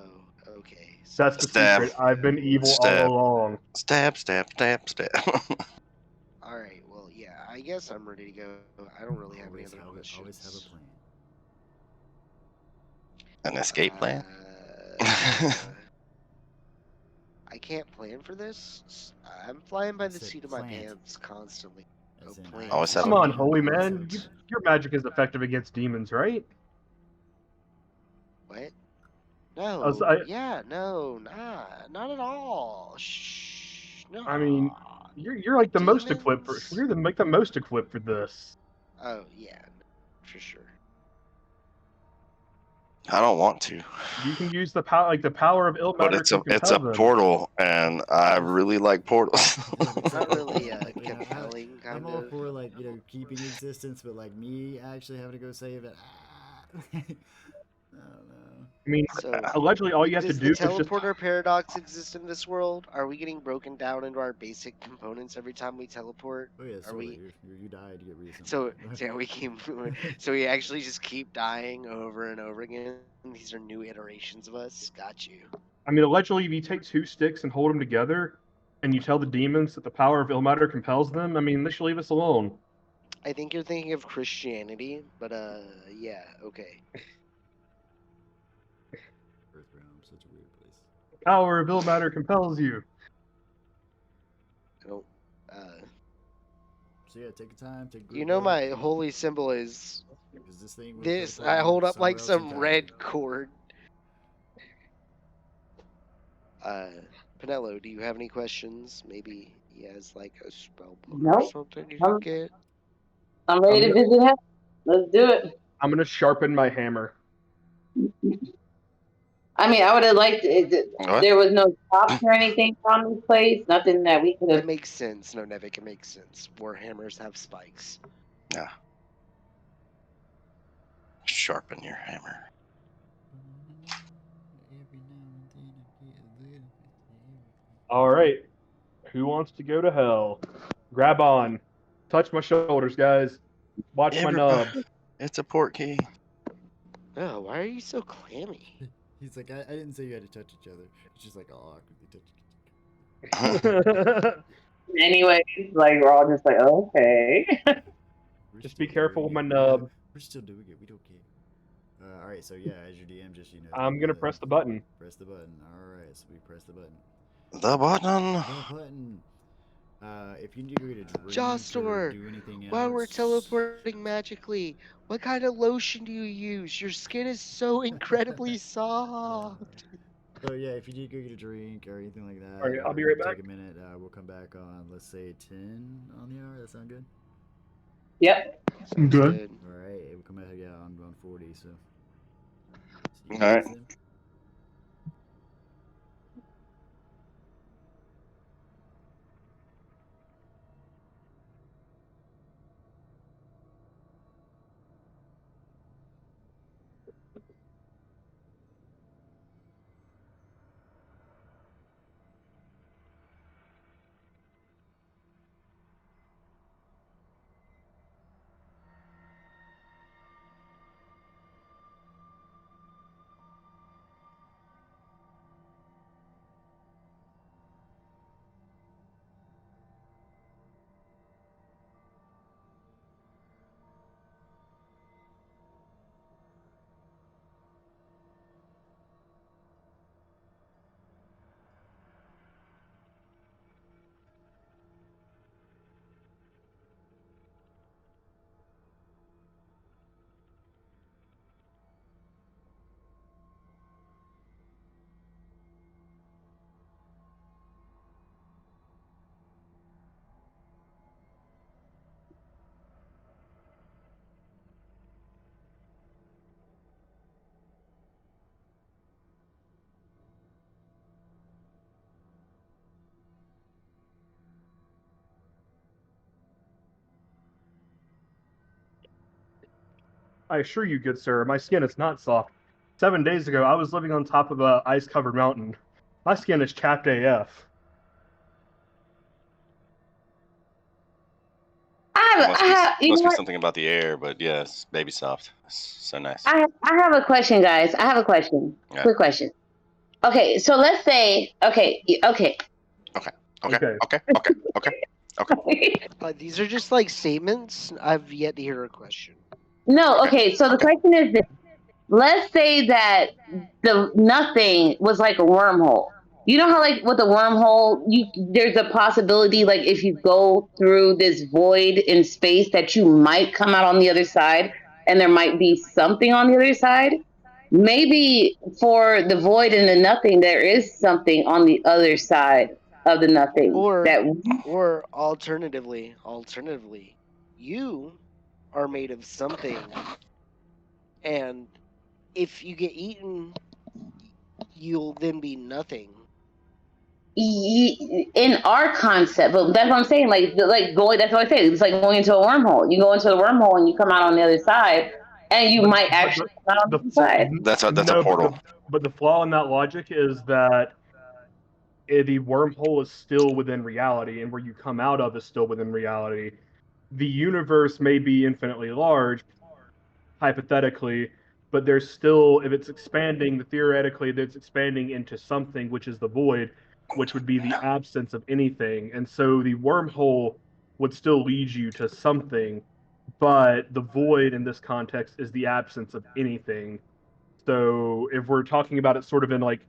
[SPEAKER 1] okay.
[SPEAKER 3] That's the
[SPEAKER 5] Stab.
[SPEAKER 3] secret. I've been evil
[SPEAKER 5] Stab.
[SPEAKER 3] all along.
[SPEAKER 5] Stab, stab, stab, stab.
[SPEAKER 1] All right. Well, yeah. I guess I'm ready to go. I don't really have any
[SPEAKER 2] Always
[SPEAKER 1] other
[SPEAKER 2] have
[SPEAKER 1] questions.
[SPEAKER 2] always have a plan.
[SPEAKER 5] An escape plan?
[SPEAKER 1] I can't plan for this. I'm flying by the
[SPEAKER 2] Said
[SPEAKER 1] seat of my
[SPEAKER 2] plant.
[SPEAKER 1] pants constantly.
[SPEAKER 2] As in,
[SPEAKER 1] plan.
[SPEAKER 5] Always have
[SPEAKER 3] Come
[SPEAKER 5] a-
[SPEAKER 3] on, holy
[SPEAKER 2] always have a
[SPEAKER 3] man.
[SPEAKER 2] plan.
[SPEAKER 3] Your magic is effective against demons, right?
[SPEAKER 1] What? No.
[SPEAKER 3] was-
[SPEAKER 1] Yeah. No. Nah. Not at all. Shh. No.
[SPEAKER 3] I mean, you're like the most equipped for.
[SPEAKER 1] Demons?
[SPEAKER 3] You're the most equipped for this.
[SPEAKER 1] Oh yeah, for sure.
[SPEAKER 5] I don't want to.
[SPEAKER 3] You can use the power, like the power of ill
[SPEAKER 5] But
[SPEAKER 3] matter
[SPEAKER 5] it's
[SPEAKER 3] to
[SPEAKER 5] a
[SPEAKER 3] compel them.
[SPEAKER 5] portal, and I really like portals.
[SPEAKER 1] It's not really
[SPEAKER 2] Like,
[SPEAKER 1] compelling, kind
[SPEAKER 2] I'm all
[SPEAKER 1] of.
[SPEAKER 2] for keeping existence, but me actually having to go save it. I don't know.
[SPEAKER 3] I mean,
[SPEAKER 1] So,
[SPEAKER 3] allegedly, all you have to
[SPEAKER 1] Does
[SPEAKER 3] do
[SPEAKER 1] the
[SPEAKER 3] is just.
[SPEAKER 1] teleporter paradox exist in this world? Are we getting broken down into our basic components every time we teleport?
[SPEAKER 2] Oh yeah,
[SPEAKER 1] Are
[SPEAKER 2] sorry,
[SPEAKER 1] we?
[SPEAKER 2] you died. You get reason.
[SPEAKER 1] So yeah, we keep. So we actually just keep dying over and over again. These are new iterations of us. Got you.
[SPEAKER 3] I mean, allegedly, if you take two sticks and hold them together, and you tell the demons that the power of ill matter compels them, I mean, they should leave us alone.
[SPEAKER 1] I think you're thinking of Christianity, but yeah, okay.
[SPEAKER 2] Earthrealm, such a weird place.
[SPEAKER 3] Power of ill matter compels you.
[SPEAKER 1] I don't.
[SPEAKER 2] So yeah, take your time. Take.
[SPEAKER 1] You know my holy symbol is
[SPEAKER 2] Because this thing. will
[SPEAKER 1] this.
[SPEAKER 2] teleport
[SPEAKER 1] I
[SPEAKER 2] you
[SPEAKER 1] hold up
[SPEAKER 2] somewhere
[SPEAKER 1] like
[SPEAKER 2] else
[SPEAKER 1] some
[SPEAKER 2] entirely.
[SPEAKER 1] red cord. Pinello, do you have any questions? Maybe he has like a spell book or
[SPEAKER 6] Nope.
[SPEAKER 1] something you can get.
[SPEAKER 6] I'm ready to visit him. Let's do it.
[SPEAKER 3] I'm gonna sharpen my hammer.
[SPEAKER 6] I mean, I would have liked it.
[SPEAKER 5] What?
[SPEAKER 6] There was no shops or anything on this place. Nothing that we could
[SPEAKER 1] It
[SPEAKER 6] have.
[SPEAKER 1] makes sense. No, Nevik, it makes sense. Warhammers have spikes.
[SPEAKER 5] Yeah. Sharpen your hammer.
[SPEAKER 3] All right. Who wants to go to hell? Grab on. Touch my shoulders, guys. Watch my nub.
[SPEAKER 5] It's a port key.
[SPEAKER 1] Oh, why are you so clammy?
[SPEAKER 2] He's like, I didn't say you had to touch each other. It's just like, oh, awkwardly touch.
[SPEAKER 6] Anyway, like we're all just like, okay.
[SPEAKER 2] We're
[SPEAKER 3] Just
[SPEAKER 2] still
[SPEAKER 3] be careful with
[SPEAKER 2] doing
[SPEAKER 3] my
[SPEAKER 2] it.
[SPEAKER 3] nub.
[SPEAKER 2] We're still doing it. We don't care. All right, so yeah, as your DM, just
[SPEAKER 3] I'm gonna press the button.
[SPEAKER 2] Press the button. All right, so we press the button.
[SPEAKER 5] The button.
[SPEAKER 2] The button. If you need to go get a drink or
[SPEAKER 1] Jostor,
[SPEAKER 2] do anything else.
[SPEAKER 1] while we're teleporting magically, what kind of lotion do you use? Your skin is so incredibly soft.
[SPEAKER 2] So yeah, if you need to go get a drink or anything like that,
[SPEAKER 3] All right, I'll be right back.
[SPEAKER 2] Take a minute. We'll come back on, let's say 10 on the hour. That sound good?
[SPEAKER 6] Yep.
[SPEAKER 4] I'm good.
[SPEAKER 2] All right, we'll come back on 40. So. See you
[SPEAKER 5] All
[SPEAKER 2] guys
[SPEAKER 5] right.
[SPEAKER 2] then.
[SPEAKER 3] I assure you, good sir, my skin is not soft. 7 days ago, I was living on top of a ice-covered mountain. My skin is chapped AF.
[SPEAKER 6] You
[SPEAKER 5] Must
[SPEAKER 6] know
[SPEAKER 5] be
[SPEAKER 6] what?
[SPEAKER 5] something about the air, but yes, baby soft. So nice.
[SPEAKER 6] I have a question, guys. I have a question.
[SPEAKER 5] Yeah.
[SPEAKER 6] Quick question. Okay, so let's say, okay.
[SPEAKER 1] These are just like statements. I've yet to hear a question.
[SPEAKER 6] No, okay. So the question is this: let's say that the nothing was like a wormhole. You know how like with a wormhole, there's a possibility like if you go through this void in space that you might come out on the other side, and there might be something on the other side. Maybe for the void and the nothing, there is something on the other side of the nothing.
[SPEAKER 1] Or alternatively, you are made of something, and if you get eaten, you'll then be nothing.
[SPEAKER 6] In our concept, but that's what I'm saying. Like going. That's what I say. It's like going into a wormhole. You go into the wormhole and you come out on the other side, and you might actually come out on the other side.
[SPEAKER 5] That's a portal.
[SPEAKER 3] But the flaw in that logic is that the wormhole is still within reality, and where you come out of is still within reality. The universe may be infinitely large, hypothetically, but there's still, if it's expanding, theoretically, it's expanding into something, which is the void, which would be the absence of anything. And so the wormhole would still lead you to something, but the void in this context is the absence of anything. So if we're talking about it sort of in like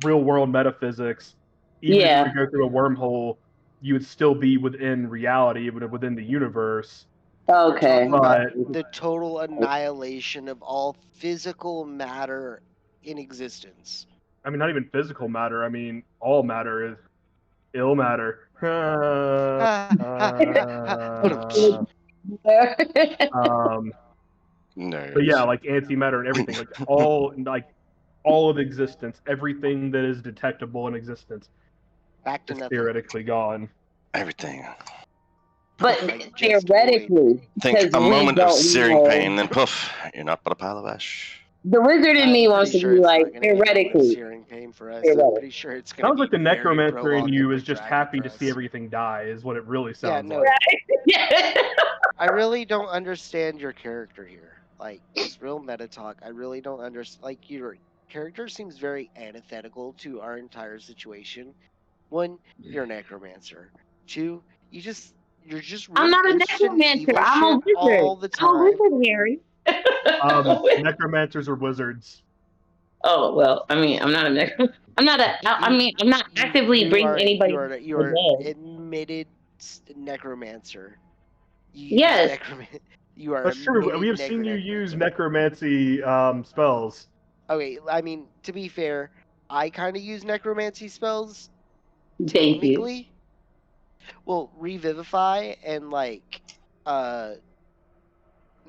[SPEAKER 3] real world metaphysics, even if you go through a wormhole, you would still be within reality, within the universe.
[SPEAKER 6] Okay.
[SPEAKER 1] About the total annihilation of all physical matter in existence.
[SPEAKER 3] I mean, not even physical matter. I mean, all matter is ill matter. But yeah, like antimatter and everything, like all of existence, everything that is detectable in existence,
[SPEAKER 1] back to
[SPEAKER 3] is
[SPEAKER 1] nothing.
[SPEAKER 3] theoretically gone.
[SPEAKER 5] Everything.
[SPEAKER 6] But theoretically,
[SPEAKER 5] think a moment of searing pain, then poof, you're not but a pile of ash.
[SPEAKER 6] The wizard in me wants to be like theoretically.
[SPEAKER 1] Searing pain for us. I'm pretty sure it's going to
[SPEAKER 3] Sounds like the necromancer in you is just happy to see everything die, is what it really sounds like.
[SPEAKER 1] I really don't understand your character here. Like, it's real meta talk. I really don't understand. Like, your character seems very antithetical to our entire situation. One, you're a necromancer. Two, you're just really
[SPEAKER 6] I'm not a
[SPEAKER 1] interested in
[SPEAKER 6] necromancer.
[SPEAKER 1] evil
[SPEAKER 6] I'm a
[SPEAKER 1] shit
[SPEAKER 6] wizard.
[SPEAKER 1] all the time.
[SPEAKER 6] I'm a wizard, Harry.
[SPEAKER 3] Necromancers are wizards.
[SPEAKER 6] Oh well, I mean, I'm not a necromancer. I'm not actively bringing anybody.
[SPEAKER 1] You are admitted necromancer.
[SPEAKER 6] Yes.
[SPEAKER 1] You are.
[SPEAKER 3] That's true. We have seen you use necromancy spells.
[SPEAKER 1] Okay, I mean, to be fair, I kind of use necromancy spells.
[SPEAKER 6] Thank you.
[SPEAKER 1] Well, revivify and like,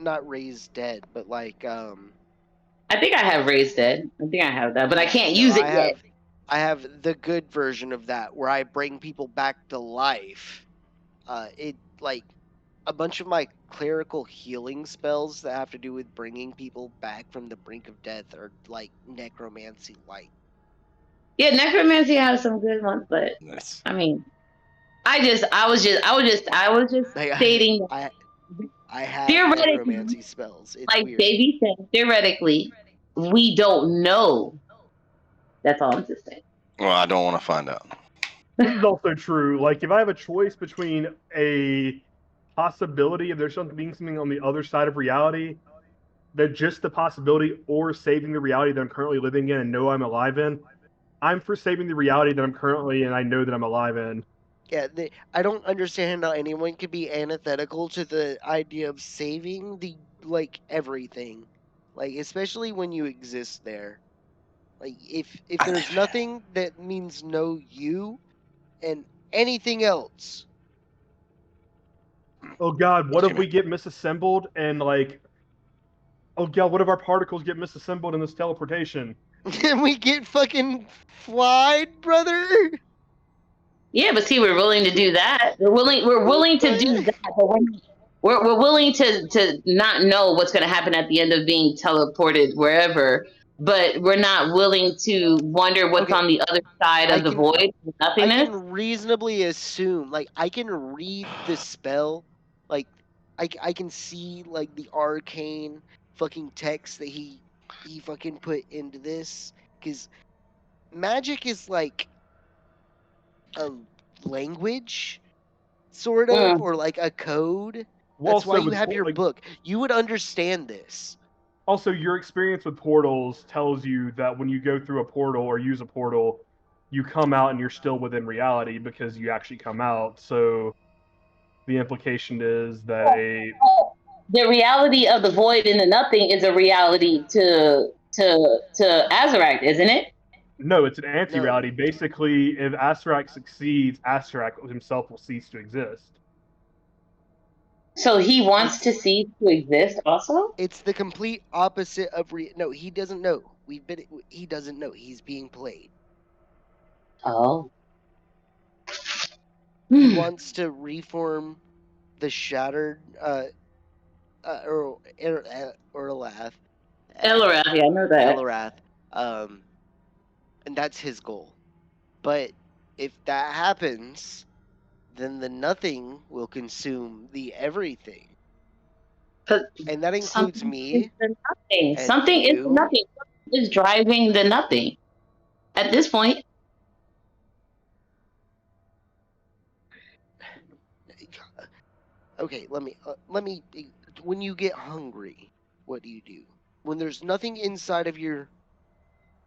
[SPEAKER 1] not raise dead, but like,
[SPEAKER 6] I think I have raised dead. I think I have that, but I can't use it yet.
[SPEAKER 1] I have the good version of that where I bring people back to life. It like a bunch of my clerical healing spells that have to do with bringing people back from the brink of death are like necromancy like.
[SPEAKER 6] Yeah, necromancy has some good ones, but nice. I mean, I was just stating.
[SPEAKER 1] I have necromancy spells. It's
[SPEAKER 6] like
[SPEAKER 1] weird.
[SPEAKER 6] Davey said, theoretically, we don't know. That's all I'm just saying.
[SPEAKER 5] Well, I don't want to find out.
[SPEAKER 3] This is also true. Like, if I have a choice between a possibility of there's being something on the other side of reality, that just the possibility, or saving the reality that I'm currently living in and know I'm alive in, I'm for saving the reality that I'm currently in and I know that I'm alive in.
[SPEAKER 1] Yeah, I don't understand how anyone could be antithetical to the idea of saving everything, like especially when you exist there. Like if there's nothing, that means no you, and anything else.
[SPEAKER 3] Oh God, what if we get misassembled and like? Oh God, what if our particles get misassembled in this teleportation?
[SPEAKER 1] And we get fucking flied, brother.
[SPEAKER 6] Yeah, but see, we're willing to do that. We're willing to do that, but we're willing to not know what's going to happen at the end of being teleported wherever, but we're not willing to wonder what's
[SPEAKER 1] Okay.
[SPEAKER 6] on the other side of the void,
[SPEAKER 1] I
[SPEAKER 6] nothingness.
[SPEAKER 1] can reasonably assume, like, I can read the spell, like, I can see, like, the arcane fucking text that he fucking put into this, because magic is like a language, sort of, or like a code.
[SPEAKER 3] Well,
[SPEAKER 1] That's why
[SPEAKER 3] also
[SPEAKER 1] you
[SPEAKER 3] with
[SPEAKER 1] have your
[SPEAKER 3] like,
[SPEAKER 1] book. You would understand this.
[SPEAKER 3] also your experience with portals tells you that when you go through a portal or use a portal, you come out and you're still within reality because you actually come out. So the implication is that
[SPEAKER 6] The reality of the void and the nothing is a reality to Azarac, isn't it?
[SPEAKER 3] no, it's an anti-reality.
[SPEAKER 1] No.
[SPEAKER 3] Basically, if Astarak succeeds, Astarak himself will cease to exist.
[SPEAKER 6] So he wants to cease to exist also?
[SPEAKER 1] It's the complete opposite of no, he doesn't know. He doesn't know. He's being played.
[SPEAKER 6] Oh.
[SPEAKER 1] He wants to reform the shattered Elorath.
[SPEAKER 6] Elorath, yeah, I know that.
[SPEAKER 1] Elorath. And that's his goal. But if that happens, then the nothing will consume the everything.
[SPEAKER 6] But
[SPEAKER 1] And that includes me. And
[SPEAKER 6] something is the
[SPEAKER 1] you.
[SPEAKER 6] nothing. Something is driving the nothing. At this point.
[SPEAKER 1] Okay, let me. When you get hungry, what do you do? When there's nothing inside of your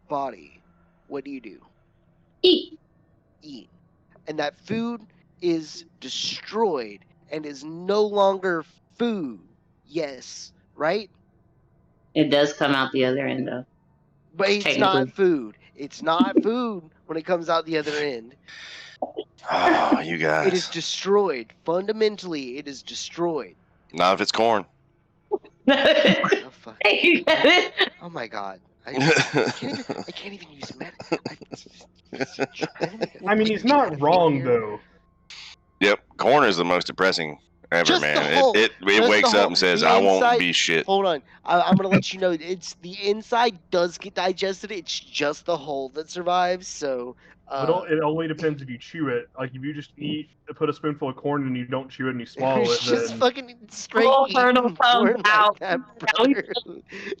[SPEAKER 1] body, what do you do?
[SPEAKER 6] Eat.
[SPEAKER 1] Eat. And that food is destroyed and is no longer food. Yes, right?
[SPEAKER 6] It does come out the other end, though.
[SPEAKER 1] But it's not food. It's not food when it comes out the other end.
[SPEAKER 5] Oh, you guys.
[SPEAKER 1] It is destroyed. Fundamentally, it is destroyed.
[SPEAKER 5] Not if it's corn.
[SPEAKER 1] Oh, fuck. Oh my god. I can't even use
[SPEAKER 3] I mean, he's not wrong though.
[SPEAKER 5] Yep, corn is the most depressing ever,
[SPEAKER 1] Just
[SPEAKER 5] man.
[SPEAKER 1] the hull.
[SPEAKER 5] It
[SPEAKER 1] Just
[SPEAKER 5] wakes
[SPEAKER 1] the
[SPEAKER 5] up
[SPEAKER 1] hull.
[SPEAKER 5] and says,
[SPEAKER 1] The
[SPEAKER 5] "I won't
[SPEAKER 1] inside-
[SPEAKER 5] be shit."
[SPEAKER 1] Hold on, I'm gonna let you know. It's the inside does get digested. It's just the hull that survives. So.
[SPEAKER 3] But it only depends if you chew it. Like if you just put a spoonful of corn and you don't chew it and you swallow it,
[SPEAKER 1] just
[SPEAKER 3] then
[SPEAKER 1] fucking straight eating corn like that, brother.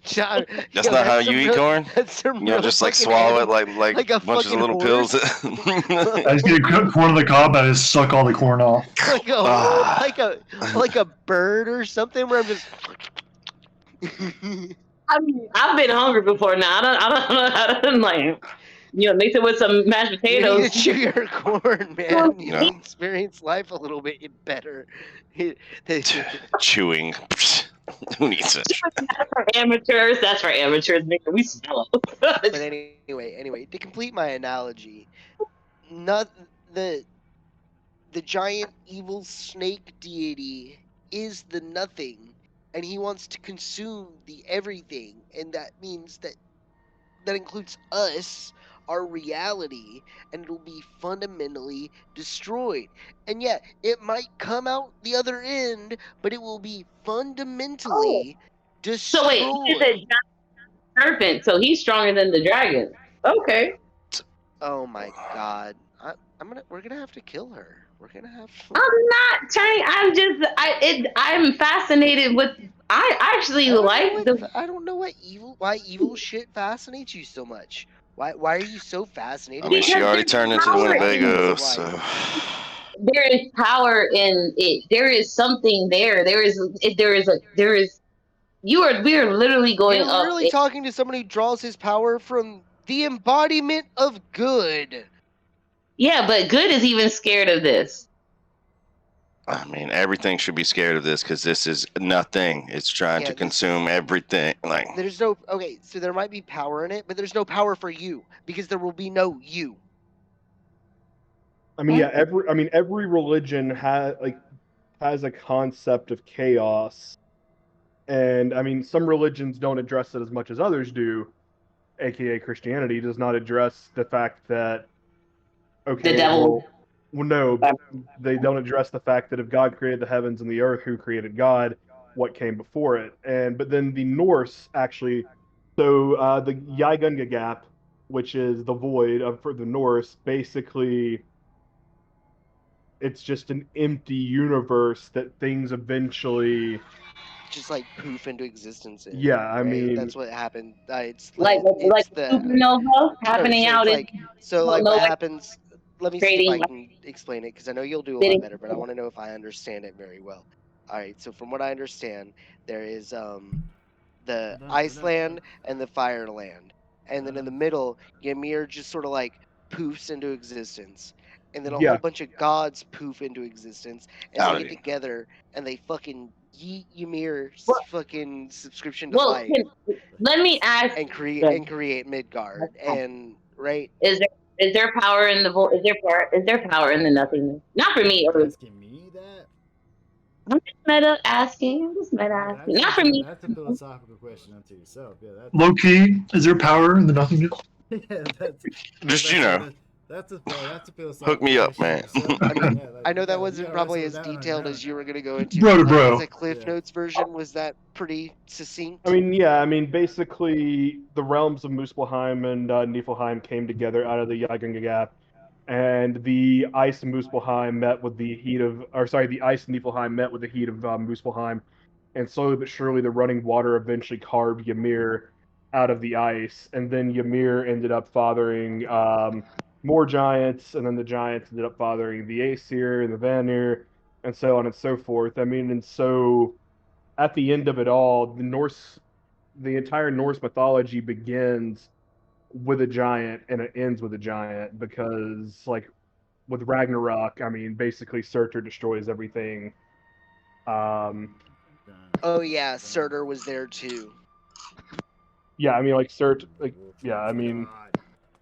[SPEAKER 1] John,
[SPEAKER 5] That's not how you eat corn.
[SPEAKER 1] That's some
[SPEAKER 5] You know,
[SPEAKER 1] real
[SPEAKER 5] just like
[SPEAKER 1] fucking
[SPEAKER 5] swallow it
[SPEAKER 1] animal-
[SPEAKER 5] like
[SPEAKER 1] a
[SPEAKER 5] bunches of
[SPEAKER 1] fucking
[SPEAKER 5] little
[SPEAKER 1] horse.
[SPEAKER 5] pills.
[SPEAKER 4] I just get a corn on the cob. I just suck all the corn off.
[SPEAKER 1] like a bird or something where I'm just.
[SPEAKER 6] I mean, I've been hungry before now. I don't like, mix it with some mashed
[SPEAKER 1] You
[SPEAKER 6] potatoes.
[SPEAKER 1] need to chew your corn, man. You know, experience life a little bit better.
[SPEAKER 5] Chewing. Who needs it?
[SPEAKER 6] That's for amateurs. That's for amateurs. We smell it.
[SPEAKER 1] But anyway, to complete my analogy, the giant evil snake deity is the nothing, and he wants to consume the everything, and that means that includes us, our reality, and it'll be fundamentally destroyed. And yeah, it might come out the other end, but it will be fundamentally destroyed.
[SPEAKER 6] So wait, he's a giant serpent, so he's stronger than the dragon. Okay.
[SPEAKER 1] Oh my god. We're gonna have to kill her. We're gonna have to.
[SPEAKER 6] I'm not trying. I'm fascinated with. I actually like the.
[SPEAKER 1] I don't know why evil shit fascinates you so much. Why are you so fascinated?
[SPEAKER 5] I mean, she already turned into the Winnebago, so.
[SPEAKER 6] There is power in it. There is something there. We are literally going
[SPEAKER 1] You're
[SPEAKER 6] up.
[SPEAKER 1] literally talking to someone who draws his power from the embodiment of good.
[SPEAKER 6] Yeah, but good is even scared of this.
[SPEAKER 5] I mean, everything should be scared of this because this is nothing. It's trying to consume everything. Like
[SPEAKER 1] there's no so there might be power in it, but there's no power for you because there will be no you.
[SPEAKER 3] I mean, yeah, every religion has a concept of chaos, and I mean, some religions don't address it as much as others do. AKA Christianity does not address the fact that
[SPEAKER 6] the devil.
[SPEAKER 3] Well, no, they don't address the fact that if God created the heavens and the earth, who created God? What came before it? But then the Norse actually, so the Gigantic Gap, which is the void for the Norse, basically it's just an empty universe that things eventually.
[SPEAKER 1] Just like poof into existence in.
[SPEAKER 3] Yeah, I
[SPEAKER 1] right?
[SPEAKER 3] mean,
[SPEAKER 1] That's what happened. It's
[SPEAKER 6] like
[SPEAKER 1] it's
[SPEAKER 6] a
[SPEAKER 1] the
[SPEAKER 6] supernova
[SPEAKER 1] no.
[SPEAKER 6] happening
[SPEAKER 1] So
[SPEAKER 6] out
[SPEAKER 1] it's
[SPEAKER 6] in
[SPEAKER 1] like what
[SPEAKER 6] nowhere,
[SPEAKER 1] happens. Let me see if
[SPEAKER 6] creating
[SPEAKER 1] I
[SPEAKER 6] like
[SPEAKER 1] can explain it because I know you'll do a lot
[SPEAKER 6] city.
[SPEAKER 1] better, but I want to know if I understand it very well. All right. So from what I understand, there is the Iceland and the Fireland, and then in the middle, Ymir just sort of like poofs into existence, and then a whole
[SPEAKER 3] yeah,
[SPEAKER 1] bunch of gods poof into existence, and they get
[SPEAKER 5] Howdy.
[SPEAKER 1] together and they fucking yeet Ymir's
[SPEAKER 6] Well,
[SPEAKER 1] fucking subscription to
[SPEAKER 6] well,
[SPEAKER 1] life
[SPEAKER 6] let me ask you,
[SPEAKER 1] and create Midgard, and right.
[SPEAKER 6] is there power in the is there power in the nothingness? Not for me.
[SPEAKER 2] You're
[SPEAKER 6] Or,
[SPEAKER 2] asking me that?
[SPEAKER 6] I'm just meta asking. I'm just meta asking. Not for me.
[SPEAKER 2] That's a philosophical question unto yourself. Yeah, that's
[SPEAKER 4] Low key, is there power in the nothingness?
[SPEAKER 2] yeah, that's
[SPEAKER 5] Just
[SPEAKER 2] like I
[SPEAKER 5] you
[SPEAKER 2] said,
[SPEAKER 5] know,
[SPEAKER 2] that's a philosophical
[SPEAKER 5] hook me up,
[SPEAKER 2] question
[SPEAKER 5] man.
[SPEAKER 2] yourself.
[SPEAKER 1] I know,
[SPEAKER 2] Yeah, like
[SPEAKER 1] I know that
[SPEAKER 2] you
[SPEAKER 1] wasn't
[SPEAKER 2] gotta
[SPEAKER 1] probably
[SPEAKER 2] wrestle
[SPEAKER 1] as
[SPEAKER 2] that one on
[SPEAKER 1] detailed
[SPEAKER 2] your own.
[SPEAKER 1] as you were going to go into,
[SPEAKER 4] Brother,
[SPEAKER 1] but like as
[SPEAKER 4] bro.
[SPEAKER 1] a Cliff
[SPEAKER 2] Yeah.
[SPEAKER 1] Notes version, was that pretty
[SPEAKER 3] I
[SPEAKER 1] succinct?
[SPEAKER 3] mean, yeah, I mean, basically, the realms of Muspelheim and Niflheim came together out of the Gigantic Gap, and the ice and Muspelheim met with the heat of, or sorry, the ice and Niflheim met with the heat of Muspelheim, and slowly but surely, the running water eventually carved Ymir out of the ice, and then Ymir ended up fathering more giants, and then the giants ended up fathering the Aesir and the Vanir, and so on and so forth. I mean, and so at the end of it all, the entire Norse mythology begins with a giant and it ends with a giant because, like, with Ragnarok, I mean, basically Surtur destroys everything. Um,
[SPEAKER 1] Oh yeah, Surtur was there too.
[SPEAKER 3] yeah, I mean, like Surtur, like,
[SPEAKER 2] Wolf
[SPEAKER 3] yeah, I
[SPEAKER 2] of
[SPEAKER 3] mean,
[SPEAKER 2] God.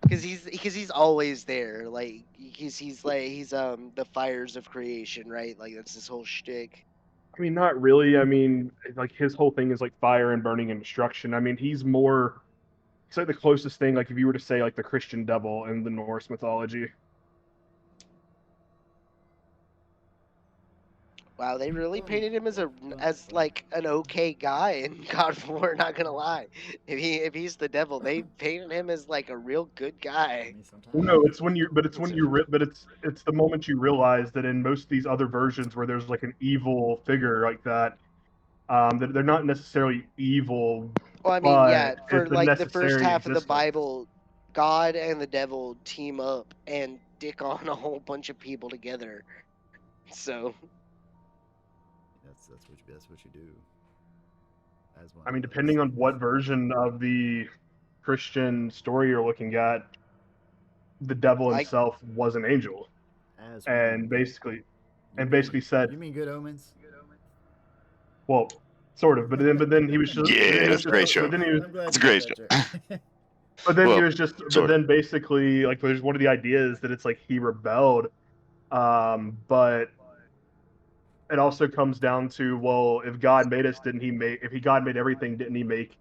[SPEAKER 1] Because he's always there. Like he's the fires of creation, right? Like that's his whole shtick.
[SPEAKER 3] not really. I mean, like his whole thing is like fire and burning and destruction. I mean, he's like the closest thing, like if you were to say like the Christian devil in the Norse mythology.
[SPEAKER 1] Wow, they really painted him as like an okay guy in God of War. Not gonna lie, if he's the devil, they painted him as like a real good guy.
[SPEAKER 3] Well, no, it's when you, but it's when you, but it's the moment you realize that in most of these other versions where there's like an evil figure like that, that they're not necessarily evil,
[SPEAKER 1] Well, I mean, yeah,
[SPEAKER 3] but
[SPEAKER 1] for
[SPEAKER 3] it's a
[SPEAKER 1] like the first
[SPEAKER 3] necessary
[SPEAKER 1] half of the
[SPEAKER 3] existence.
[SPEAKER 1] Bible, God and the devil team up and dick on a whole bunch of people together. So
[SPEAKER 2] That's what you do. As one
[SPEAKER 3] I mean,
[SPEAKER 2] does.
[SPEAKER 3] depending on what version of the Christian story you're looking at, the devil
[SPEAKER 1] I
[SPEAKER 3] himself was an angel,
[SPEAKER 2] As
[SPEAKER 3] and
[SPEAKER 2] one.
[SPEAKER 3] basically said,
[SPEAKER 2] You mean Good Omens?
[SPEAKER 3] well, sort of, but then he was just, but then
[SPEAKER 5] Yeah,
[SPEAKER 3] he was
[SPEAKER 5] that's a
[SPEAKER 3] just,
[SPEAKER 5] great show.
[SPEAKER 3] but then he was,
[SPEAKER 2] I'm glad
[SPEAKER 5] It's a
[SPEAKER 2] you got
[SPEAKER 5] great
[SPEAKER 2] that
[SPEAKER 5] show.
[SPEAKER 2] right.
[SPEAKER 3] but then he
[SPEAKER 5] Well,
[SPEAKER 3] was just, but
[SPEAKER 5] sort of.
[SPEAKER 3] then basically, like, there's one of the ideas that it's like he rebelled, but it also comes down to, well, if God made us, didn't he make? If he God made everything, didn't he make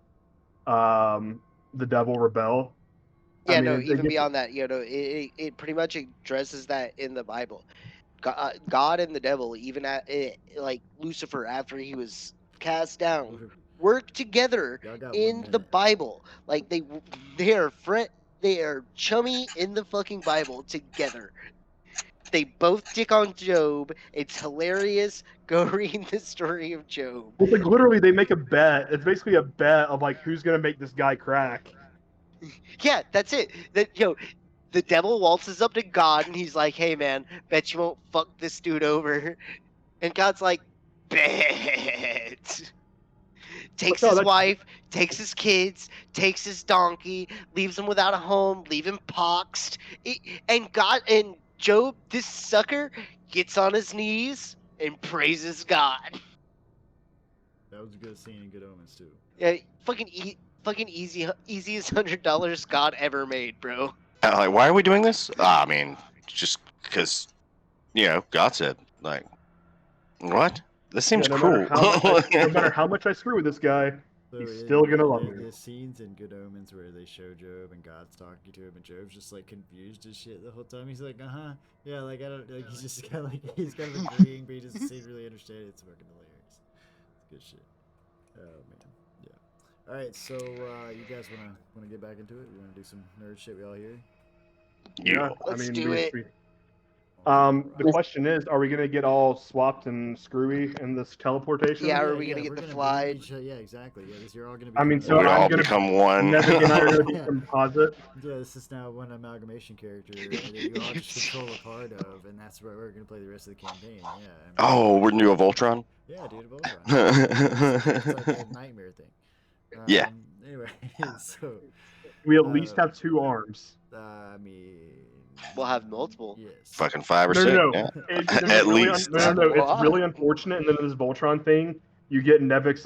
[SPEAKER 3] the devil rebel? I
[SPEAKER 1] yeah,
[SPEAKER 3] mean,
[SPEAKER 1] no,
[SPEAKER 3] it
[SPEAKER 1] even
[SPEAKER 3] gets,
[SPEAKER 1] beyond that, it pretty much addresses that in the Bible. God and the devil, even at like Lucifer after he was cast down, work together
[SPEAKER 2] Y'all got 1
[SPEAKER 1] in the
[SPEAKER 2] minute.
[SPEAKER 1] Bible. Like they are they are chummy in the fucking Bible together. They both dick on Job. It's hilarious. Go read the story of Job.
[SPEAKER 3] it's like literally they make a bet. It's basically a bet of like who's gonna make this guy crack.
[SPEAKER 1] Yeah, that's it. The devil waltzes up to God and he's like, "Hey man, bet you won't fuck this dude over." And God's like, "Bet."
[SPEAKER 3] But
[SPEAKER 1] Takes
[SPEAKER 3] no,
[SPEAKER 1] his
[SPEAKER 3] that's
[SPEAKER 1] wife, takes his kids, takes his donkey, leaves him without a home, leave him poxed. And God and Job, this sucker, gets on his knees and praises God.
[SPEAKER 2] That was a good scene in Good Omens too.
[SPEAKER 1] Yeah, fucking easiest $100 God ever made, bro.
[SPEAKER 5] Like, why are we doing this? I mean, just because, God said, like, what? This seems
[SPEAKER 3] yeah. No matter
[SPEAKER 5] cruel.
[SPEAKER 3] how much, no matter how much I screw with this guy,
[SPEAKER 2] So
[SPEAKER 3] He's still gonna love
[SPEAKER 2] the,
[SPEAKER 3] me.
[SPEAKER 2] the scenes in Good Omens where they show Job and God's talking to him, and Job's just like confused as shit the whole time. He's like, yeah, like I don't, like he's just kind of like he's kind of agreeing, but he doesn't seem to really understand it. It's fucking hilarious. It's good shit. Oh man, yeah. All right, so you guys wanna get back into it? We wanna do some nerd shit we all hear?
[SPEAKER 3] Yeah,
[SPEAKER 1] Let's
[SPEAKER 3] I mean,
[SPEAKER 1] do it.
[SPEAKER 3] the question is, are we gonna get all swapped and screwy in this teleportation?
[SPEAKER 1] Yeah, are we gonna get
[SPEAKER 2] we're
[SPEAKER 1] the
[SPEAKER 2] beam
[SPEAKER 1] fly?
[SPEAKER 2] yeah, exactly. Yeah, you're all gonna.
[SPEAKER 3] I mean,
[SPEAKER 5] We
[SPEAKER 3] I'm
[SPEAKER 5] all
[SPEAKER 3] gonna
[SPEAKER 5] become one.
[SPEAKER 3] Nevik and I are gonna be
[SPEAKER 2] Yeah.
[SPEAKER 3] composite.
[SPEAKER 2] Yeah, this is now one amalgamation character that you all just control a part of, and that's where we're gonna play the rest of the campaign. Yeah.
[SPEAKER 5] Oh, we're new of Voltron.
[SPEAKER 2] Yeah, dude, of Voltron. It's like a nightmare thing.
[SPEAKER 5] Yeah.
[SPEAKER 2] Anyway, so
[SPEAKER 3] We at least have 2 arms.
[SPEAKER 2] I mean,
[SPEAKER 1] We'll have multiple.
[SPEAKER 2] yes.
[SPEAKER 5] Fucking 5 or
[SPEAKER 3] No,
[SPEAKER 5] 6.
[SPEAKER 3] no,
[SPEAKER 5] Yeah.
[SPEAKER 3] There's
[SPEAKER 5] At
[SPEAKER 3] really
[SPEAKER 5] least.
[SPEAKER 3] no. It's
[SPEAKER 1] Why?
[SPEAKER 3] really unfortunate. And then in this Voltron thing, you get Nevik's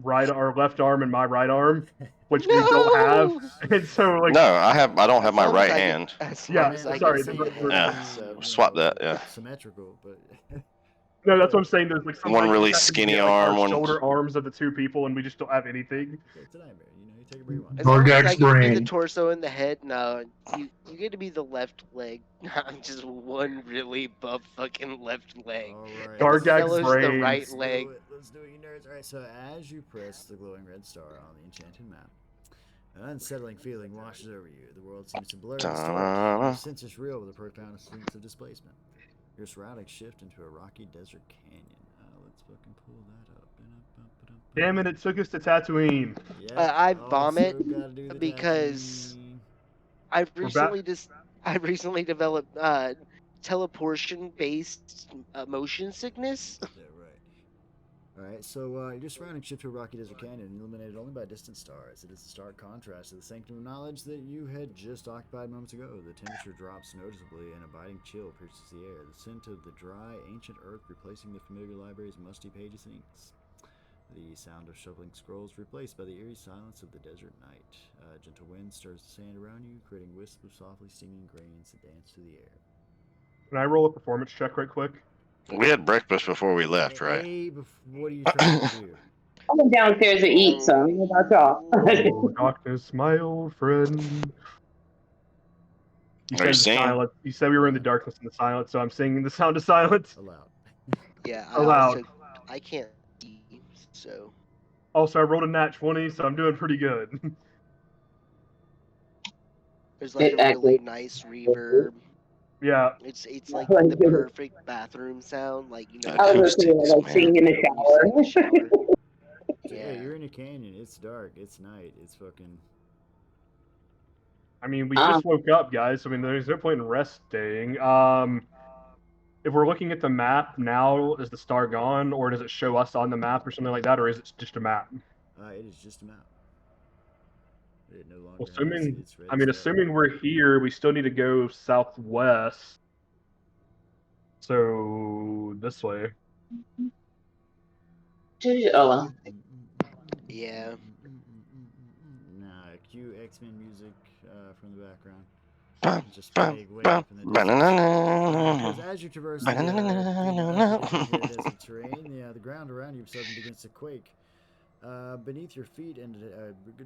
[SPEAKER 3] right or left arm and my right arm, which we don't have. And so like,
[SPEAKER 5] No, I don't have my right hand.
[SPEAKER 1] As
[SPEAKER 3] Yeah,
[SPEAKER 1] long as I
[SPEAKER 3] sorry,
[SPEAKER 1] can
[SPEAKER 3] the-
[SPEAKER 1] see it,
[SPEAKER 5] Yeah.
[SPEAKER 1] so.
[SPEAKER 5] Swap that, yeah.
[SPEAKER 2] Symmetrical, but
[SPEAKER 3] no, that's what I'm saying. There's like some
[SPEAKER 5] One
[SPEAKER 3] like,
[SPEAKER 5] really
[SPEAKER 3] just have to
[SPEAKER 5] skinny
[SPEAKER 3] get, like,
[SPEAKER 5] arm,
[SPEAKER 3] our
[SPEAKER 5] one-
[SPEAKER 3] shoulder arms of the 2 people, and we just don't have anything.
[SPEAKER 2] it's a nightmare. You know, you take it where you want.
[SPEAKER 1] As long as I
[SPEAKER 4] Dorgak's
[SPEAKER 1] get to be the
[SPEAKER 4] brain.
[SPEAKER 1] torso and the head, no, you get to be the left leg. I'm just one really buff fucking left leg.
[SPEAKER 2] All right.
[SPEAKER 3] Dargak's
[SPEAKER 1] Fellow's the
[SPEAKER 3] brain.
[SPEAKER 1] right
[SPEAKER 2] Let's
[SPEAKER 1] leg.
[SPEAKER 2] do it. Let's do it, you nerds. All right. So as you press the glowing red star on the enchanted map, an unsettling feeling washes over you. The world seems to blur and distort. Your senses reel with a profound sense of displacement. Your surroundings shift into a rocky desert canyon. Let's fucking pull that up.
[SPEAKER 3] Damn it! It took us to Tatooine.
[SPEAKER 2] Yeah.
[SPEAKER 1] I
[SPEAKER 2] also
[SPEAKER 1] vomit
[SPEAKER 2] gotta do the
[SPEAKER 1] because
[SPEAKER 2] Tatooine.
[SPEAKER 1] I've recently developed teleportation based motion sickness.
[SPEAKER 2] Yeah, right. Alright, so your surroundings shift to a rocky desert canyon, illuminated only by distant stars. It is a stark contrast to the sanctum of knowledge that you had just occupied moments ago. The temperature drops noticeably, and a biting chill pierces the air. The scent of the dry, ancient earth replacing the familiar library's musty pages and inks. The sound of shuffling scrolls replaced by the eerie silence of the desert night. A gentle wind stirs the sand around you, creating wisps of softly stinging grains that dance through the air.
[SPEAKER 3] Can I roll a performance check right quick?
[SPEAKER 5] We had breakfast before we left, right?
[SPEAKER 2] Hey, what are you trying to do?
[SPEAKER 6] I went downstairs to eat, so I don't know about y'all.
[SPEAKER 3] Oh, darkness, my old friend. You
[SPEAKER 5] Are you
[SPEAKER 3] said
[SPEAKER 5] singing?
[SPEAKER 3] silence. You said we were in the darkness and the silence, so I'm singing the sound of silence.
[SPEAKER 2] Allowed.
[SPEAKER 1] Yeah,
[SPEAKER 3] Allowed.
[SPEAKER 1] I can't see, so.
[SPEAKER 3] Also, I rolled a nat 20, so I'm doing pretty good.
[SPEAKER 1] There's like
[SPEAKER 6] It
[SPEAKER 1] a really
[SPEAKER 6] actually-
[SPEAKER 1] nice reverb.
[SPEAKER 3] Yeah.
[SPEAKER 1] It's like the perfect bathroom sound, like you know.
[SPEAKER 6] I was
[SPEAKER 5] Acoustics,
[SPEAKER 6] listening to like
[SPEAKER 5] man.
[SPEAKER 6] singing in the shower.
[SPEAKER 2] Yeah,
[SPEAKER 1] Yeah.
[SPEAKER 2] you're in a canyon. It's dark. It's night. It's fucking.
[SPEAKER 3] I mean, we just woke up, guys. I mean, there's no point in resting. If we're looking at the map now, is the star gone, or does it show us on the map or something like that, or is it just a map?
[SPEAKER 2] It is just a map. It no longer.
[SPEAKER 3] Well,
[SPEAKER 2] has
[SPEAKER 3] assuming,
[SPEAKER 2] its red
[SPEAKER 3] I mean,
[SPEAKER 2] star.
[SPEAKER 3] assuming we're here, we still need to go southwest. So this way.
[SPEAKER 6] Oh well.
[SPEAKER 1] Yeah.
[SPEAKER 2] Nah, cue X-Men music from the background.
[SPEAKER 5] Bum,
[SPEAKER 2] Just
[SPEAKER 5] bum,
[SPEAKER 2] fade way
[SPEAKER 5] bum,
[SPEAKER 2] up in the distance.
[SPEAKER 5] ba-na-na-na-na-na.
[SPEAKER 2] Because as you traverse the desert terrain, the ground around you suddenly begins to quake. Beneath your feet, and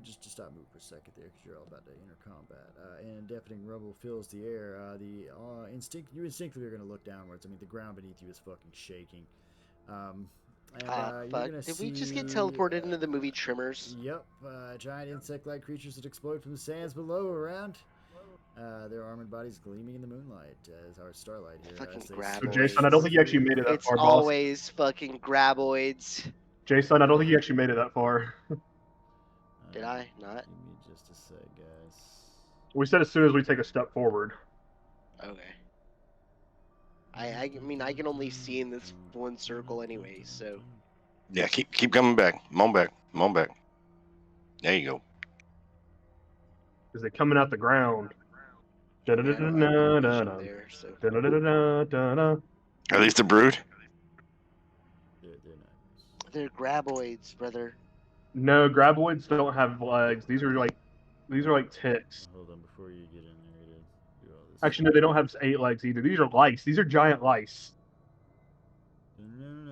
[SPEAKER 2] just stop moving for a second there, because you're all about to enter combat. And deafening rumble fills the air. You instinctively are going to look downwards. I mean, the ground beneath you is fucking shaking. You're
[SPEAKER 1] Fuck.
[SPEAKER 2] gonna
[SPEAKER 1] Did we just get
[SPEAKER 2] see,
[SPEAKER 1] teleported into the movie Tremors?
[SPEAKER 2] Yep, giant insect-like creatures that explode from the sands below around. Their armored bodies gleaming in the moonlight as our starlight here.
[SPEAKER 1] Fucking
[SPEAKER 2] as they
[SPEAKER 1] graboids.
[SPEAKER 3] So Jason, I don't think you actually made it that
[SPEAKER 1] It's
[SPEAKER 3] far, boss.
[SPEAKER 1] always fucking graboids.
[SPEAKER 3] Jason, I don't think you actually made it that far.
[SPEAKER 1] Did I not?
[SPEAKER 2] Give me just a sec, guys.
[SPEAKER 3] We said as soon as we take a step forward.
[SPEAKER 1] Okay. I mean, I can only see in this one circle anyway, so.
[SPEAKER 5] Yeah, keep coming back. Come on back. Come on back. There you go.
[SPEAKER 3] Is it coming out the ground?
[SPEAKER 1] Yeah, I don't have no vision there, so.
[SPEAKER 3] Da-da-da-da-da-da.
[SPEAKER 5] Are these the brood?
[SPEAKER 2] They're not.
[SPEAKER 1] They're graboids, brother.
[SPEAKER 3] No, graboids don't have legs. These are like ticks.
[SPEAKER 2] Hold on, before you get in there to do all this.
[SPEAKER 3] Actually, no, they don't have 8 legs either. These are lice. These are giant lice.
[SPEAKER 2] No.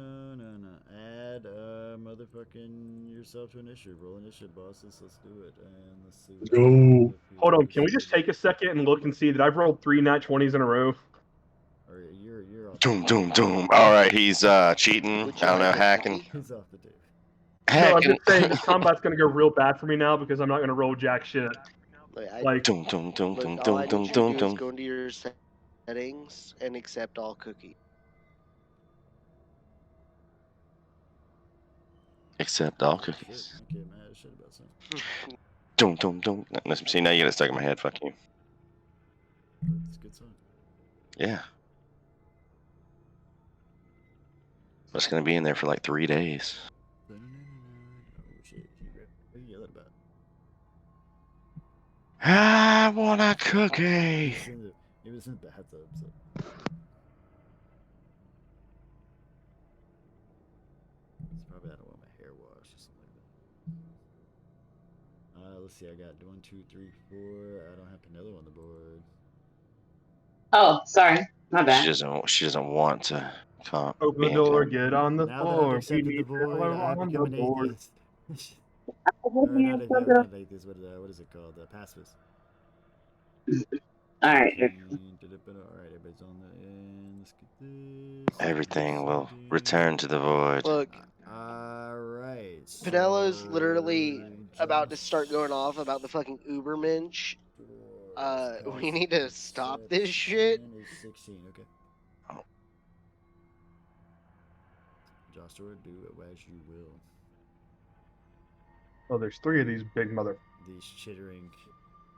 [SPEAKER 2] Add a motherfucking yourself to initiative. Roll initiative, bosses. Let's do it. And let's see.
[SPEAKER 4] Go.
[SPEAKER 3] Hold on, can we just take a second and look and see that I've rolled 3 nat 20s in a row?
[SPEAKER 2] Or you're off.
[SPEAKER 5] Doom, doom, doom. All right, he's cheating.
[SPEAKER 1] Would
[SPEAKER 5] I
[SPEAKER 1] you
[SPEAKER 5] don't know,
[SPEAKER 1] like a
[SPEAKER 5] hacking.
[SPEAKER 1] cookie?
[SPEAKER 2] He's off the table.
[SPEAKER 3] No, I'm
[SPEAKER 5] Hacking.
[SPEAKER 3] just saying this combat's gonna go real bad for me now because I'm not gonna roll jack shit. Like,
[SPEAKER 5] Doom, doom, doom,
[SPEAKER 1] Look,
[SPEAKER 5] doom,
[SPEAKER 1] all
[SPEAKER 5] doom,
[SPEAKER 1] I
[SPEAKER 5] doom,
[SPEAKER 1] need you to
[SPEAKER 5] doom,
[SPEAKER 1] do is
[SPEAKER 5] doom.
[SPEAKER 1] go into your settings and accept all cookies.
[SPEAKER 5] Except all
[SPEAKER 2] Shit,
[SPEAKER 5] cookies.
[SPEAKER 2] okay, mad as shit about something.
[SPEAKER 5] Doom, doom, doom. See, now you get it stuck in my head. Fuck you.
[SPEAKER 2] It's a good song.
[SPEAKER 5] Yeah. It's gonna be in there for like 3 days.
[SPEAKER 2] Oh shit, what are you yelling about?
[SPEAKER 5] I want a cookie.
[SPEAKER 2] It was in the bathtub, so. It's probably I don't want my hair washed or something like that. Let's see, I got 1, 2, 3, 4. I don't have Pinello on the board.
[SPEAKER 6] Oh, sorry. My bad.
[SPEAKER 5] She doesn't want to come.
[SPEAKER 3] open the door, get on the
[SPEAKER 2] Now that I've
[SPEAKER 3] floor. We
[SPEAKER 2] accepted the
[SPEAKER 3] need
[SPEAKER 2] void,
[SPEAKER 3] Pillow
[SPEAKER 2] I've
[SPEAKER 3] on
[SPEAKER 2] become
[SPEAKER 3] the
[SPEAKER 2] an
[SPEAKER 3] board.
[SPEAKER 2] atheist. Or not atheist, what is it called? Pacifist.
[SPEAKER 6] Alright.
[SPEAKER 2] Alright, everybody's on the end. Let's get this.
[SPEAKER 5] Everything will return to the void.
[SPEAKER 1] Look,
[SPEAKER 2] Alright.
[SPEAKER 1] Penelo's literally about to start going off about the fucking Ubermensch. We need to stop this shit.
[SPEAKER 2] 16, okay.
[SPEAKER 5] Oh.
[SPEAKER 2] Joshua, do it as you will.
[SPEAKER 3] Oh, there's 3 of these big mother.
[SPEAKER 2] These chittering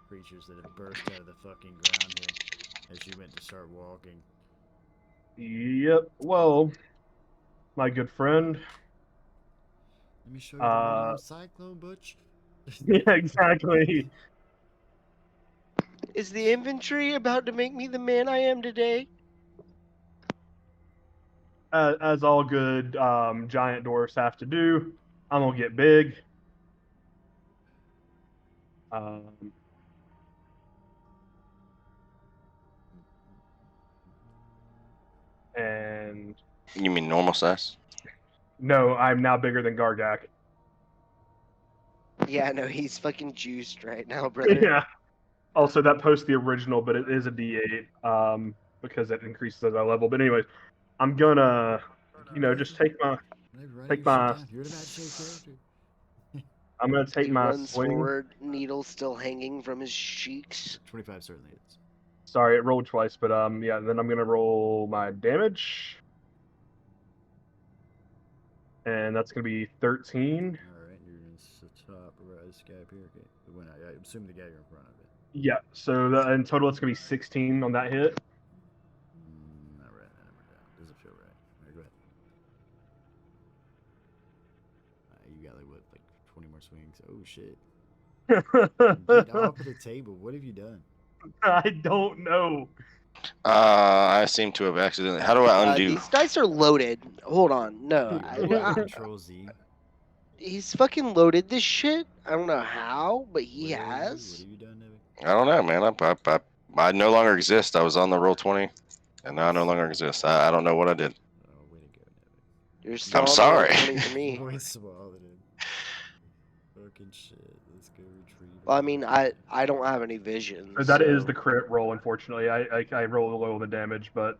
[SPEAKER 2] creatures that have burst out of the fucking ground here as you went to start walking.
[SPEAKER 3] Yep. Well, my good friend.
[SPEAKER 2] Let me show you the one-armed cyclone, Butch.
[SPEAKER 3] Yeah, exactly.
[SPEAKER 1] Is the infantry about to make me the man I am today?
[SPEAKER 3] As all good giant dwarfs have to do, I'm gonna get big. And
[SPEAKER 5] You mean normal size?
[SPEAKER 3] no, I'm now bigger than Gargak.
[SPEAKER 1] Yeah, no, he's fucking juiced right now, brother.
[SPEAKER 3] Yeah. Also, that posts the original, but it is a D8 because it increases as I level. But anyways, I'm gonna, just take my. Take my.
[SPEAKER 2] You're an imaginary character.
[SPEAKER 3] I'm gonna take
[SPEAKER 1] He
[SPEAKER 3] my
[SPEAKER 1] runs
[SPEAKER 3] swing.
[SPEAKER 1] forward, needle still hanging from his cheeks.
[SPEAKER 2] 25 certainly is.
[SPEAKER 3] Sorry, it rolled twice, but yeah. Then I'm gonna roll my damage, and that's gonna be 13.
[SPEAKER 2] Alright, you're in the top right, this guy up here. Okay. The one I assume the guy you're in front of it.
[SPEAKER 3] Yeah. So in total, it's gonna be 16 on that hit.
[SPEAKER 2] Not right, that number down. Doesn't feel right. Alright, go ahead. You got like 20 more swings. Oh shit. Get off of the table. What have you done?
[SPEAKER 3] I don't know.
[SPEAKER 5] I seem to have accidentally. How do I undo?
[SPEAKER 1] These dice are loaded. Hold on, no.
[SPEAKER 2] Control Z.
[SPEAKER 1] He's fucking loaded this shit. I don't know how, but he
[SPEAKER 2] What
[SPEAKER 1] has.
[SPEAKER 2] have you done, Nevik?
[SPEAKER 5] I don't know, man. I no longer exist. I was on the roll 20, and now I no longer exist. I don't know what I did.
[SPEAKER 2] Oh, way to go, Nevik.
[SPEAKER 1] You're still
[SPEAKER 5] I'm
[SPEAKER 1] on the
[SPEAKER 5] sorry.
[SPEAKER 1] roll 20 for me.
[SPEAKER 2] Voice swallowed it. Fucking shit. Let's go retrieve.
[SPEAKER 1] Well, I mean, I don't have any vision.
[SPEAKER 3] That is the crit roll. Unfortunately, I rolled low the damage, but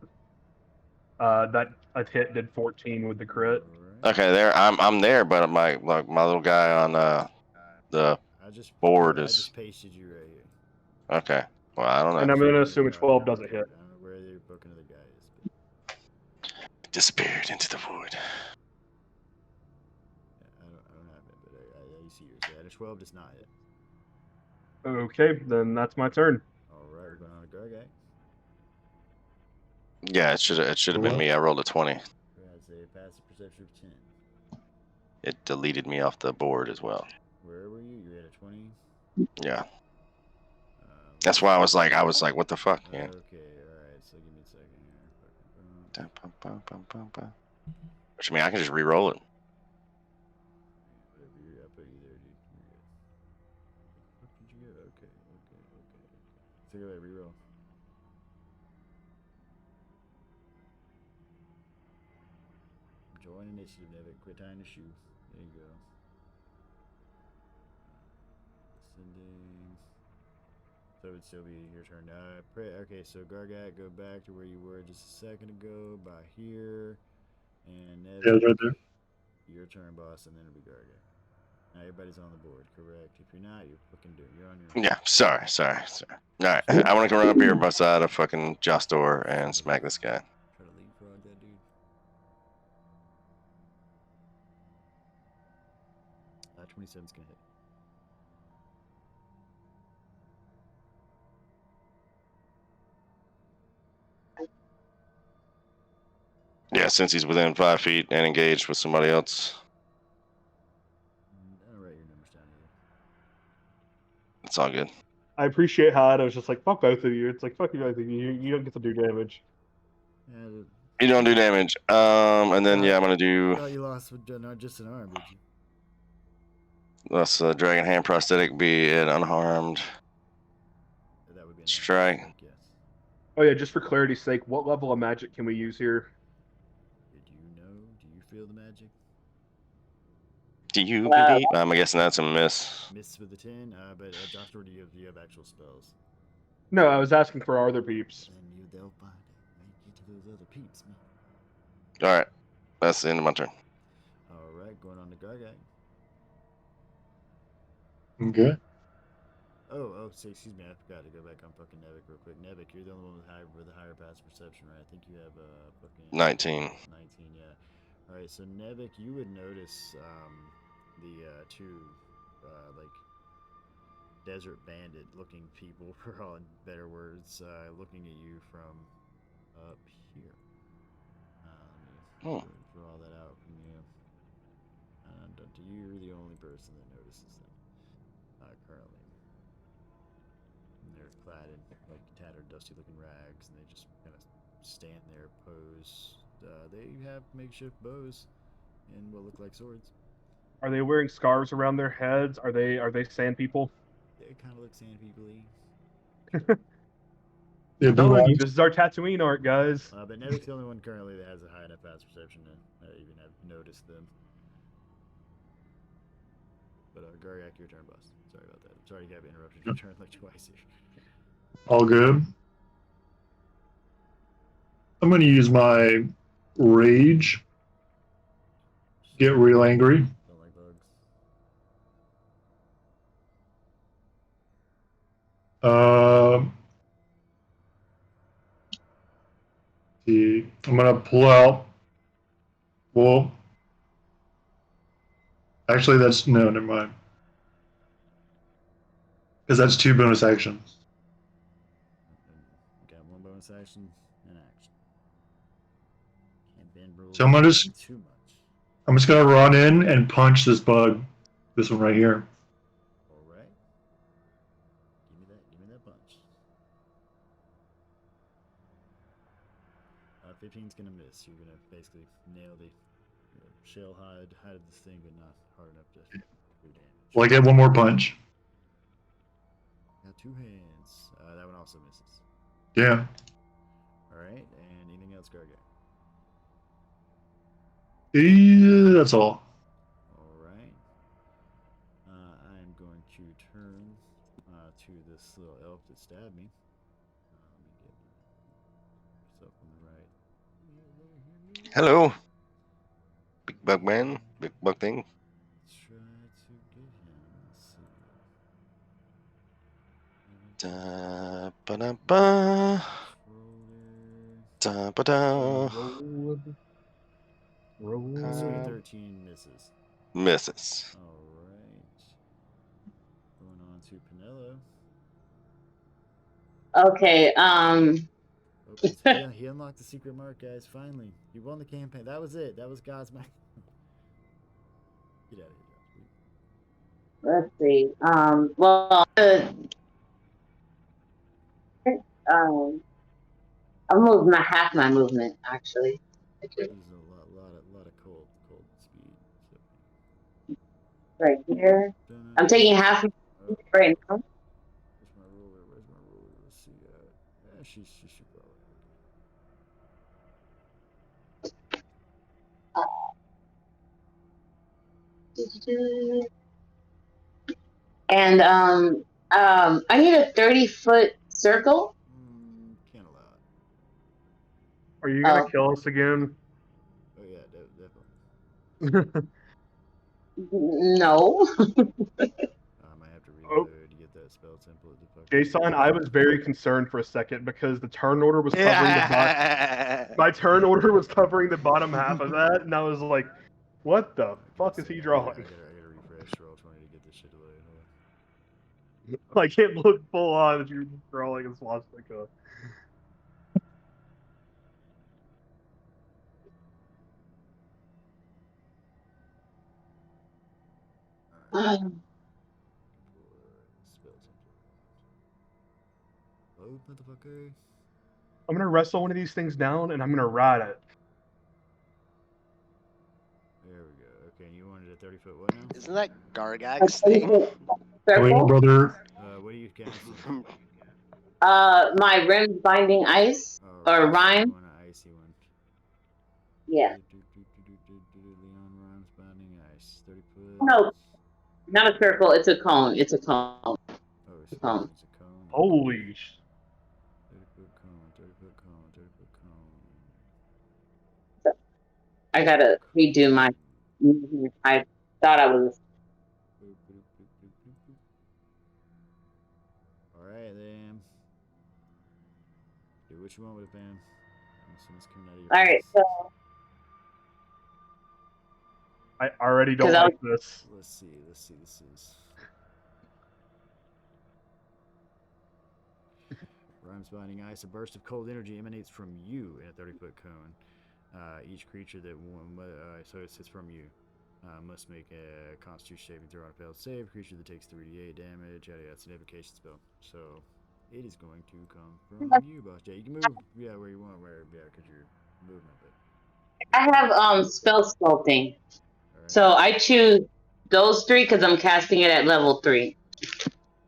[SPEAKER 3] that a hit did 14 with the crit.
[SPEAKER 5] Okay, there. I'm there, but my little guy on the board
[SPEAKER 2] I
[SPEAKER 5] is.
[SPEAKER 2] just pasted you right here.
[SPEAKER 5] Okay. Well, I don't know.
[SPEAKER 3] And I'm gonna assume a 12 doesn't hit.
[SPEAKER 2] I don't know where your booking of the guy is.
[SPEAKER 5] Disappeared into the void.
[SPEAKER 2] Yeah, I don't have it, but I see yours. Yeah, the 12 does not hit.
[SPEAKER 3] Okay, then that's my turn.
[SPEAKER 2] All right, we're going on a Gargak.
[SPEAKER 5] Yeah, it should have been me. I rolled a 20.
[SPEAKER 2] Has a passive perception of 10.
[SPEAKER 5] It deleted me off the board as well.
[SPEAKER 2] Where were you? You had a 20.
[SPEAKER 5] Yeah. That's why I was like, what the fuck, man?
[SPEAKER 2] Okay, alright, so give me a second here.
[SPEAKER 5] Which I mean, I can just re-roll it.
[SPEAKER 2] Whatever I put you there, dude. You're good. What did you get? Okay. So go ahead, re-roll. Join initiative, Nevik. Quit tying the shoe. There you go. Sending. So it would still be your turn. Okay, so Gargat, go back to where you were just a second ago, by here. And
[SPEAKER 4] Yeah,
[SPEAKER 2] Ned,
[SPEAKER 4] right there.
[SPEAKER 2] your turn, boss, and then it'll be Gargat. Now everybody's on the board, correct? If you're not, you're fucking doing. You're on your own.
[SPEAKER 5] Yeah, sorry. All right, I want to come run up here beside a fucking Jostor and smack this guy.
[SPEAKER 2] Try to leapfrog that dude. 27's gonna hit.
[SPEAKER 5] Yeah, since he's within 5 feet and engaged with somebody else,
[SPEAKER 2] I don't write your numbers down either.
[SPEAKER 5] it's all good.
[SPEAKER 3] I appreciate how I was just like, fuck both of you. It's like, fuck you both of you. You don't get to do damage.
[SPEAKER 2] Yeah,
[SPEAKER 5] You don't do damage. And then yeah, I'm gonna
[SPEAKER 2] I
[SPEAKER 5] do
[SPEAKER 2] thought you lost with not just an arm, did you?
[SPEAKER 5] let's dragon hand prosthetic be an unharmed
[SPEAKER 2] That would be an
[SPEAKER 5] strike.
[SPEAKER 2] arm, yes.
[SPEAKER 3] Oh yeah, just for clarity's sake, what level of magic can we use here?
[SPEAKER 2] Do you know? Do you feel the magic?
[SPEAKER 5] Do you believe? I'm guessing that's a miss.
[SPEAKER 2] Miss with the 10, but Doctor, do you have actual spells?
[SPEAKER 3] No, I was asking for our other peeps.
[SPEAKER 2] And they'll find it. Get to those other peeps, man.
[SPEAKER 5] All right, that's the end of my turn.
[SPEAKER 2] All right, going on to Gargag.
[SPEAKER 4] Okay.
[SPEAKER 2] Oh, so excuse me, I forgot to go back on fucking Nevik real quick. Nevik, you're the only one with the higher pass perception, right? I think you have fucking
[SPEAKER 5] 19.
[SPEAKER 2] 19, yeah. All right, so Nevik, you would notice the two like desert bandit looking people, for all in better words, looking at you from up here. Let me draw that out from you. And you're the only person that notices them currently. And they're clad in like tattered, dusty-looking rags, and they just kind of stand there, pose. They have makeshift bows and what look like swords.
[SPEAKER 3] Are they wearing scarves around their heads? Are they sand people?
[SPEAKER 2] They kind of look sand people-y.
[SPEAKER 4] Yeah, blue
[SPEAKER 3] Telling you,
[SPEAKER 4] eyes.
[SPEAKER 3] this is our Tatooine art, guys.
[SPEAKER 2] But Nevik's the only one currently that has a high enough pass perception to even have noticed them. But Garyak, your turn, boss. Sorry about that. I'm sorry to have interrupted your turn like twice here.
[SPEAKER 4] All good. I'm going to use my rage. Get real angry.
[SPEAKER 2] Don't like bugs.
[SPEAKER 4] I'm going to pull out. Well, actually, that's no, never mind. Because that's 2 bonus actions.
[SPEAKER 2] Got 1 bonus action and action. Can't bend rules
[SPEAKER 4] So I'm
[SPEAKER 2] too much.
[SPEAKER 4] I'm just going to run in and punch this bug. This one right here.
[SPEAKER 2] All right. Give me that punch. 15's gonna miss. You're gonna basically nail the shell hide of this thing, but not hard enough to do damage.
[SPEAKER 4] Well, I get 1 more punch.
[SPEAKER 2] Got 2 hands. That one also misses.
[SPEAKER 4] Yeah.
[SPEAKER 2] All right. And anything else, Gargak?
[SPEAKER 4] Yeah, that's all.
[SPEAKER 2] All right. I'm going to turn to this little elf that stabbed me. Let me get myself on the right.
[SPEAKER 5] Hello, big bug man, big bug thing.
[SPEAKER 2] Let's try to get him. Let's see.
[SPEAKER 5] Da ba da ba. Da ba da.
[SPEAKER 3] Roll.
[SPEAKER 2] 13 misses.
[SPEAKER 5] Misses.
[SPEAKER 2] All right. Going on to Pinello.
[SPEAKER 6] Okay.
[SPEAKER 2] Oh, he unlocked the secret mark, guys. Finally, he won the campaign. That was it. That was God's magic. Get out of here,
[SPEAKER 6] Let's see. Well, I'll move my half my movement actually.
[SPEAKER 2] This is a lot of cold speed. So.
[SPEAKER 6] Right here. I'm taking half my movement right now.
[SPEAKER 2] Where's my ruler? Let's see. She should go.
[SPEAKER 6] And I need a 30-foot circle.
[SPEAKER 2] Can't allow it.
[SPEAKER 3] Are you gonna
[SPEAKER 6] Oh,
[SPEAKER 3] kill us again?
[SPEAKER 2] Oh yeah, definitely.
[SPEAKER 6] no.
[SPEAKER 2] I might have to
[SPEAKER 3] Oh,
[SPEAKER 2] reload to get that spell template to fucking.
[SPEAKER 3] Jason, I was very concerned for a second because the turn order was covering the bottom.
[SPEAKER 1] Yeah.
[SPEAKER 3] My turn order was covering the bottom half of that, and I was like, "What the fuck is he
[SPEAKER 2] I
[SPEAKER 3] drawing?"
[SPEAKER 2] gotta refresh roll 20 to get this shit delayed. Hold on.
[SPEAKER 3] Like it looked full on that you're drawing a swastika.
[SPEAKER 2] Spell template. Load, motherfucker.
[SPEAKER 3] I'm gonna wrestle one of these things down, and I'm gonna ride it.
[SPEAKER 2] There we go. Okay, and you wanted a 30-foot what now?
[SPEAKER 1] Isn't that
[SPEAKER 6] A
[SPEAKER 1] Gargax
[SPEAKER 6] 30-foot
[SPEAKER 1] thing?
[SPEAKER 4] Wait,
[SPEAKER 6] circle.
[SPEAKER 4] brother.
[SPEAKER 2] What are you casting?
[SPEAKER 6] My rims binding ice
[SPEAKER 2] Oh,
[SPEAKER 6] or
[SPEAKER 2] right, so you
[SPEAKER 6] rhyme.
[SPEAKER 2] want an icy one.
[SPEAKER 6] Yeah.
[SPEAKER 2] Leon Rhymes Binding Ice. 30 foot.
[SPEAKER 6] No, not a circle. It's a cone. It's a cone.
[SPEAKER 2] Oh, so
[SPEAKER 6] Cone.
[SPEAKER 2] it's a cone.
[SPEAKER 3] Holy!
[SPEAKER 2] 30-foot cone, 30-foot cone, 30-foot cone.
[SPEAKER 6] I gotta redo my. I thought I was.
[SPEAKER 2] Alright then. Do what you want with it, fam. It's coming out of your
[SPEAKER 6] All right.
[SPEAKER 2] face.
[SPEAKER 6] So
[SPEAKER 3] I already don't
[SPEAKER 6] 'cause I was
[SPEAKER 3] like this.
[SPEAKER 2] Let's see. This is. Rhymes Binding Ice. A burst of cold energy emanates from you in a 30-foot cone. Each creature that so it's from you. Must make a Constitution saving throw on a failed save. Creature that takes 3d8 damage. That's an evocation spell. So it is going to come from you, Boss J. You can move, where you want, because you're movement. But
[SPEAKER 6] I have spell sculpting.
[SPEAKER 2] right.
[SPEAKER 6] So I choose those three because I'm casting it at level 3.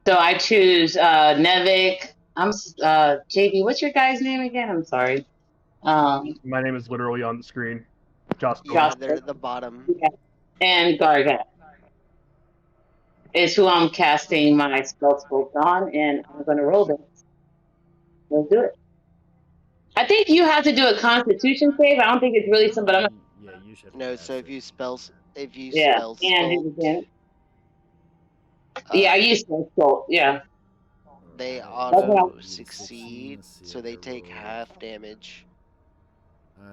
[SPEAKER 6] So I choose Nevik. I'm JB. What's your guy's name again? I'm sorry.
[SPEAKER 3] My name is literally on the screen. Jocelyn.
[SPEAKER 1] Yeah,
[SPEAKER 6] Josh
[SPEAKER 1] they're at the bottom.
[SPEAKER 6] and Gargat is who I'm casting my spell sculpt on, and I'm gonna roll this. Let's do it. I think you have to do a Constitution save. I don't think it's really some, but I'm
[SPEAKER 2] Yeah, you should have to
[SPEAKER 1] No,
[SPEAKER 2] cast
[SPEAKER 1] so if
[SPEAKER 2] it.
[SPEAKER 1] you spell
[SPEAKER 6] and do it again. Yeah, I used spell sculpt. Yeah.
[SPEAKER 1] they
[SPEAKER 2] Alright,
[SPEAKER 1] auto
[SPEAKER 2] you
[SPEAKER 1] succeed,
[SPEAKER 2] Let's see,
[SPEAKER 1] so
[SPEAKER 2] I
[SPEAKER 1] they
[SPEAKER 2] gotta
[SPEAKER 1] take
[SPEAKER 2] roll.
[SPEAKER 1] half damage.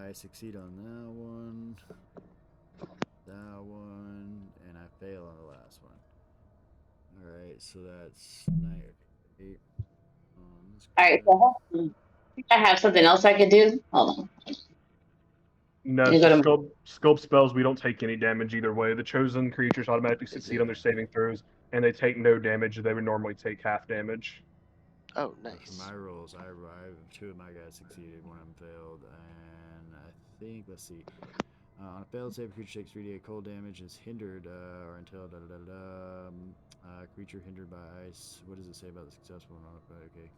[SPEAKER 2] I succeed on that one, and I fail on the last one. Alright, so that's 8.
[SPEAKER 6] All right. So I have something else I could do. Hold on.
[SPEAKER 3] No,
[SPEAKER 6] You
[SPEAKER 3] so
[SPEAKER 6] go to
[SPEAKER 3] scope spells, we don't take any damage either way. The chosen creatures automatically succeed on their saving throws, and they take no damage. They would normally take half damage.
[SPEAKER 1] Oh,
[SPEAKER 2] For
[SPEAKER 1] nice.
[SPEAKER 2] my rolls, I 2 of my guys succeeded, 1 of them failed, and I think, let's see. On a failed save, creature takes 3d8 cold damage, is hindered, or until creature hindered by ice. What does it say about the successful one? Okay.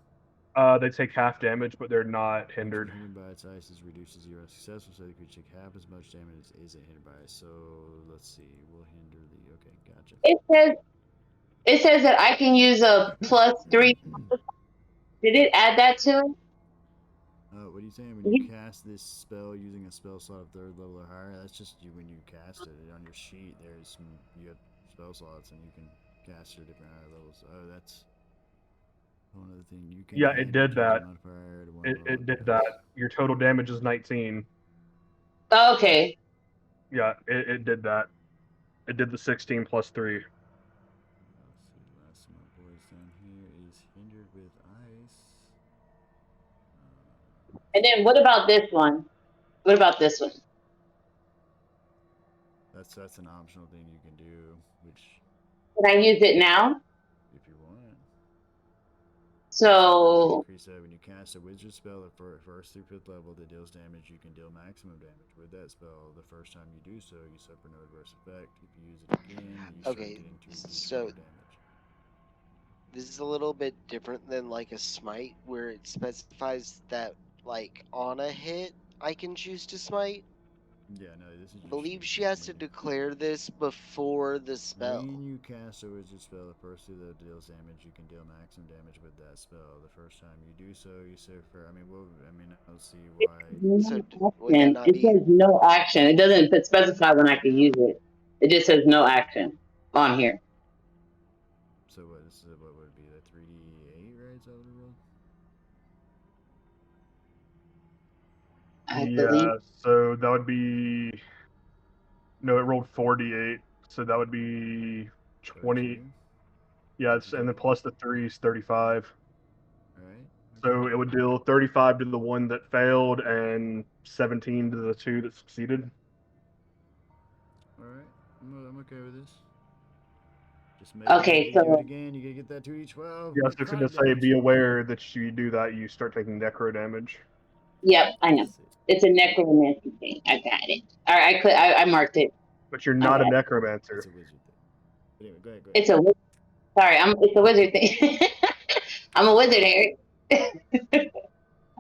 [SPEAKER 3] They take half damage, but they're not hindered.
[SPEAKER 2] Creature hindered by its ice is reduced to 0. Successful save, the creature take half as much damage as isn't hindered by ice. So let's see. We'll hinder the. Okay, gotcha.
[SPEAKER 6] It says that I can use a +3. Did it add that to it?
[SPEAKER 2] What are you saying? When you cast this spell using a spell slot of 3rd level or higher, that's just you when you cast it. On your sheet, you have spell slots, and you can cast your different higher levels. Oh, that's one other thing you can.
[SPEAKER 3] Yeah, it did that. It did that. Your total damage is 19.
[SPEAKER 6] Oh, okay.
[SPEAKER 3] Yeah, it did that. It did the 16 plus 3.
[SPEAKER 2] Let's see, the last of my boys down here is hindered with ice.
[SPEAKER 6] And then what about this one? What about this one?
[SPEAKER 2] That's an optional thing you can do, which
[SPEAKER 6] Can I use it now?
[SPEAKER 2] if you want.
[SPEAKER 6] So
[SPEAKER 2] Increase that when you cast a wizard spell at 1st through 5th level that deals damage, you can deal maximum damage. With that spell, the first time you do so, you suffer no adverse effect. If you use it again, you start
[SPEAKER 1] Okay,
[SPEAKER 2] getting 2d4
[SPEAKER 1] so
[SPEAKER 2] damage.
[SPEAKER 1] this is a little bit different than like a smite, where it specifies that like on a hit I can choose to smite.
[SPEAKER 2] Yeah, no, this is
[SPEAKER 1] I
[SPEAKER 2] just
[SPEAKER 1] believe she has to declare this before the spell.
[SPEAKER 2] When you cast a wizard spell, the first two that deals damage, you can deal maximum damage with that spell. The first time you do so, you suffer. I don't see why.
[SPEAKER 1] So would that
[SPEAKER 6] Action.
[SPEAKER 1] not
[SPEAKER 6] It
[SPEAKER 1] be?
[SPEAKER 6] says no action. It doesn't specify when I can use it. It just says no action on here.
[SPEAKER 2] So what? This is what would it be, the 3d8, right? Is that what it rolled?
[SPEAKER 6] I believe.
[SPEAKER 3] Yeah, so that would be. No, it rolled 48, so that would be 20.
[SPEAKER 2] 32?
[SPEAKER 3] Yeah, and then plus the 3 is 35.
[SPEAKER 2] Alright.
[SPEAKER 3] So it would deal 35 to the one that failed and 17 to the two that succeeded.
[SPEAKER 2] Alright. I'm okay with this. Just make
[SPEAKER 6] Okay,
[SPEAKER 2] you do it
[SPEAKER 6] so
[SPEAKER 2] again, you gotta get that 2d12.
[SPEAKER 3] Yeah, so it's going to say be aware that you do that, you start taking necro damage.
[SPEAKER 6] yep, I know. It's a necromancy thing. I got it. All right, I marked it.
[SPEAKER 3] But you're not a necromancer.
[SPEAKER 2] It's a wizard thing. But anyway, go ahead.
[SPEAKER 6] It's a sorry, it's a wizard thing. I'm a wizard, Eric.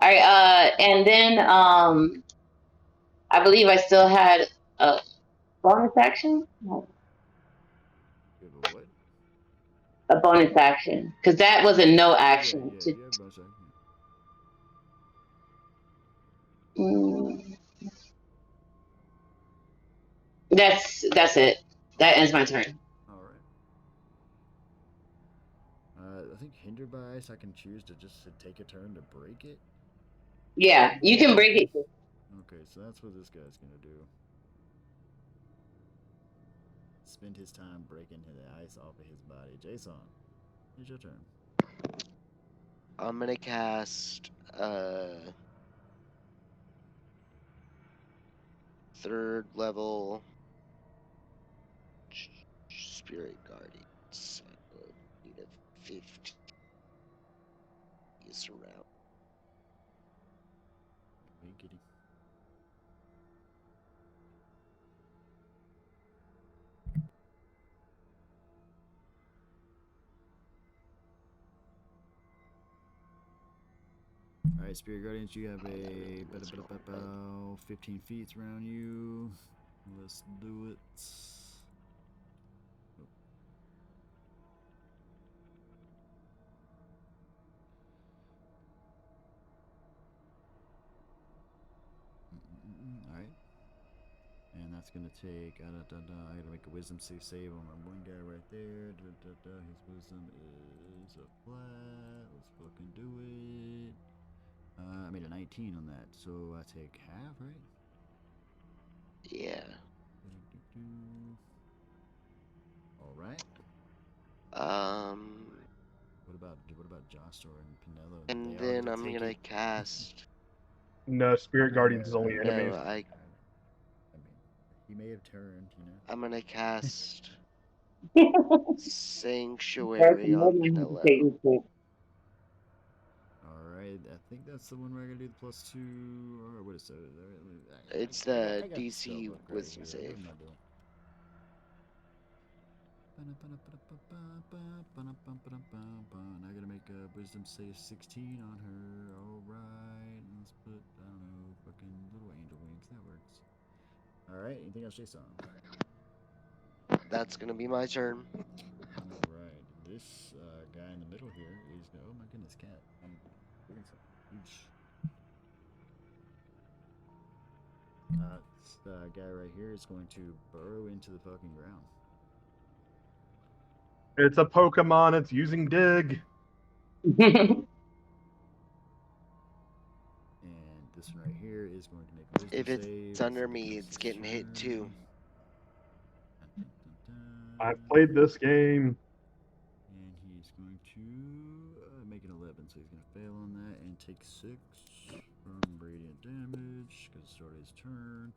[SPEAKER 6] All right, and then I believe I still had a bonus action. No.
[SPEAKER 2] You have a what?
[SPEAKER 6] A bonus action, because that was a no action.
[SPEAKER 2] Yeah, you have a bonus action.
[SPEAKER 6] That's it. That ends my turn.
[SPEAKER 2] Alright. I think hindered by ice, I can choose to just take a turn to break it.
[SPEAKER 6] Yeah, you can break it.
[SPEAKER 2] Okay, so that's what this guy's gonna do. Spend his time breaking the ice off of his body. Jason, it's your turn.
[SPEAKER 1] I'm gonna cast third level Spirit Guardian. So need a 50 surround.
[SPEAKER 2] Wiggity. Alright, Spirit Guardians, you have a 15 feet around you. Let's do it. Alright. And that's gonna take. I gotta make a wisdom save on my one guy right there. His wisdom is a flat. Let's fucking do it. I made a 19 on that, so I take half, right?
[SPEAKER 1] Yeah.
[SPEAKER 2] All right. What about Jostor and Pinello?
[SPEAKER 1] And then I'm gonna cast.
[SPEAKER 3] No, Spirit Guardians is only enemies.
[SPEAKER 1] No,
[SPEAKER 2] I mean, he may have turned,
[SPEAKER 1] I'm gonna cast Sanctuary on Pinello.
[SPEAKER 2] Alright, I think that's the one where I gotta do the +2, or what is it?
[SPEAKER 1] It's the DC Wisdom save.
[SPEAKER 2] And I gotta make a wisdom save 16 on her. Alright, let's put, I don't know, fucking little angel wings. That works. Alright, anything else, Jason?
[SPEAKER 1] That's gonna be my turn.
[SPEAKER 2] Alright, this guy in the middle here is, oh my goodness, cat. I'm doing something huge. This guy right here is going to burrow into the fucking ground.
[SPEAKER 3] It's a Pokemon. It's using Dig.
[SPEAKER 2] And this one right here is going to make a wisdom
[SPEAKER 1] If it's
[SPEAKER 2] save.
[SPEAKER 1] under me, it's getting hit too.
[SPEAKER 3] I've played this game.
[SPEAKER 2] And he's going to make an 11, so he's going to fail on that and take 6 from radiant damage because it started his turn.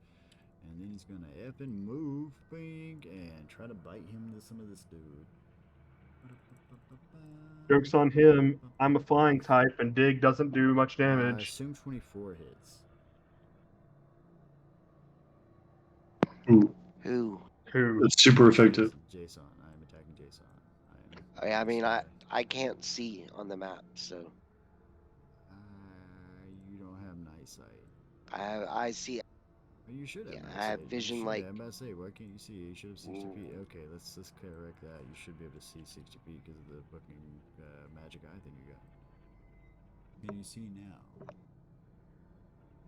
[SPEAKER 2] And then he's going to effing move, big, and try to bite him to some of this dude.
[SPEAKER 3] Joke's on him. I'm a flying type, and Dig doesn't do much damage.
[SPEAKER 2] I assume 24 hits.
[SPEAKER 4] Ooh,
[SPEAKER 3] Who?
[SPEAKER 4] it's super effective.
[SPEAKER 2] Jason. I'm attacking Jason.
[SPEAKER 1] I mean, I can't see on the map, so.
[SPEAKER 2] You don't have night sight.
[SPEAKER 1] I see.
[SPEAKER 2] Oh, you should have.
[SPEAKER 1] Yeah,
[SPEAKER 2] Max
[SPEAKER 1] I have
[SPEAKER 2] sight.
[SPEAKER 1] vision
[SPEAKER 2] you should
[SPEAKER 1] like.
[SPEAKER 2] have. I'm about to say, why can't you see? You should have 60 feet. Okay, let's correct that. You should be able to see 60 feet because of the fucking magic eye thing you got. Can you see now?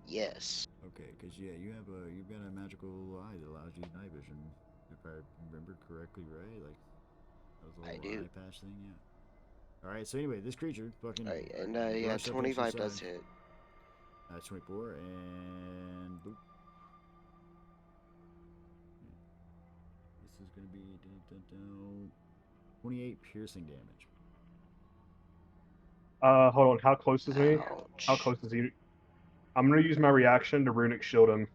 [SPEAKER 1] Yes.
[SPEAKER 2] Okay, because yeah, you've got a magical eye that allows you night vision. If I remember correctly, right? Like that was a
[SPEAKER 1] I
[SPEAKER 2] little
[SPEAKER 1] do.
[SPEAKER 2] eye patch thing, yeah. All right, so anyway, this creature fucking.
[SPEAKER 1] Alright, and yeah,
[SPEAKER 2] rushed up into
[SPEAKER 1] 25
[SPEAKER 2] your
[SPEAKER 1] does
[SPEAKER 2] side.
[SPEAKER 1] hit.
[SPEAKER 2] 24 and boop. This is gonna be 28 piercing damage.
[SPEAKER 3] Hold on. How close is me? How
[SPEAKER 1] Ouch.
[SPEAKER 3] close is he? I'm gonna use my reaction to runic shield him.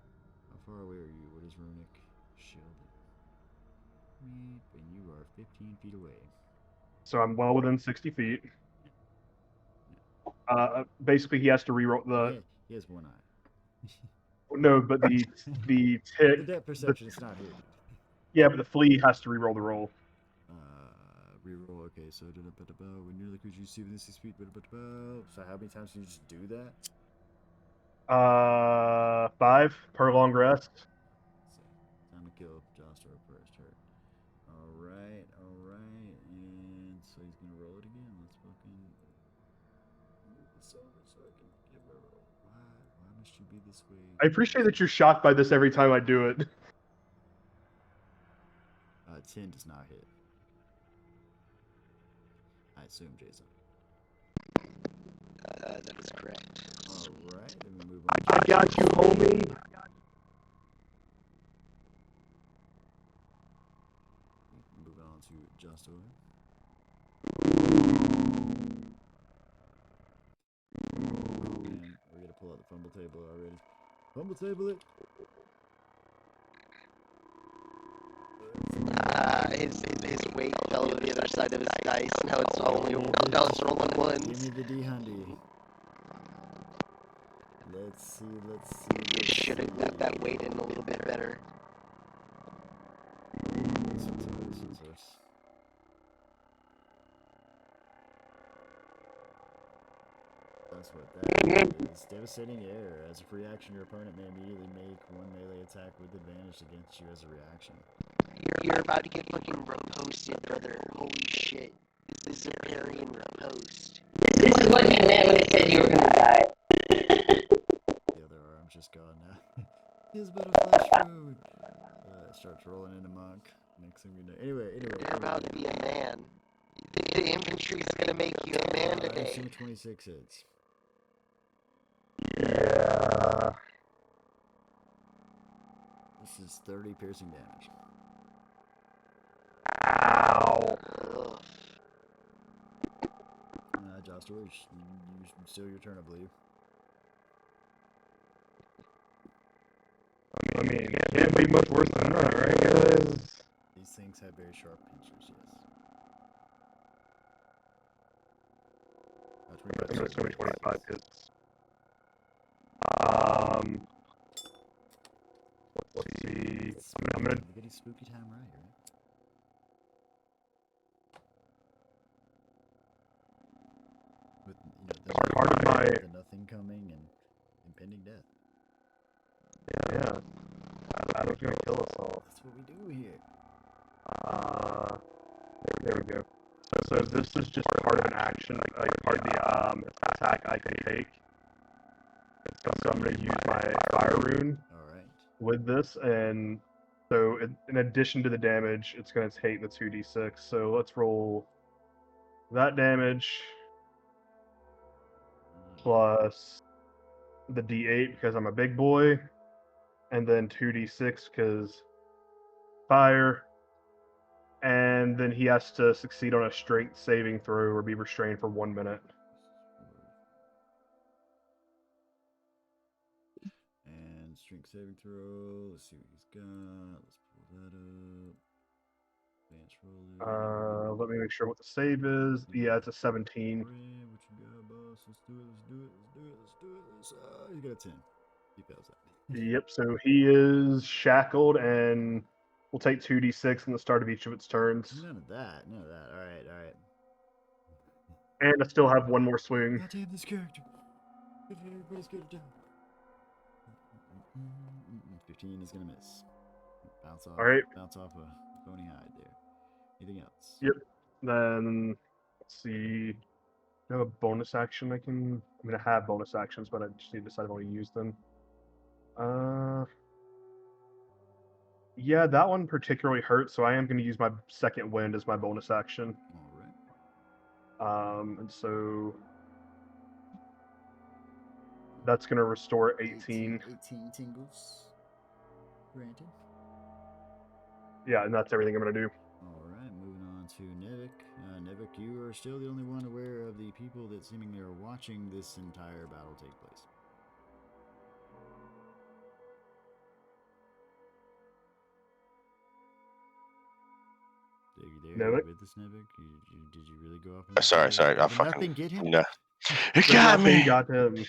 [SPEAKER 2] How far away are you? What is runic shield? And you are 15 feet away.
[SPEAKER 3] So I'm well within 60 feet. Basically, he has to reroll the.
[SPEAKER 2] He has one eye.
[SPEAKER 3] No, but the
[SPEAKER 2] The
[SPEAKER 3] tick.
[SPEAKER 2] depth perception is not here.
[SPEAKER 3] Yeah, but the flea has to reroll the roll.
[SPEAKER 2] Reroll. Okay, so when you're the creature you see within 6 feet. So how many times can you just do that?
[SPEAKER 3] 5 per long rest.
[SPEAKER 2] So, time to kill Jostar first. Hurt. Alright. And so he's gonna roll it again. Let's fucking move this over so I can give a roll. Why must you be this way?
[SPEAKER 3] I appreciate that you're shocked by this every time I do it.
[SPEAKER 2] 10 does not hit. I assume, Jason.
[SPEAKER 1] That is correct.
[SPEAKER 2] Alright, then we move on.
[SPEAKER 3] I got you, homie.
[SPEAKER 2] Moving on to Justin. And we're gonna pull out the fumble table already. Fumble table it.
[SPEAKER 1] His weight fell to the other side of his dice. Now it's rolling ones.
[SPEAKER 2] Give me the D-Hundy. Let's see.
[SPEAKER 1] You should have left that weight in a little bit better.
[SPEAKER 2] That's what that is. Devastating air. As a free action, your opponent may immediately make one melee attack with advantage against you as a reaction.
[SPEAKER 1] You're about to get fucking riposted, brother. Holy shit. This is a parry and riposte.
[SPEAKER 6] This is what he meant when he said you were gonna die.
[SPEAKER 2] The other arm's just gone now. He's but a flesh wound. Starts rolling into monk. Next thing we know. Anyway.
[SPEAKER 1] You're about to be a man. The infantry's gonna make you a man
[SPEAKER 2] I
[SPEAKER 1] today.
[SPEAKER 2] assume 26 hits.
[SPEAKER 3] Yeah.
[SPEAKER 2] This is 30 piercing damage.
[SPEAKER 3] Ow.
[SPEAKER 1] Ugh.
[SPEAKER 2] Joster, you still your turn, I believe.
[SPEAKER 3] I mean, it can't be much worse than that, right, guys?
[SPEAKER 2] These things have very sharp pincers, yes.
[SPEAKER 3] I'm gonna assume 25 hits. Let's see. I'm gonna.
[SPEAKER 2] We're getting spooky time right. With
[SPEAKER 3] Part of my.
[SPEAKER 2] the nothing coming and impending death.
[SPEAKER 3] Yeah. Adam's gonna kill us all.
[SPEAKER 2] That's what we do here.
[SPEAKER 3] There we go. So this is just part of an action, like part of the attack I can take. So I'm gonna use my fire rune.
[SPEAKER 2] Alright.
[SPEAKER 3] With this, and so in addition to the damage, it's going to take the 2d6. So let's roll that damage plus the d8 because I'm a big boy, and then 2d6 because fire, and then he has to succeed on a strength saving throw or be restrained for 1 minute.
[SPEAKER 2] And strength saving throw. Let's see what he's got. Let's pull that up. Advance roll.
[SPEAKER 3] Let me make sure what the save is. Yeah, it's a 17.
[SPEAKER 2] What you got, boss? Let's do it. He's got a 10. He fails that.
[SPEAKER 3] Yep, so he is shackled and will take 2d6 in the start of each of its turns.
[SPEAKER 2] None of that. Alright.
[SPEAKER 3] And I still have one more swing.
[SPEAKER 2] God damn this character. Everybody's good down. 15 is gonna miss. Bounce off.
[SPEAKER 3] All right.
[SPEAKER 2] Bounce off a bony hide there. Anything else?
[SPEAKER 3] Yep. Then let's see. I have a bonus action I can. I'm gonna have bonus actions, but I just need to decide if I want to use them. Yeah, that one particularly hurts, so I am gonna use my second wind as my bonus action.
[SPEAKER 2] All right.
[SPEAKER 3] And so that's gonna restore 18.
[SPEAKER 2] 18 tingles. Granted.
[SPEAKER 3] Yeah, and that's everything I'm gonna do.
[SPEAKER 2] All right, moving on to Nevik. Nevik, you are still the only one aware of the people that seemingly are watching this entire battle take place. Are you there
[SPEAKER 3] Nevik?
[SPEAKER 2] with this, Nevik? Did you really go off?
[SPEAKER 5] Sorry. I
[SPEAKER 2] Did
[SPEAKER 5] fucking
[SPEAKER 2] nothing get him?
[SPEAKER 5] no. It got me.
[SPEAKER 3] Got him.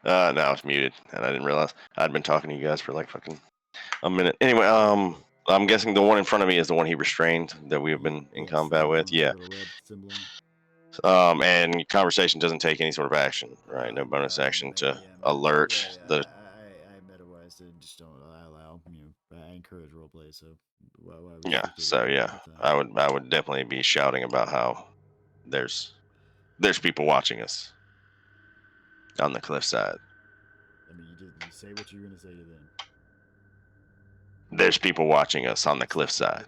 [SPEAKER 5] No, I was muted, and I didn't realize I'd been talking to you guys for like fucking a minute. Anyway, I'm guessing the one in front of me is the one he restrained that we have been in
[SPEAKER 2] Yes,
[SPEAKER 5] combat with.
[SPEAKER 2] the
[SPEAKER 5] Yeah.
[SPEAKER 2] little red symbol on it.
[SPEAKER 5] And conversation doesn't take any sort of action, right? No bonus action to alert the.
[SPEAKER 2] I otherwise just don't allow. I encourage roleplay. So why
[SPEAKER 5] Yeah.
[SPEAKER 2] restrict it
[SPEAKER 5] So yeah,
[SPEAKER 2] with that?
[SPEAKER 5] I would definitely be shouting about how there's people watching us on the cliffside.
[SPEAKER 2] I mean, you say what you're gonna say to them.
[SPEAKER 5] There's people watching us on the cliffside.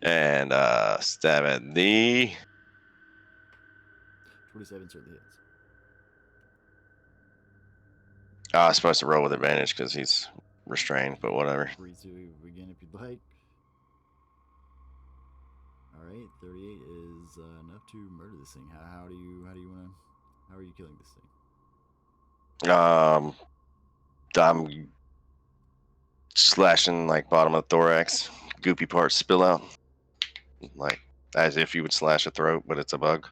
[SPEAKER 5] And stab at the
[SPEAKER 2] 27 certainly hits.
[SPEAKER 5] I was supposed to roll with advantage because he's restrained, but whatever.
[SPEAKER 2] Free to again if you'd like. All right, 38 is enough to murder this thing. How are you killing this thing?
[SPEAKER 5] I'm slashing like bottom of the thorax, goopy parts spill out, like as if you would slash a throat, but it's a bug.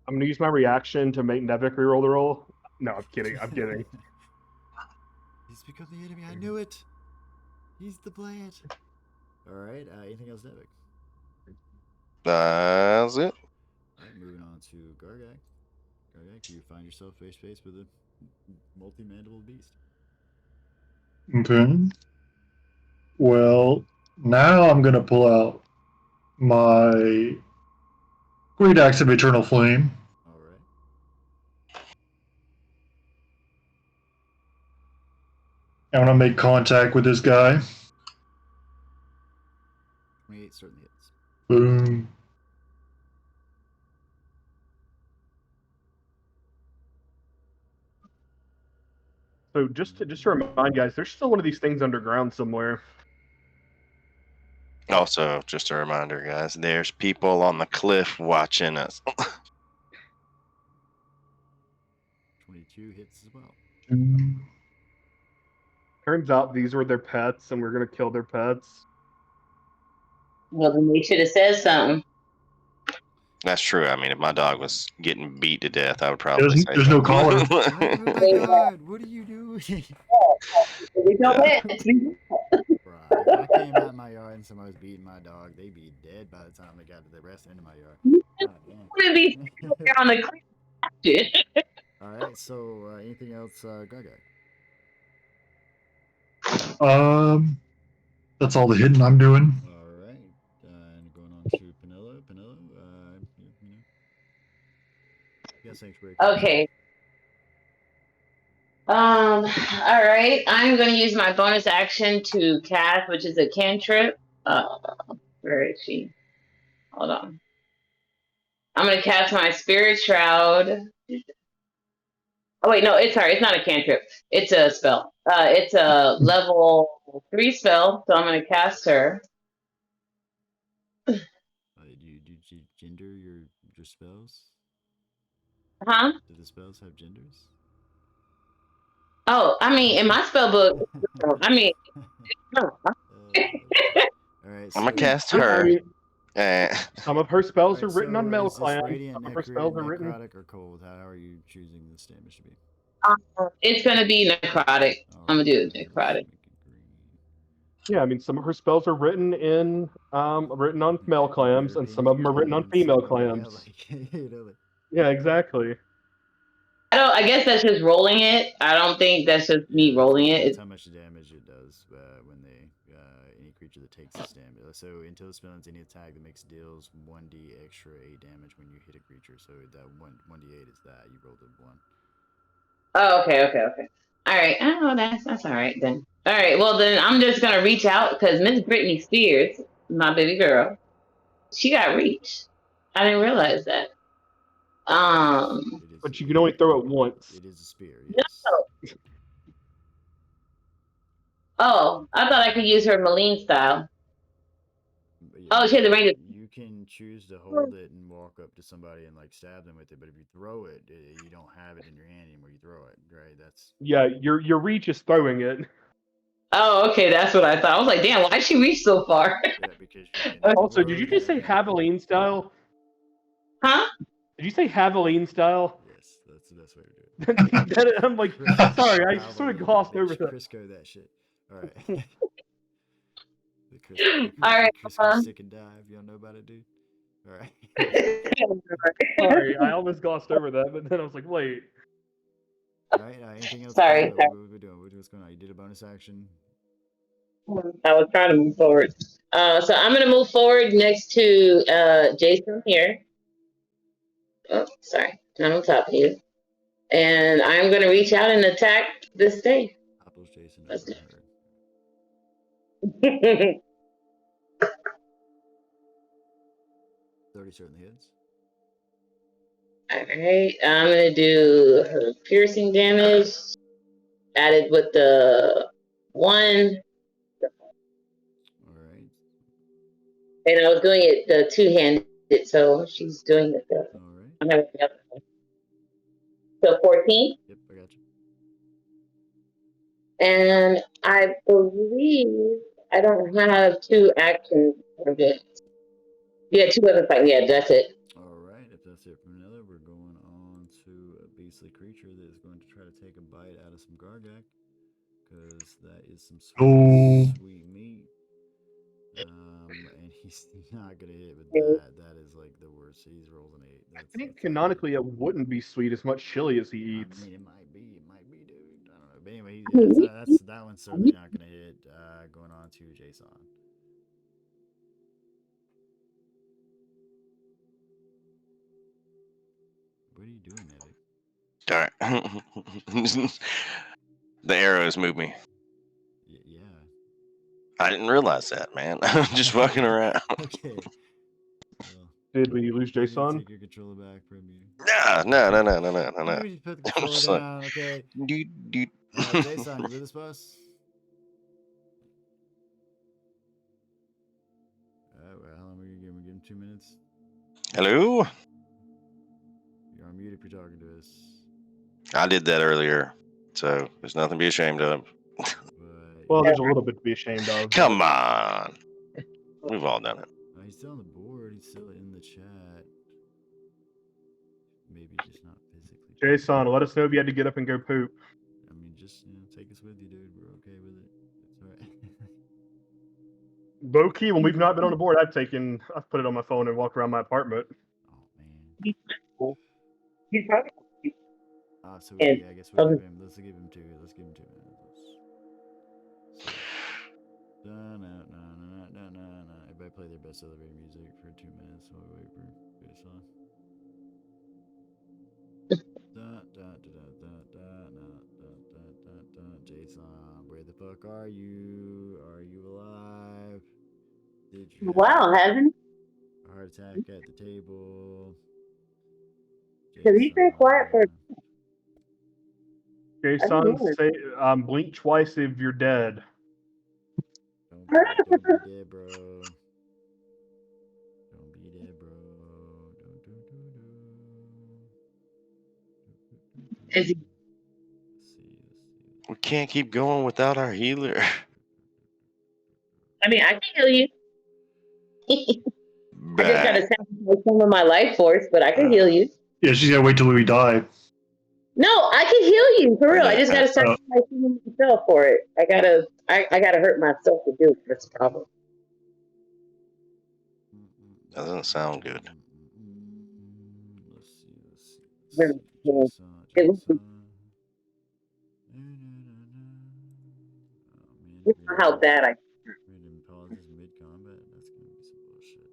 [SPEAKER 3] I'm gonna use my reaction to make Nevik reroll the roll. No, I'm kidding. I'm kidding.
[SPEAKER 2] He's become the enemy. I knew it. He's the plant. All right. Anything else, Nevik?
[SPEAKER 5] That's it.
[SPEAKER 2] All right, moving on to Gargak. Gargak, you find yourself face to face with a multi-mandible beast.
[SPEAKER 4] Okay. Well, now I'm gonna pull out my Great Axe of Eternal Flame.
[SPEAKER 2] All right.
[SPEAKER 4] I want to make contact with this guy.
[SPEAKER 2] 28 certainly hits.
[SPEAKER 4] Boom.
[SPEAKER 3] So just to remind guys, there's still one of these things underground somewhere.
[SPEAKER 5] Also, just a reminder, guys, there's people on the cliff watching us.
[SPEAKER 2] 22 hits as well.
[SPEAKER 3] Turns out these were their pets, and we're gonna kill their pets.
[SPEAKER 6] Well, then they should have said something.
[SPEAKER 5] That's true. I mean, if my dog was getting beat to death, I would probably say
[SPEAKER 4] There's no collar.
[SPEAKER 2] Oh my god, what are you doing?
[SPEAKER 6] There's no
[SPEAKER 5] Yeah.
[SPEAKER 6] pets.
[SPEAKER 2] Bruh, if I came out in my yard and somebody was beating my dog, they'd be dead by the time they got to the rest end of my yard. God damn.
[SPEAKER 6] Wouldn't be on the cliff.
[SPEAKER 2] Alright, so anything else, Gargak?
[SPEAKER 4] That's all the hitting I'm doing.
[SPEAKER 2] Alright, and going on to Penilla. Penilla, yes, thanks, break.
[SPEAKER 6] Okay. All right. I'm going to use my bonus action to cast, which is a cantrip. Where is she? Hold on. I'm going to cast my Spirit Shroud. Oh wait, no, it's not a cantrip. It's a spell. It's a level 3 spell, so I'm going to cast her.
[SPEAKER 2] Did you gender your spells?
[SPEAKER 6] Huh?
[SPEAKER 2] Do the spells have genders?
[SPEAKER 6] Oh, I mean, in my spell book, I mean,
[SPEAKER 2] Alright,
[SPEAKER 5] I'm gonna
[SPEAKER 2] so-
[SPEAKER 5] cast her.
[SPEAKER 3] Some of her spells are
[SPEAKER 2] Alright,
[SPEAKER 3] written on
[SPEAKER 2] so
[SPEAKER 3] Male
[SPEAKER 2] is this
[SPEAKER 3] Clan.
[SPEAKER 2] radiant,
[SPEAKER 3] Some of her spells are written.
[SPEAKER 2] necrotic, or cold? How are you choosing this damage to be?
[SPEAKER 6] it's going to be necrotic. I'm going to do it necrotic.
[SPEAKER 3] Yeah, I mean, some of her spells are written on male clams, and some of them are written on female clams. Yeah, exactly.
[SPEAKER 6] I guess that's just rolling it. I don't think that's just me rolling it.
[SPEAKER 2] That's how much damage it does when they any creature that takes this damage. So until the spell ends, any attack that makes deals 1d extra 8 damage when you hit a creature. So that 1d8 is that you rolled a 1.
[SPEAKER 6] Oh, okay. All right. Oh, that's all right then. All right. Well, then I'm just gonna reach out because Miss Britney Spears, my baby girl, she got reach. I didn't realize that.
[SPEAKER 3] But you can only throw it once.
[SPEAKER 2] It is a spear.
[SPEAKER 6] No.
[SPEAKER 2] Yes.
[SPEAKER 6] Oh, I thought I could use her Maline style.
[SPEAKER 2] Yeah,
[SPEAKER 6] Oh, she has the range.
[SPEAKER 2] You can choose to hold it and walk up to somebody and like stab them with it, but if you throw it, you don't have it in your hand anymore. You throw it, right? That's
[SPEAKER 3] your reach is throwing it.
[SPEAKER 6] Oh, okay, that's what I thought. I was like, damn, why did she reach so far?
[SPEAKER 2] yeah, because you can
[SPEAKER 3] Also,
[SPEAKER 2] throw
[SPEAKER 3] did you
[SPEAKER 2] it
[SPEAKER 3] just say
[SPEAKER 2] and-
[SPEAKER 3] Javelin style?
[SPEAKER 6] Huh?
[SPEAKER 3] Did you say Javelin style?
[SPEAKER 2] Yes, that's the best way to do it.
[SPEAKER 3] I'm like, sorry, I sort of glossed over that.
[SPEAKER 2] Crisco that shit. All right.
[SPEAKER 6] All right.
[SPEAKER 2] Crisco stick and dive. Y'all know about it, dude. All right.
[SPEAKER 3] Sorry, I almost glossed over that, but then I was like, wait.
[SPEAKER 2] All right. Anything else?
[SPEAKER 6] Sorry.
[SPEAKER 2] What are we doing? What's going on? You did a bonus action.
[SPEAKER 6] I was trying to move forward. So I'm going to move forward next to Jason here. Oh, sorry. Not on top of you. And I'm going to reach out and attack this thing.
[SPEAKER 2] Apples, Jason.
[SPEAKER 6] That's
[SPEAKER 2] That's
[SPEAKER 6] it.
[SPEAKER 2] 30 certainly hits.
[SPEAKER 6] Alright, I'm going to do her piercing damage. Added with the 1.
[SPEAKER 2] All right.
[SPEAKER 6] And I was doing it the 2-handed, so she's doing it the.
[SPEAKER 2] All right.
[SPEAKER 6] I'm having the other one. So 14.
[SPEAKER 2] Yep, I got you.
[SPEAKER 6] And I believe I don't have 2 actions. Yeah, 2 weapon fighting. Yeah, that's it.
[SPEAKER 2] All right. If that's it for Manila, we're going on to a beastly creature that is going to try to take a bite out of some Gargak, because that is some sweet meat. And he's not gonna hit with that. That is like the worst. He's rolls an 8.
[SPEAKER 3] I think canonically it wouldn't be sweet as much chili as he eats.
[SPEAKER 2] I mean, it might be, dude. I don't know. But anyway, that one's certainly not gonna hit. Going on to Jason. What are you doing, Epic?
[SPEAKER 5] All right. The arrows move me.
[SPEAKER 2] Yeah.
[SPEAKER 5] I didn't realize that, man. I'm just fucking around.
[SPEAKER 2] Okay. Well,
[SPEAKER 3] Did we lose Jason?
[SPEAKER 2] take your controller back from you.
[SPEAKER 5] No.
[SPEAKER 2] You need to put the controller down, okay?
[SPEAKER 5] Dude.
[SPEAKER 2] Jason, you with us, boss? Well, how long are you giving? Give him 2 minutes.
[SPEAKER 5] Hello?
[SPEAKER 2] You're on mute if you're talking to us.
[SPEAKER 5] I did that earlier, so there's nothing to be ashamed of.
[SPEAKER 2] But
[SPEAKER 3] Well, there's a little bit to be ashamed of.
[SPEAKER 5] Come on. We've all done it.
[SPEAKER 2] he's still on the board. He's still in the chat. Maybe just not physically.
[SPEAKER 3] Jason, let us know if you had to get up and go poop.
[SPEAKER 2] I mean, just take us with you, dude. We're okay with it. It's all right.
[SPEAKER 3] Low key, when we've not been on the board, I've put it on my phone and walked around my apartment.
[SPEAKER 2] Oh man.
[SPEAKER 6] He's probably.
[SPEAKER 2] So yeah, I guess we'll give him. Let's give him 2. Let's give him 2 minutes. Everybody play their best elevator music for 2 minutes while we wait for Jason. Jason, where the fuck are you? Are you alive? Did you
[SPEAKER 6] Wow, hasn't
[SPEAKER 2] a heart attack at the table?
[SPEAKER 6] Because he's been quiet for.
[SPEAKER 3] Jason, say blink twice if you're dead.
[SPEAKER 2] Don't be dead, bro. Don't be dead, bro.
[SPEAKER 6] Is he?
[SPEAKER 2] Let's see.
[SPEAKER 5] We can't keep going without our healer.
[SPEAKER 6] I mean, I can heal you. I just
[SPEAKER 5] Bah.
[SPEAKER 6] gotta sacrifice some of my life force, but I can heal you.
[SPEAKER 4] Yeah, she's gotta wait till we die.
[SPEAKER 6] No, I can heal you for real. I just gotta sacrifice some of myself for it. I gotta hurt myself to do it. That's the problem.
[SPEAKER 5] That doesn't sound good.
[SPEAKER 2] Let's see.
[SPEAKER 6] It was how bad I.
[SPEAKER 2] Random pauses mid combat. That's gonna be some bullshit.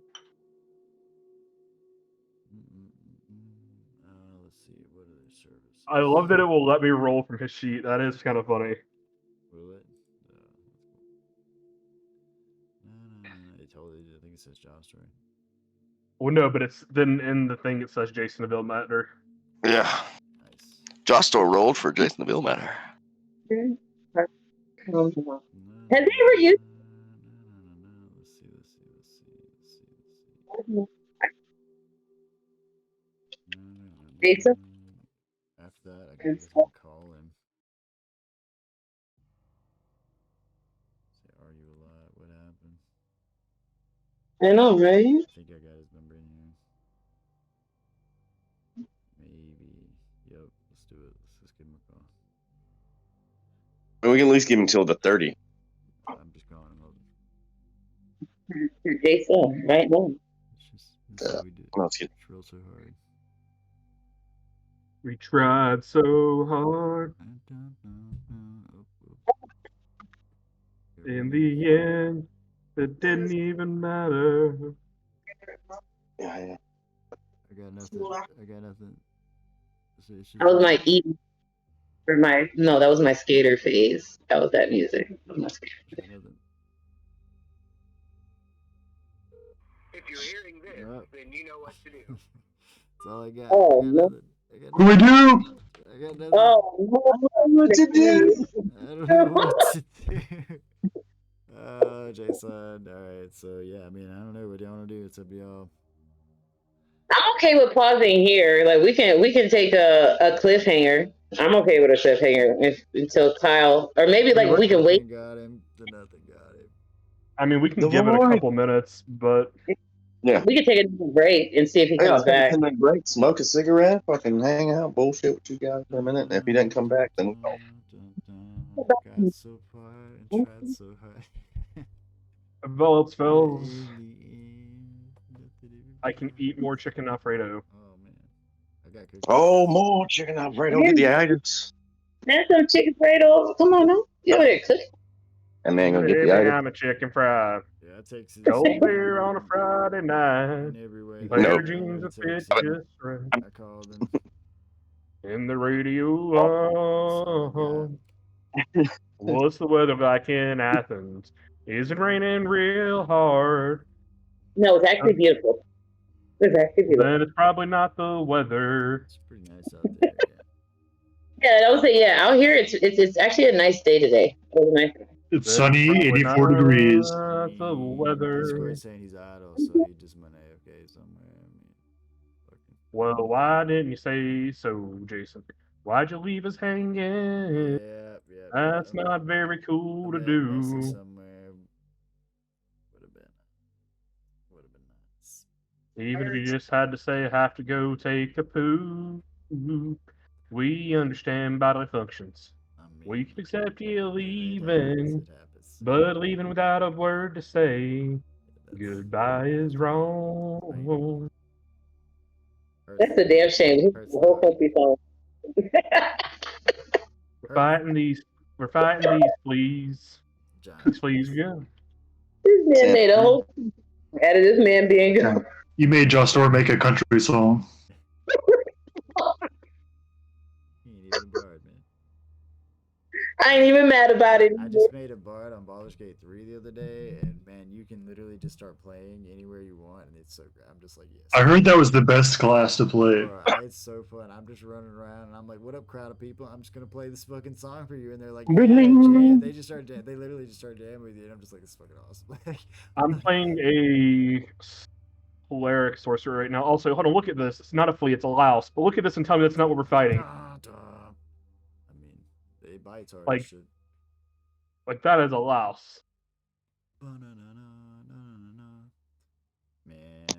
[SPEAKER 2] Let's see. What are their services?
[SPEAKER 3] I love that it will let me roll from his sheet. That is kind of funny.
[SPEAKER 2] Will it? No. It totally did. I think it says job story.
[SPEAKER 3] Well, no, but it's then in the thing it says Jason the Matter.
[SPEAKER 5] Yeah.
[SPEAKER 2] Nice.
[SPEAKER 5] Josto rolled for Jason the Matter.
[SPEAKER 6] Has he ever used?
[SPEAKER 2] Let's see.
[SPEAKER 6] Jason?
[SPEAKER 2] After that, I guess I'm gonna call him. Say, are you alive? What happened?
[SPEAKER 6] I know, right?
[SPEAKER 2] I think I got his number in here. Maybe. Yep. Let's do it. Let's just give him a call.
[SPEAKER 5] We can at least give him till the 30.
[SPEAKER 2] I'm just calling him up.
[SPEAKER 6] Jason, right now.
[SPEAKER 2] That's what we did.
[SPEAKER 5] Let's get
[SPEAKER 2] Trill so hard.
[SPEAKER 3] We tried so hard. In the end, it didn't even matter.
[SPEAKER 5] yeah.
[SPEAKER 2] I got nothing.
[SPEAKER 6] That was my E. For my that was my skater phase. That was that music. That was my skater phase.
[SPEAKER 7] If you're hearing this, then you know what to do.
[SPEAKER 2] That's all I got.
[SPEAKER 6] Oh,
[SPEAKER 2] I got
[SPEAKER 6] no.
[SPEAKER 2] nothing.
[SPEAKER 4] What do we do?
[SPEAKER 2] I got nothing.
[SPEAKER 6] Oh,
[SPEAKER 4] What to do?
[SPEAKER 2] I don't know what to do. Jason. Alright, so yeah, I mean, I don't know what y'all want to do. It's up to y'all.
[SPEAKER 6] I'm okay with pausing here. Like we can take a cliffhanger. I'm okay with a cliffhanger until Kyle, or maybe like we can wait.
[SPEAKER 2] Got him. The nothing got him.
[SPEAKER 3] I mean, we can
[SPEAKER 5] The
[SPEAKER 3] give it a
[SPEAKER 5] void.
[SPEAKER 3] couple minutes, but
[SPEAKER 5] Yeah.
[SPEAKER 6] We can take a break and see if he
[SPEAKER 5] Yeah,
[SPEAKER 6] comes
[SPEAKER 5] take a
[SPEAKER 6] back.
[SPEAKER 5] 10-minute break, smoke a cigarette, fucking hang out, bullshit with you guys for a minute. And if he doesn't come back, then we go.
[SPEAKER 2] Got so far and tried so hard.
[SPEAKER 3] if all else fails,
[SPEAKER 2] In the end,
[SPEAKER 3] I can eat more chicken Alfredo.
[SPEAKER 2] Oh man, I got cookies.
[SPEAKER 5] Oh, more chicken Alfredo. Get the items.
[SPEAKER 6] That's some chicken Fredo. Come on now. You over there cook.
[SPEAKER 5] And then go get
[SPEAKER 3] Baby,
[SPEAKER 5] the items.
[SPEAKER 3] I'm a chicken fry.
[SPEAKER 2] Yeah, it takes it.
[SPEAKER 3] Cold beer on a Friday night.
[SPEAKER 2] In every way.
[SPEAKER 3] Pair
[SPEAKER 5] Nope.
[SPEAKER 3] of jeans that fit
[SPEAKER 2] Takes it.
[SPEAKER 3] just right.
[SPEAKER 2] I called him.
[SPEAKER 3] In the radio.
[SPEAKER 2] Oh.
[SPEAKER 3] What's the weather like in Athens? Is it raining real hard?
[SPEAKER 6] No, it's actually beautiful. It's actually beautiful.
[SPEAKER 3] Then it's probably not the weather.
[SPEAKER 2] It's pretty nice out there.
[SPEAKER 6] Yeah, I would say out here it's actually a nice day today. It was nice.
[SPEAKER 4] It's sunny, 84 degrees.
[SPEAKER 3] Not the weather.
[SPEAKER 2] Discord saying he's idle, so he just went AFK somewhere. I mean, fucking.
[SPEAKER 3] Well, why didn't you say so, Jason? Why'd you leave us hanging?
[SPEAKER 2] Yeah.
[SPEAKER 3] That's not very cool to do.
[SPEAKER 2] Somewhere would have been nice.
[SPEAKER 3] Even if you just had to say, I have to go take a poo. We understand bodily functions.
[SPEAKER 2] I mean,
[SPEAKER 3] We can accept you
[SPEAKER 2] it
[SPEAKER 3] leaving,
[SPEAKER 2] happens.
[SPEAKER 3] but leaving without a word to say goodbye is wrong.
[SPEAKER 6] That's a damn shame. The whole country song.
[SPEAKER 3] We're fighting these fleas. These fleas go.
[SPEAKER 6] This man made a whole out of this man being gone.
[SPEAKER 4] You made Justor make a country song.
[SPEAKER 2] He ain't even bard, man.
[SPEAKER 6] I ain't even mad about it.
[SPEAKER 2] I just made a bard on Baldur's Gate 3 the other day, and man, you can literally just start playing anywhere you want, and it's so great. I'm just like, yes.
[SPEAKER 4] I heard that was the best class to play.
[SPEAKER 2] Bro, it's so fun. I'm just running around, and I'm like, "What up, crowd of people? I'm just gonna play this fucking song for you." And they're like, "Yeah, jam." They just start jam. They literally just start jamming with you, and I'm just like, "This is fucking awesome."
[SPEAKER 3] I'm playing a cleric sorcerer right now. Also, hold on, look at this. It's not a flea, it's a louse. But look at this and tell me that's not what we're fighting.
[SPEAKER 2] I mean, they bite hard.
[SPEAKER 3] Like-
[SPEAKER 2] as shit.
[SPEAKER 3] Like that is a louse.
[SPEAKER 2] Man, I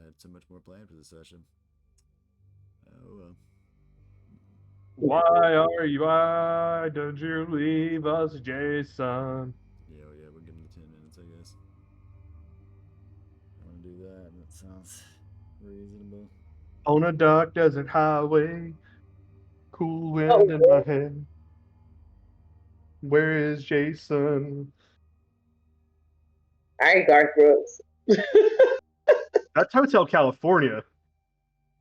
[SPEAKER 2] had so much more planned for this session. Oh well.
[SPEAKER 3] Why don't you leave us, Jason?
[SPEAKER 2] Yeah, we'll give him the 10 minutes, I guess. I want to do that. That sounds reasonable.
[SPEAKER 3] On a dark desert highway. cool wind in my head. Where is Jason?
[SPEAKER 6] All right, Garth Brooks.
[SPEAKER 3] That's Hotel California.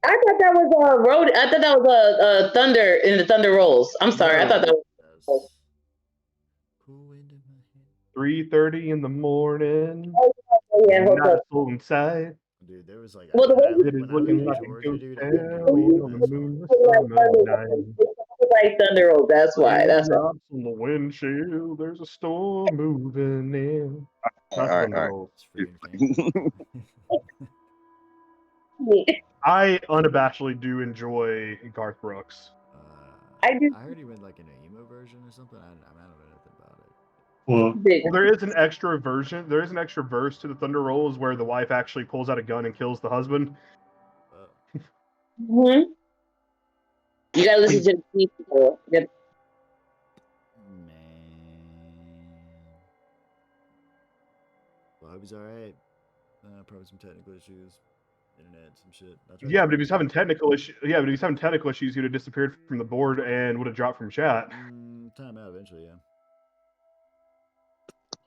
[SPEAKER 6] I thought that was a road. I thought that was a Thunder in the Thunder Rolls. I'm sorry. I thought that was.
[SPEAKER 2] Yes. Cool wind in my head.
[SPEAKER 3] 3:30 in the morning.
[SPEAKER 6] Oh, yeah, hold
[SPEAKER 3] Not
[SPEAKER 6] up.
[SPEAKER 3] a soul inside.
[SPEAKER 2] Dude, there was like
[SPEAKER 6] Well, the way you
[SPEAKER 3] It is
[SPEAKER 2] when I
[SPEAKER 3] looking
[SPEAKER 2] lived in
[SPEAKER 3] like a
[SPEAKER 2] Georgia,
[SPEAKER 3] ghost
[SPEAKER 2] dude, I couldn't
[SPEAKER 3] town
[SPEAKER 2] get away from
[SPEAKER 3] on the
[SPEAKER 2] that song.
[SPEAKER 3] moonless
[SPEAKER 6] like
[SPEAKER 3] summer night.
[SPEAKER 6] like Thunder Rolls. That's why. That's why.
[SPEAKER 3] Raindrops on the windshield. There's a storm moving in.
[SPEAKER 5] All
[SPEAKER 3] Not
[SPEAKER 5] right,
[SPEAKER 3] Thunder
[SPEAKER 5] all right.
[SPEAKER 3] Rolls.
[SPEAKER 2] It's freaking famous.
[SPEAKER 3] I unabashedly do enjoy Garth Brooks.
[SPEAKER 6] I do.
[SPEAKER 2] I heard he went like in an emo version or something. I don't know nothing about it.
[SPEAKER 4] Well,
[SPEAKER 3] Well, there is an extra version. There is an extra verse to the Thunder Rolls where the wife actually pulls out a gun and kills the husband.
[SPEAKER 6] Mm-hmm. You gotta listen to the people.
[SPEAKER 2] Man. Well, I hope he's alright. Probably some technical issues. Internet, some shit.
[SPEAKER 3] Yeah, but if he's having technical issues, he'd have disappeared from the board and would have dropped from chat.
[SPEAKER 2] Time out eventually, yeah.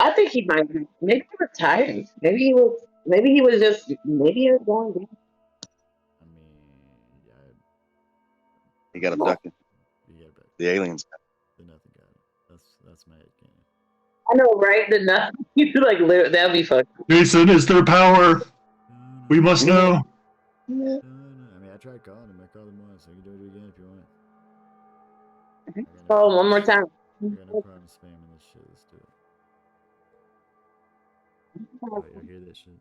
[SPEAKER 6] I think he might be. Maybe he was tired. Maybe he was. Maybe he was just. Maybe he was going down.
[SPEAKER 2] I mean, yeah.
[SPEAKER 5] He got abducted.
[SPEAKER 2] Yeah, but
[SPEAKER 5] The aliens.
[SPEAKER 2] the nothing got it. That's my head canon.
[SPEAKER 6] I know, right? The nothing. Like that'd be fucking.
[SPEAKER 4] Jason, is there power? We must know.
[SPEAKER 2] No. I mean, I tried calling him. I called him once. I can do it again if you want.
[SPEAKER 6] Oh, one more time.
[SPEAKER 2] I got no problem spamming this shit. Let's do it. Oh, you'll hear that shit.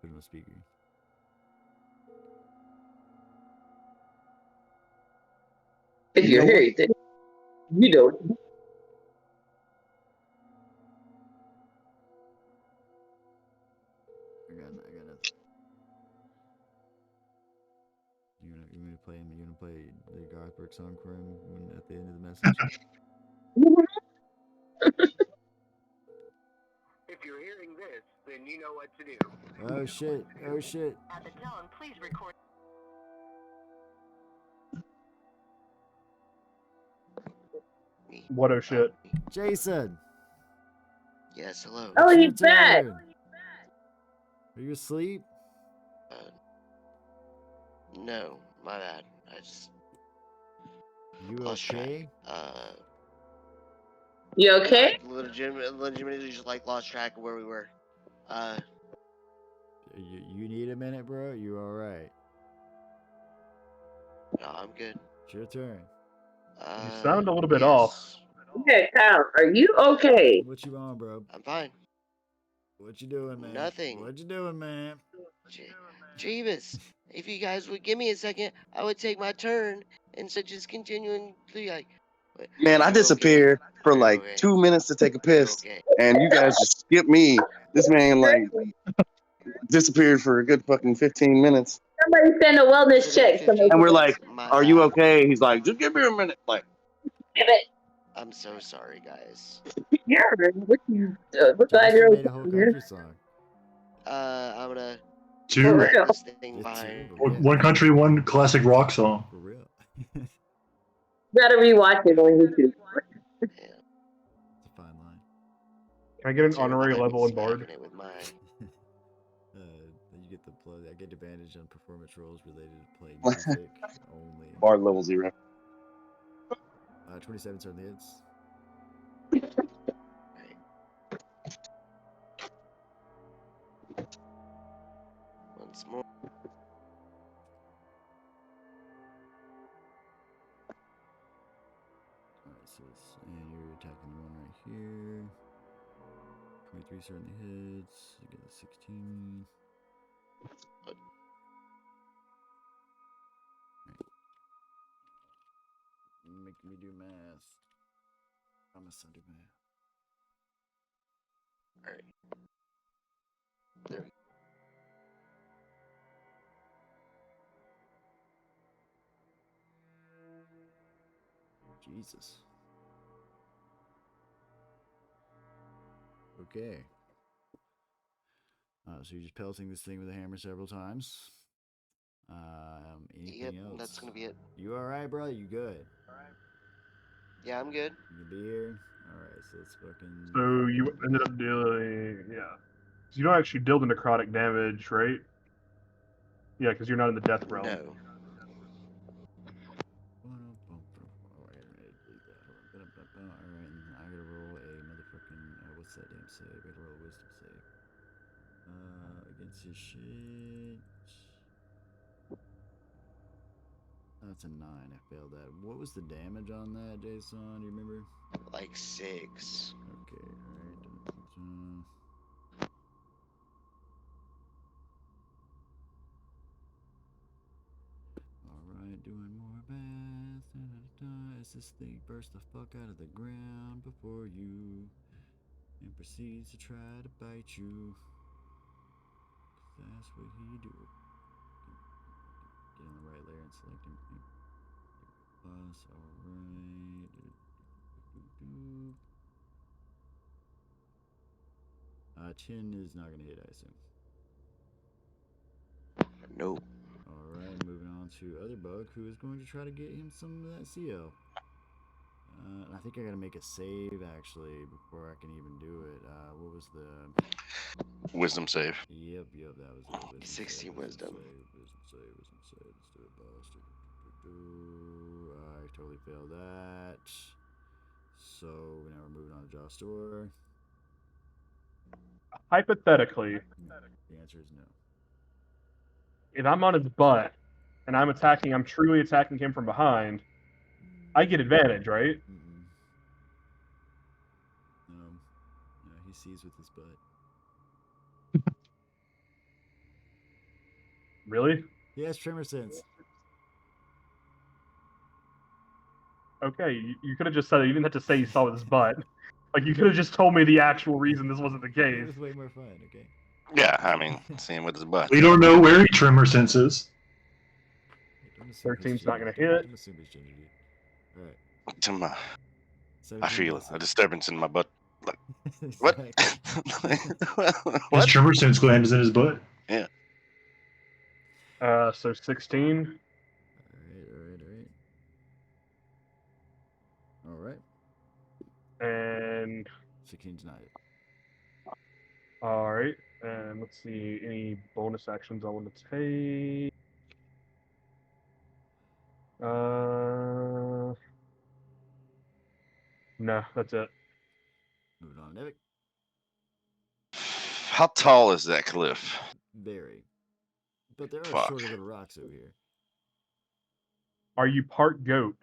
[SPEAKER 2] Put it on speaker.
[SPEAKER 6] If you're here, then you know.
[SPEAKER 2] I got nothing. You want me to play him? You want to play the Garth Brooks song for him at the end of the message?
[SPEAKER 7] If you're hearing this, then you know what to do.
[SPEAKER 2] Oh shit! Oh shit!
[SPEAKER 8] At the tone, please record.
[SPEAKER 3] What oh shit.
[SPEAKER 2] Jason!
[SPEAKER 1] Yes, hello.
[SPEAKER 6] Oh,
[SPEAKER 2] It's
[SPEAKER 6] he's
[SPEAKER 2] your
[SPEAKER 6] back.
[SPEAKER 2] turn. Are you asleep?
[SPEAKER 1] No, my bad. I just
[SPEAKER 2] You
[SPEAKER 1] lost track.
[SPEAKER 2] okay?
[SPEAKER 6] You okay?
[SPEAKER 1] Legitimately just like lost track of where we were.
[SPEAKER 2] You need a minute, bro? You alright?
[SPEAKER 1] No, I'm good.
[SPEAKER 2] It's your turn.
[SPEAKER 3] You sound a little bit off.
[SPEAKER 6] Okay, Kyle, are you okay?
[SPEAKER 2] What you on, bro?
[SPEAKER 1] I'm fine.
[SPEAKER 2] What you doing, man?
[SPEAKER 1] Nothing.
[SPEAKER 2] What you doing, man?
[SPEAKER 1] Jeebus, if you guys would give me a second, I would take my turn instead of just continuing to like.
[SPEAKER 5] Man, I disappeared for like 2 minutes to take a piss, and you guys just skipped me. This man like disappeared for a good fucking 15 minutes.
[SPEAKER 6] Somebody send a wellness check.
[SPEAKER 5] And we're like, "Are you okay?" He's like, "Just give me a minute." Like,
[SPEAKER 1] I'm so sorry, guys.
[SPEAKER 6] Yeah, what you? What
[SPEAKER 2] Jason
[SPEAKER 6] side you're
[SPEAKER 2] made a whole country song.
[SPEAKER 1] I'm gonna
[SPEAKER 4] Two.
[SPEAKER 1] let this thing
[SPEAKER 2] It's
[SPEAKER 1] behind.
[SPEAKER 2] two, but yeah,
[SPEAKER 4] One country, one classic rock song.
[SPEAKER 2] for real.
[SPEAKER 6] Gotta rewatch it on YouTube.
[SPEAKER 2] It's a fine line.
[SPEAKER 3] Can I get an honorary level in Bard?
[SPEAKER 1] It with mine.
[SPEAKER 2] You get the plug. I get advantage on performance rolls related to play music only.
[SPEAKER 5] Bard level 0.
[SPEAKER 2] 27 certainly hits.
[SPEAKER 1] Once more.
[SPEAKER 2] Alright, so and you're attacking the one right here. 23 certainly hits. You get a 16. Make me do math. I'm a son of math.
[SPEAKER 1] Alright. There we go.
[SPEAKER 2] Jesus. Okay. So you're just pelting this thing with a hammer several times. Anything
[SPEAKER 1] Yep,
[SPEAKER 2] else?
[SPEAKER 1] that's gonna be it.
[SPEAKER 2] You all right, bro? You good?
[SPEAKER 1] Yeah, I'm good.
[SPEAKER 2] You be here? All right, so let's fucking.
[SPEAKER 3] So you ended up dealing, yeah. So you don't actually deal the necrotic damage, right? Yeah, because you're not in the death realm.
[SPEAKER 1] No.
[SPEAKER 2] Alright, and I gotta roll a motherfucking what's that damn save? I gotta roll a wisdom save. Against his shit. That's a 9. I failed that. What was the damage on that, Jason? Do you remember?
[SPEAKER 1] Like 6.
[SPEAKER 2] Okay, alright. Alright, doing more math. As this thing bursts the fuck out of the ground before you and proceeds to try to bite you. That's what he do. Get on the right layer and select him. Plus, alright. 10 is not gonna hit, I assume.
[SPEAKER 1] Nope.
[SPEAKER 2] Alright, moving on to other bug who is going to try to get him some of that CO. I think I gotta make a save actually before I can even do it. What was the
[SPEAKER 8] wisdom save?
[SPEAKER 2] Yep, that was it. Wisdom
[SPEAKER 1] 60
[SPEAKER 2] save,
[SPEAKER 1] wisdom.
[SPEAKER 2] Wisdom save. Let's do it, boss. I totally failed that. So now we're moving on to Jaw Store.
[SPEAKER 3] Hypothetically,
[SPEAKER 2] The answer is no.
[SPEAKER 3] if I'm on his butt and I'm truly attacking him from behind, I get advantage, right?
[SPEAKER 2] No, he sees with his butt.
[SPEAKER 3] Really?
[SPEAKER 2] He has tremor sense.
[SPEAKER 3] Okay, you could have just said it. You didn't have to say you saw with his butt. Like, you could have just told me the actual reason this wasn't the
[SPEAKER 2] It
[SPEAKER 3] case.
[SPEAKER 2] was way more fun, okay?
[SPEAKER 8] Yeah, I mean, seeing with his butt.
[SPEAKER 4] We don't know where he tremor senses.
[SPEAKER 3] 13's not gonna hit.
[SPEAKER 2] Don't assume he's ginger, dude. Alright.
[SPEAKER 8] To my, I
[SPEAKER 2] 17
[SPEAKER 8] feel
[SPEAKER 2] does
[SPEAKER 8] a
[SPEAKER 2] it.
[SPEAKER 8] disturbance in my butt. Like, what?
[SPEAKER 4] His
[SPEAKER 8] What?
[SPEAKER 4] tremor sense gland is in his butt.
[SPEAKER 8] Yeah.
[SPEAKER 3] So 16.
[SPEAKER 2] Alright.
[SPEAKER 3] And
[SPEAKER 2] 16's not it.
[SPEAKER 3] all right, and let's see any bonus actions I want to take. No, that's it.
[SPEAKER 2] Moving on, Nevik.
[SPEAKER 8] How tall is that cliff?
[SPEAKER 2] Very. But there are
[SPEAKER 8] Fuck.
[SPEAKER 2] shorter little rocks over here.
[SPEAKER 3] Are you part goat?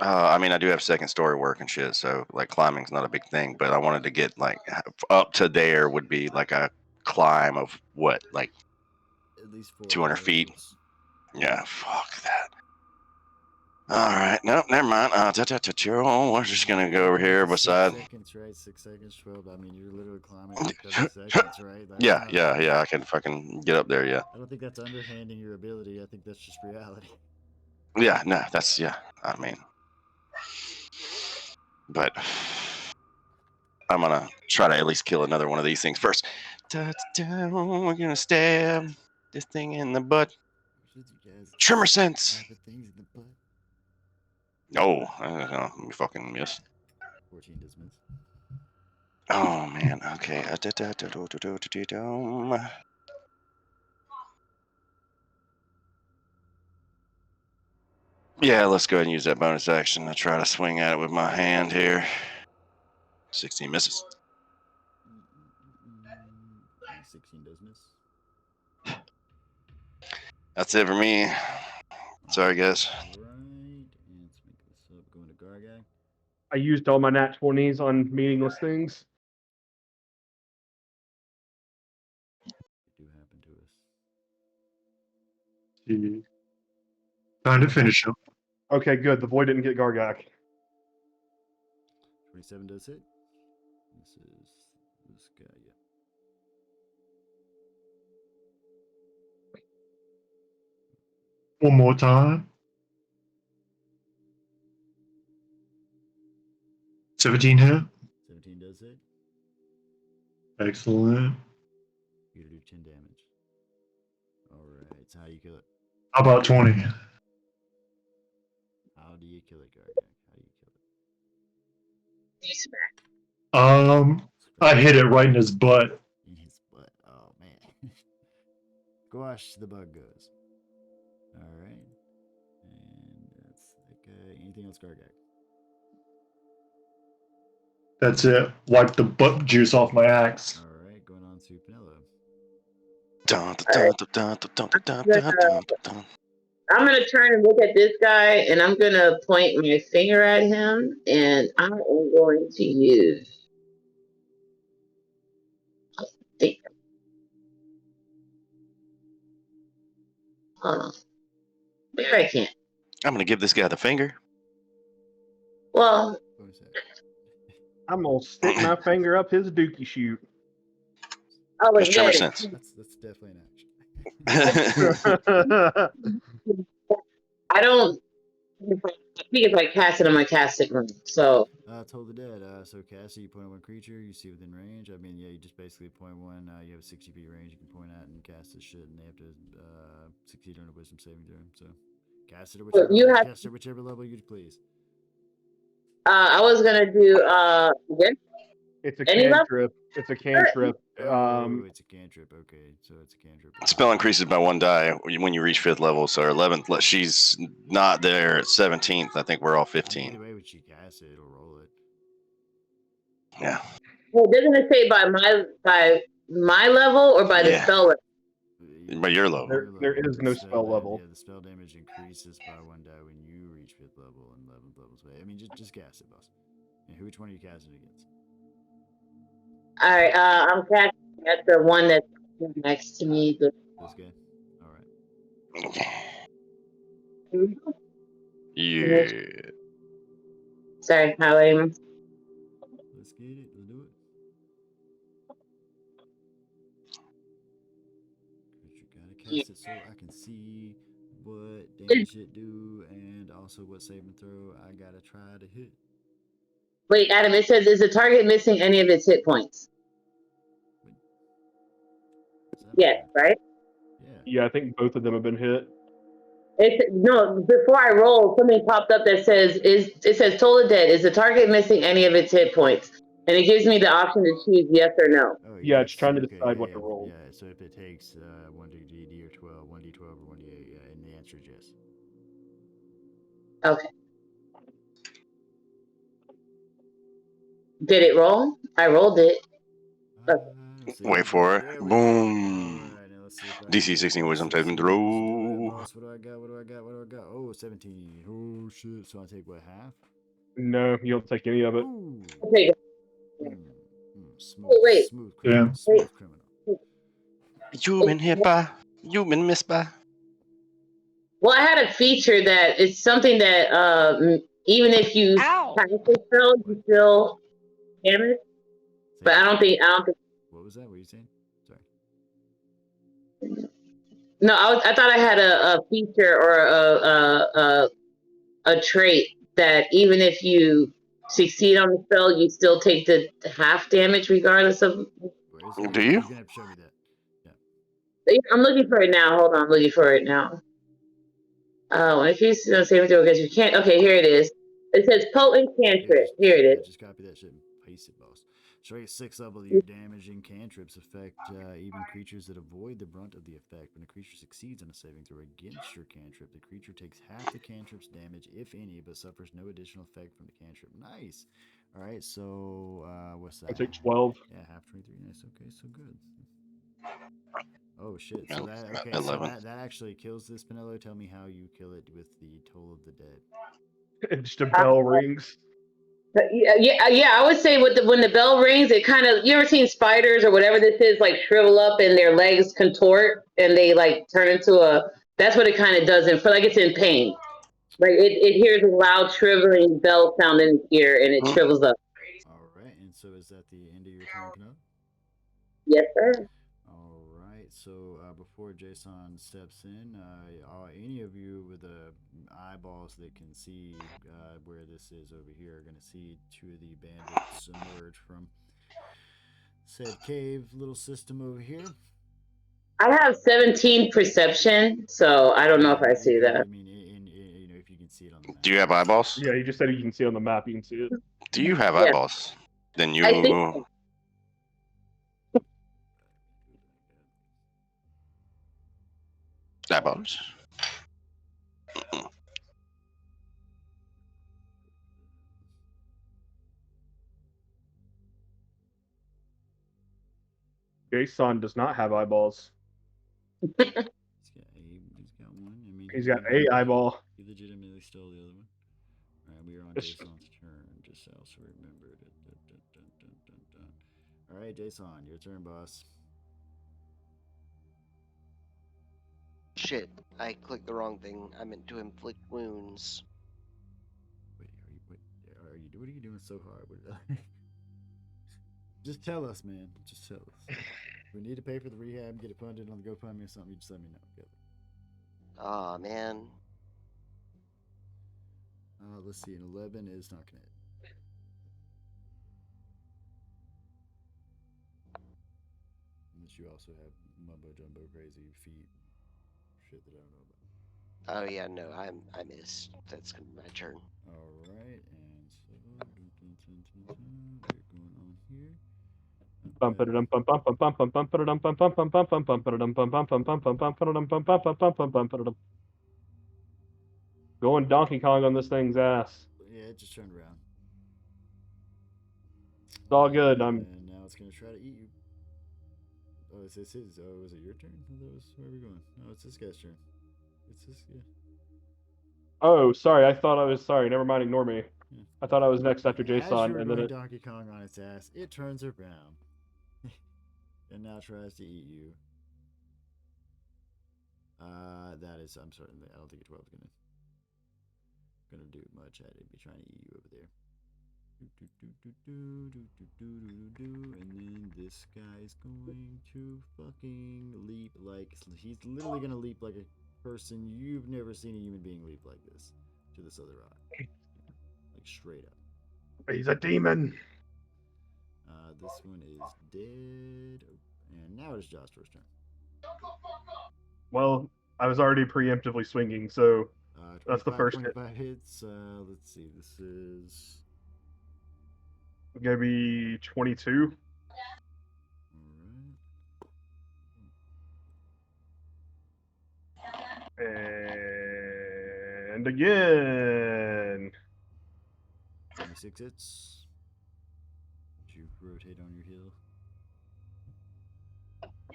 [SPEAKER 8] I mean, I do have second story work and shit, so like climbing's not a big thing. But I wanted to get like up to there would be like a climb of what, like
[SPEAKER 2] At least 4
[SPEAKER 8] 200 feet.
[SPEAKER 2] levels.
[SPEAKER 8] Yeah, fuck that. All right, nope, never mind. We're just gonna go over here beside.
[SPEAKER 2] 6 seconds, right? 6 seconds, 12. I mean, you're literally climbing like every seconds, right? That's
[SPEAKER 8] Yeah,
[SPEAKER 2] not
[SPEAKER 8] yeah. I can fucking get up there. Yeah.
[SPEAKER 2] I don't think that's underhanding your ability. I think that's just reality.
[SPEAKER 8] Yeah, no, that's yeah. I mean, but I'm gonna try to at least kill another one of these things first. We're gonna stab this thing in the butt. Tremor sense.
[SPEAKER 2] Things in the butt.
[SPEAKER 8] Oh, we fucking missed.
[SPEAKER 2] 14 dismiss.
[SPEAKER 8] Oh man. Okay. Yeah, let's go ahead and use that bonus action to try to swing at it with my hand here. 16 misses.
[SPEAKER 2] 16 does miss.
[SPEAKER 8] That's it for me. Sorry, guys.
[SPEAKER 2] Alright, and let's make this up. Going to Gargag.
[SPEAKER 3] I used all my nat 20s on meaningless things.
[SPEAKER 2] They do happen to us.
[SPEAKER 4] Time to finish him.
[SPEAKER 3] Okay, good. The boy didn't get Gargak.
[SPEAKER 2] 27 does hit. This is this guy, yeah.
[SPEAKER 4] One more time. 17 hit.
[SPEAKER 2] 17 does hit.
[SPEAKER 4] Excellent.
[SPEAKER 2] You gotta do 10 damage. Alright, so how you kill it?
[SPEAKER 4] How about 20?
[SPEAKER 2] How do you kill it, Gargak? How do you kill it?
[SPEAKER 4] I hit it right in his butt.
[SPEAKER 2] In his butt. Oh man. Squash the bug goes. Alright. And that's okay. Anything else, Gargak?
[SPEAKER 4] That's it. Wipe the butt juice off my axe.
[SPEAKER 2] Alright, going on to Penelo.
[SPEAKER 8] Dun, dun, dun, dun, dun, dun, dun, dun, dun, dun.
[SPEAKER 6] I'm gonna turn and look at this guy, and I'm gonna point my finger at him, and I am going to use. Hold on. Maybe I can't.
[SPEAKER 8] I'm gonna give this guy the finger.
[SPEAKER 6] Well,
[SPEAKER 2] What was that?
[SPEAKER 3] I'm gonna stick my finger up his dookie chute.
[SPEAKER 6] I was
[SPEAKER 8] Makes too much
[SPEAKER 6] ready.
[SPEAKER 8] sense.
[SPEAKER 2] That's definitely an action.
[SPEAKER 6] I don't. I think if I cast it on my casting room, so
[SPEAKER 2] Toll the Dead. So cast it, you point at one creature, you see within range. I mean, yeah, you just basically point one. You have a 60 feet range you can point at and cast this shit, and they have to succeed on a wisdom saving throw. So cast it at whichever,
[SPEAKER 6] you have.
[SPEAKER 2] cast it at whichever level you please.
[SPEAKER 6] I was gonna do. Again,
[SPEAKER 3] It's a
[SPEAKER 6] Any level?
[SPEAKER 3] cantrip. It's a cantrip.
[SPEAKER 2] Oh, it's a cantrip. Okay, so it's a cantrip.
[SPEAKER 8] Spell increases by 1 die when you reach 5th level. So 11th, she's not there at 17th. I think we're all 15.
[SPEAKER 2] Either way, when she casts it, it'll roll it.
[SPEAKER 8] Yeah.
[SPEAKER 6] well, doesn't it say by my level or by the
[SPEAKER 8] Yeah.
[SPEAKER 6] spell level?
[SPEAKER 8] By your level.
[SPEAKER 3] There is no spell level.
[SPEAKER 2] Yeah, the spell damage increases by 1 die when you reach 5th level and 11th level. I mean, just cast it, boss. And which one are you casting against?
[SPEAKER 6] All right, I'm casting at the one that's next to me.
[SPEAKER 2] This guy? Alright.
[SPEAKER 8] Yeah.
[SPEAKER 6] Sorry, how am
[SPEAKER 2] Let's get it. Let's do it. You gotta cast it so I can see what damage it do and also what saving throw I gotta try to hit.
[SPEAKER 6] Wait, Adam, it says, is the target missing any of its hit points? Yes, right?
[SPEAKER 3] Yeah, I think both of them have been hit.
[SPEAKER 6] No, before I roll, something popped up that says, it says Toll the Dead, is the target missing any of its hit points? And it gives me the option to choose yes or no.
[SPEAKER 2] Oh,
[SPEAKER 3] Yeah, it's trying to decide what to
[SPEAKER 2] yeah,
[SPEAKER 3] roll.
[SPEAKER 2] Yeah, so if it takes 1d8 or 12, 1d12 or 1d8, yeah, and the answer is yes.
[SPEAKER 6] Okay. Did it roll? I rolled it.
[SPEAKER 8] Wait for it. Boom. DC 16 wisdom saving throw.
[SPEAKER 2] What do I got? What do I got? Oh, 17. Oh, shit. So I take what, half?
[SPEAKER 3] No, you don't take any of it.
[SPEAKER 6] Okay.
[SPEAKER 2] Smooth,
[SPEAKER 6] wait.
[SPEAKER 2] smooth criminal.
[SPEAKER 4] Yeah.
[SPEAKER 2] Smooth criminal.
[SPEAKER 8] You been hit by. You been missed by.
[SPEAKER 6] Well, I had a feature that it's something that even if you cast a spell, you still damage. But I don't think.
[SPEAKER 2] What was that? What were you saying? Sorry.
[SPEAKER 6] No, I thought I had a feature or a trait that even if you succeed on the spell, you still take the half damage regardless of.
[SPEAKER 8] Do you?
[SPEAKER 2] You're gonna have to show me that.
[SPEAKER 6] I'm looking for it now. Hold on, I'm looking for it now. Oh, if you saving throw against you can't. Okay, here it is. It says potent cantrip. Here it is.
[SPEAKER 2] Just copy that shit and paste it, boss. Straight 6th level, your damaging cantrips affect even creatures that avoid the brunt of the effect. When a creature succeeds on a saving throw against your cantrip, the creature takes half the cantrip's damage, if any, but suffers no additional effect from the cantrip. Nice. All right, so what's that?
[SPEAKER 3] I take 12.
[SPEAKER 2] Yeah, half 23. Nice. Okay, so good. Oh shit! So that
[SPEAKER 8] 11.
[SPEAKER 2] So that actually kills this Penelo. Tell me how you kill it with the Toll of the Dead.
[SPEAKER 3] Just a bell rings.
[SPEAKER 6] Yeah. I would say when the bell rings, it kind of. You ever seen spiders or whatever this is like shrivel up and their legs contort and they like turn into a. That's what it kind of does, and feel like it's in pain. Like it hears a loud shriveling bell sound in its ear and it shrivels up.
[SPEAKER 2] All right, and so is that the end of your turn, Penelo?
[SPEAKER 6] Yes, sir.
[SPEAKER 2] All right. So before Jason steps in, any of you with eyeballs that can see where this is over here are going to see 2 of the bandits emerge from said cave little system over here.
[SPEAKER 6] I have 17 perception, so I don't know if I see that.
[SPEAKER 2] I mean, if you can see it on the map.
[SPEAKER 8] Do you have eyeballs?
[SPEAKER 3] Yeah, you just said you can see it on the map. You can see it.
[SPEAKER 8] Do you have
[SPEAKER 6] Yeah.
[SPEAKER 8] eyeballs? Then you.
[SPEAKER 6] I think
[SPEAKER 8] Eyeballs.
[SPEAKER 3] Jason does not have eyeballs.
[SPEAKER 2] He's got one. I mean,
[SPEAKER 3] He's got a eyeball.
[SPEAKER 2] He legitimately stole the other one. All right, we are on
[SPEAKER 3] It's-
[SPEAKER 2] Jason's turn. Just so I remembered it. All right, Jason, your turn, boss.
[SPEAKER 1] Shit, I clicked the wrong thing. I meant to inflict wounds.
[SPEAKER 2] Wait, what are you doing so hard? Just tell us, man. Just tell us. If we need to pay for the rehab, get it funded on the GoFundMe or something, you just let me know.
[SPEAKER 1] Aw, man.
[SPEAKER 2] Let's see. An 11 is not gonna hit. Unless you also have mumbo jumbo crazy feet shit that I don't know about.
[SPEAKER 1] Oh yeah, no, I missed. That's gonna be my turn.
[SPEAKER 2] All right, and so we're going on here.
[SPEAKER 3] Going Donkey Kong on this thing's ass.
[SPEAKER 2] Yeah, it just turned around.
[SPEAKER 3] It's all good.
[SPEAKER 2] And now it's gonna try to eat you. Oh, is this his? Oh, was it your turn? I thought it was, where are we going? No, it's this guy's turn. It's this guy.
[SPEAKER 3] Oh, sorry. I thought I was sorry. Never mind. Ignore me.
[SPEAKER 2] Yeah.
[SPEAKER 3] I thought I was next after
[SPEAKER 2] As you
[SPEAKER 3] Jason,
[SPEAKER 2] were
[SPEAKER 3] and then
[SPEAKER 2] going
[SPEAKER 3] it.
[SPEAKER 2] Donkey Kong on its ass, it turns around and now tries to eat you. That is, I'm sorry, I don't think a 12 is gonna do much at it. Be trying to eat you over there. And then this guy's going to fucking leap like he's literally gonna leap like a person you've never seen a human being leap like this to this other rock, like straight up.
[SPEAKER 3] He's a demon.
[SPEAKER 2] This one is dead, and now it's Josh's turn.
[SPEAKER 3] Well, I was already preemptively swinging, so that's the first hit.
[SPEAKER 2] 25 hits. Let's see. This is
[SPEAKER 3] Gonna be 22.
[SPEAKER 2] All
[SPEAKER 3] And again.
[SPEAKER 2] 26 hits. You rotate on your heel.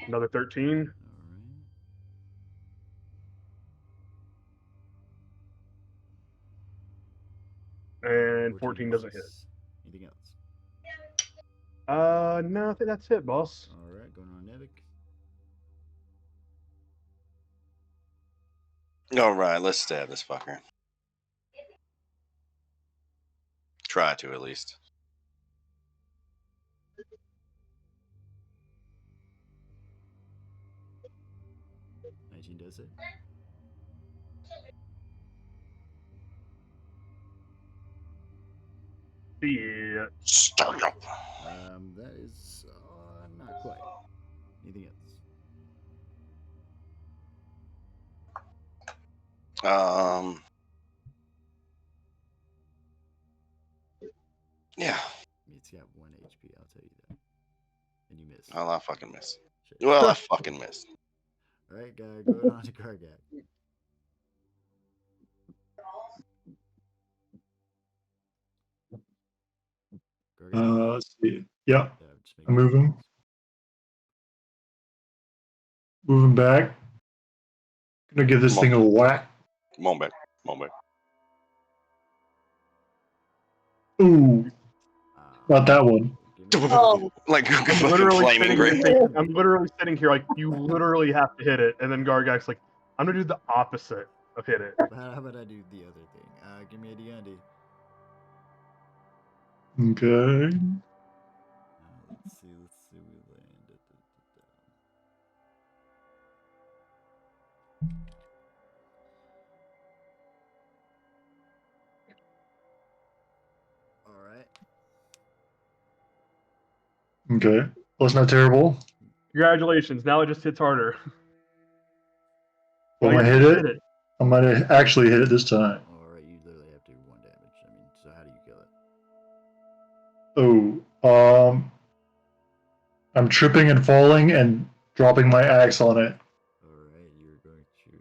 [SPEAKER 3] Another 13.
[SPEAKER 2] All right.
[SPEAKER 3] And 14 doesn't hit.
[SPEAKER 2] Anything else?
[SPEAKER 3] No, I think that's it, boss.
[SPEAKER 2] All right, going on Nevik.
[SPEAKER 8] All right, let's stab this fucker. Try to, at least.
[SPEAKER 2] Does it?
[SPEAKER 3] Yeah.
[SPEAKER 2] That is not quite. Anything else?
[SPEAKER 8] Yeah.
[SPEAKER 2] It's got 1 HP, I'll tell you that. And you missed.
[SPEAKER 8] Well, I fucking missed.
[SPEAKER 2] Shit.
[SPEAKER 8] Well, I fucking missed.
[SPEAKER 2] Alright, going on to Gargak.
[SPEAKER 4] Let's see. Yeah,
[SPEAKER 2] just make
[SPEAKER 4] I'm moving. Moving back. Gonna give this thing a whack.
[SPEAKER 8] Come on back. Come on back.
[SPEAKER 4] Ooh, not that one.
[SPEAKER 6] Oh.
[SPEAKER 8] Like
[SPEAKER 3] I'm
[SPEAKER 8] fucking
[SPEAKER 3] literally,
[SPEAKER 8] flaming
[SPEAKER 3] sitting
[SPEAKER 8] grip.
[SPEAKER 3] here, I'm literally sitting here like, you literally have to hit it. And then Gargak's like, I'm gonna do the opposite of hit it.
[SPEAKER 2] How about I do the other thing? Give me a D&D.
[SPEAKER 4] Okay.
[SPEAKER 2] Let's see we landed. Alright.
[SPEAKER 4] Okay. Well, it's not terrible.
[SPEAKER 3] Congratulations. Now it just hits harder.
[SPEAKER 4] Well,
[SPEAKER 3] Oh,
[SPEAKER 4] I'm
[SPEAKER 3] you
[SPEAKER 4] gonna hit
[SPEAKER 3] did
[SPEAKER 4] it. I'm gonna actually hit it this time.
[SPEAKER 2] Alright, you literally have to do 1 damage. I mean, so how do you kill it?
[SPEAKER 4] Oh, I'm tripping and falling and dropping my axe on it.
[SPEAKER 2] Alright, you're going to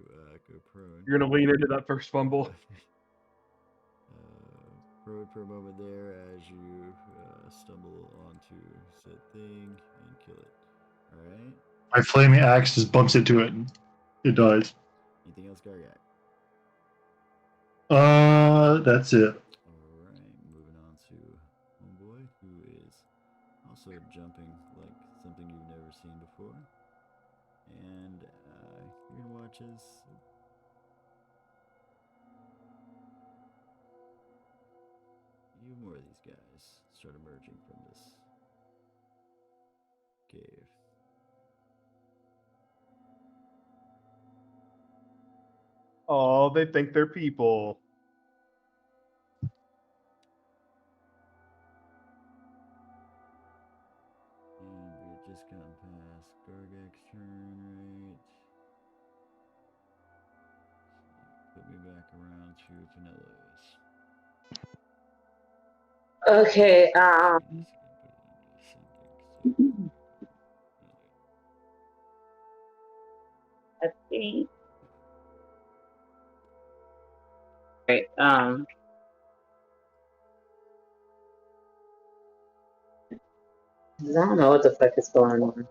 [SPEAKER 2] go prone.
[SPEAKER 3] You're gonna lean into that first fumble.
[SPEAKER 2] Prone for a moment there as you stumble onto said thing and kill it. Alright.
[SPEAKER 4] My flaming axe just bumps into it and it dies.
[SPEAKER 2] Anything else, Gargak?
[SPEAKER 4] That's it.
[SPEAKER 2] Alright, moving on to Homeboy, who is also jumping like something you've never seen before. And you're gonna watch as more of these guys start emerging from this cave.
[SPEAKER 3] Oh, they think they're people.
[SPEAKER 2] And we've just gone past Gargak's turn, right? Put me back around to Vanillo's.
[SPEAKER 6] Okay. Let's see. Right. I don't know what the fuck is going on.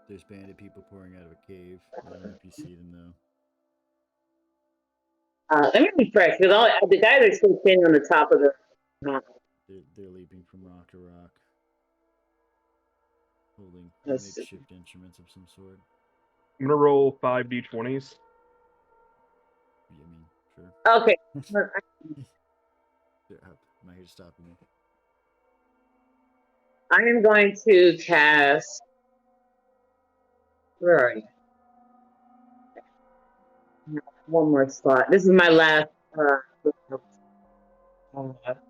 [SPEAKER 2] There's bandit people pouring out of a cave. I don't know if you see them though.
[SPEAKER 6] Let me refresh because the guys are still standing on the top of the mountain.
[SPEAKER 2] They're leaping from rock to rock, holding
[SPEAKER 6] Let's
[SPEAKER 2] makeshift instruments of some sort.
[SPEAKER 3] I'm gonna roll 5d20s.
[SPEAKER 2] Yeah, I mean, sure.
[SPEAKER 6] Okay.
[SPEAKER 2] I'm not here to stop you.
[SPEAKER 6] I am going to cast. Where are you? One more slot. This is my last. Let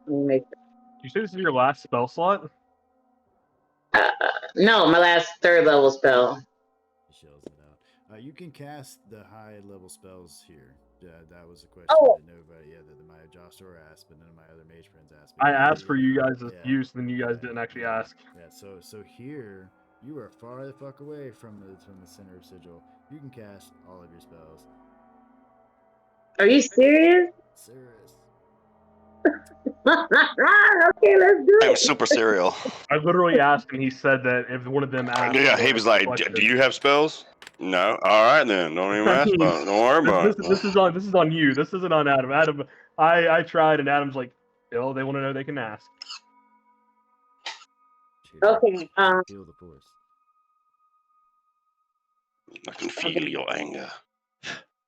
[SPEAKER 6] me make.
[SPEAKER 3] You say this is your last spell slot?
[SPEAKER 6] No, my last 3rd level spell.
[SPEAKER 2] He shells it out. You can cast the high level spells here. That was a question
[SPEAKER 6] Oh.
[SPEAKER 2] that nobody, that my Jostor asked, but none of my other mage friends asked.
[SPEAKER 3] I asked for you guys' use, and then you guys didn't actually ask.
[SPEAKER 2] Yeah, so here you are far the fuck away from the center of sigil. You can cast all of your spells.
[SPEAKER 6] Are you serious?
[SPEAKER 2] Serious.
[SPEAKER 6] Okay, let's do it.
[SPEAKER 8] I'm super serial.
[SPEAKER 3] I literally asked, and he said that if one of them asked.
[SPEAKER 8] Yeah, he was like, "Do you have spells?" No. All right then. Don't even ask about it. Don't worry about it.
[SPEAKER 3] This is on you. This isn't on Adam. Adam, I tried, and Adam's like, "Ill, they want to know they can ask."
[SPEAKER 6] Okay.
[SPEAKER 2] Feel the force.
[SPEAKER 8] I can feel your anger.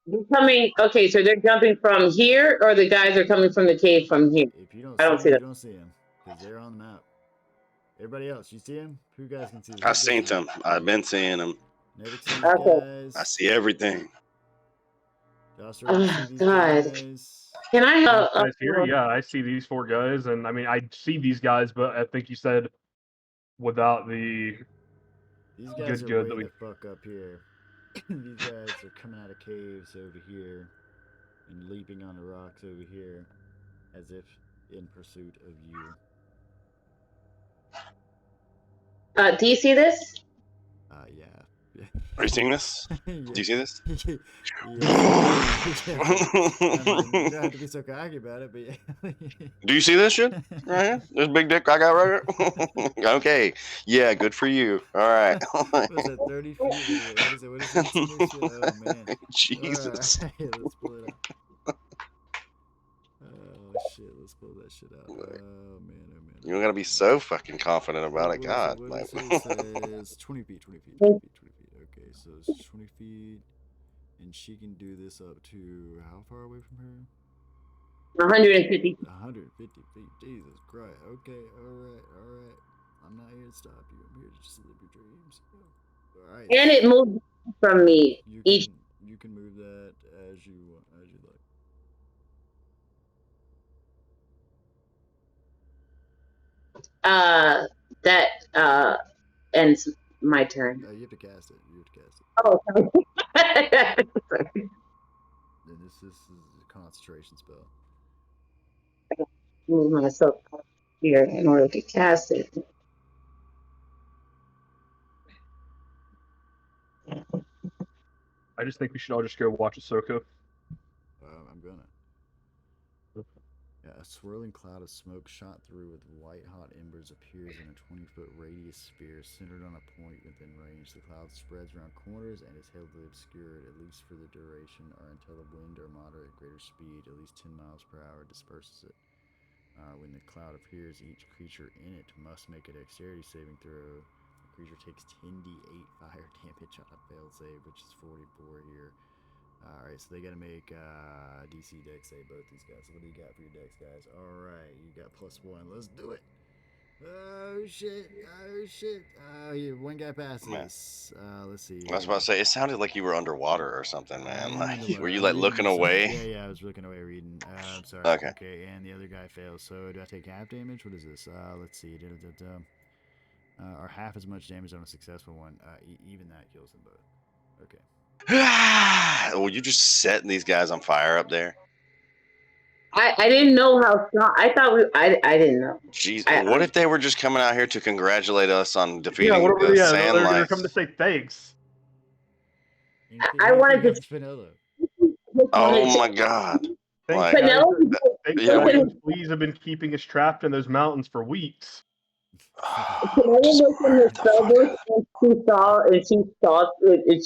[SPEAKER 6] They're coming. Okay, so they're jumping from here, or the guys are coming from the cave from here.
[SPEAKER 2] If you don't,
[SPEAKER 6] I don't see
[SPEAKER 2] them,
[SPEAKER 6] that.
[SPEAKER 2] you don't see them because they're on the map. Everybody else, you see him? Who guys can see them?
[SPEAKER 8] I seen them. I've been seeing them.
[SPEAKER 2] Never see these
[SPEAKER 6] Okay.
[SPEAKER 2] guys.
[SPEAKER 8] I see everything.
[SPEAKER 2] Joster,
[SPEAKER 6] Oh,
[SPEAKER 2] you see these
[SPEAKER 6] God.
[SPEAKER 2] guys?
[SPEAKER 6] Can I have?
[SPEAKER 3] Guys here? Yeah, I see these 4 guys, and I mean, I see these guys, but I think you said without the.
[SPEAKER 2] These guys
[SPEAKER 3] Good,
[SPEAKER 2] are
[SPEAKER 3] that
[SPEAKER 2] way
[SPEAKER 3] we-
[SPEAKER 2] the fuck up here. These guys are coming out of caves over here and leaping on the rocks over here as if in pursuit of you.
[SPEAKER 6] Do you see this?
[SPEAKER 2] Yeah.
[SPEAKER 8] Are you seeing this?
[SPEAKER 2] Yeah.
[SPEAKER 8] Do you see this?
[SPEAKER 2] Yeah. I mean, you don't have to be so cocky about it, but yeah.
[SPEAKER 8] Do you see this shit? Right here? This big dick I got right here? Okay. Yeah, good for you. All right.
[SPEAKER 2] What is that, 30 feet? What is it? What is it? Oh, man.
[SPEAKER 8] Jesus.
[SPEAKER 2] All right, let's pull it out. Oh, shit. Let's pull that shit out. Oh, man.
[SPEAKER 8] You don't gotta be so fucking confident about it. God.
[SPEAKER 2] What
[SPEAKER 8] Like,
[SPEAKER 2] is it? It says 20 feet, 20 feet, 20 feet, 20 feet. Okay, so it's 20 feet. And she can do this up to how far away from her?
[SPEAKER 6] 150.
[SPEAKER 2] 150 feet. Jesus Christ. Okay, alright. I'm not here to stop you. I'm here to just live your dreams. Alright.
[SPEAKER 6] And it moves from me.
[SPEAKER 2] You can move that as you like.
[SPEAKER 6] ends my turn.
[SPEAKER 2] You have to cast it. You have to cast it.
[SPEAKER 6] Oh, sorry.
[SPEAKER 2] And this is a concentration spell.
[SPEAKER 6] Move myself here in order to cast it.
[SPEAKER 3] I just think we should all just go watch Ahsoka.
[SPEAKER 2] I'm gonna. Yeah, a swirling cloud of smoke shot through with white-hot embers appears in a 20-foot radius sphere centered on a point within range. The cloud spreads around corners and is heavily obscured, at least for the duration, or until a wind or moderate greater speed, at least 10 miles per hour, disperses it. When the cloud appears, each creature in it must make a dexterity saving throw. The creature takes 10d8 fire damage on a failed save, which is 44 here. Alright, so they gotta make DC Dex save, both these guys. So what do you got for your Dex, guys? Alright, you got +1. Let's do it. Oh shit. Oh, yeah, one guy passes. Let's see.
[SPEAKER 8] I was about to say, it sounded like you were underwater or something, man. Like,
[SPEAKER 2] Underwater.
[SPEAKER 8] were you
[SPEAKER 2] I'm
[SPEAKER 8] like
[SPEAKER 2] reading
[SPEAKER 8] looking
[SPEAKER 2] this.
[SPEAKER 8] away?
[SPEAKER 2] Yeah, I was looking away reading. I'm sorry.
[SPEAKER 8] Okay.
[SPEAKER 2] And the other guy fails. So do I take half damage? What is this? Let's see. Or half as much damage on a successful one. Even that kills them both. Okay.
[SPEAKER 8] Well, you just setting these guys on fire up there?
[SPEAKER 6] I didn't know how strong. I thought I didn't know.
[SPEAKER 8] Jeez, what if they were just coming out here to congratulate us on defeating
[SPEAKER 3] Yeah, what
[SPEAKER 8] the
[SPEAKER 3] yeah,
[SPEAKER 8] Sand
[SPEAKER 3] they're
[SPEAKER 8] Lights?
[SPEAKER 3] coming to say thanks.
[SPEAKER 6] I wanted to.
[SPEAKER 2] Vanilla.
[SPEAKER 8] Oh my God!
[SPEAKER 3] Thanks,
[SPEAKER 8] Like,
[SPEAKER 3] guys.
[SPEAKER 6] Thanks,
[SPEAKER 8] yeah,
[SPEAKER 3] guys. Fleas have been keeping us trapped in those mountains for weeks.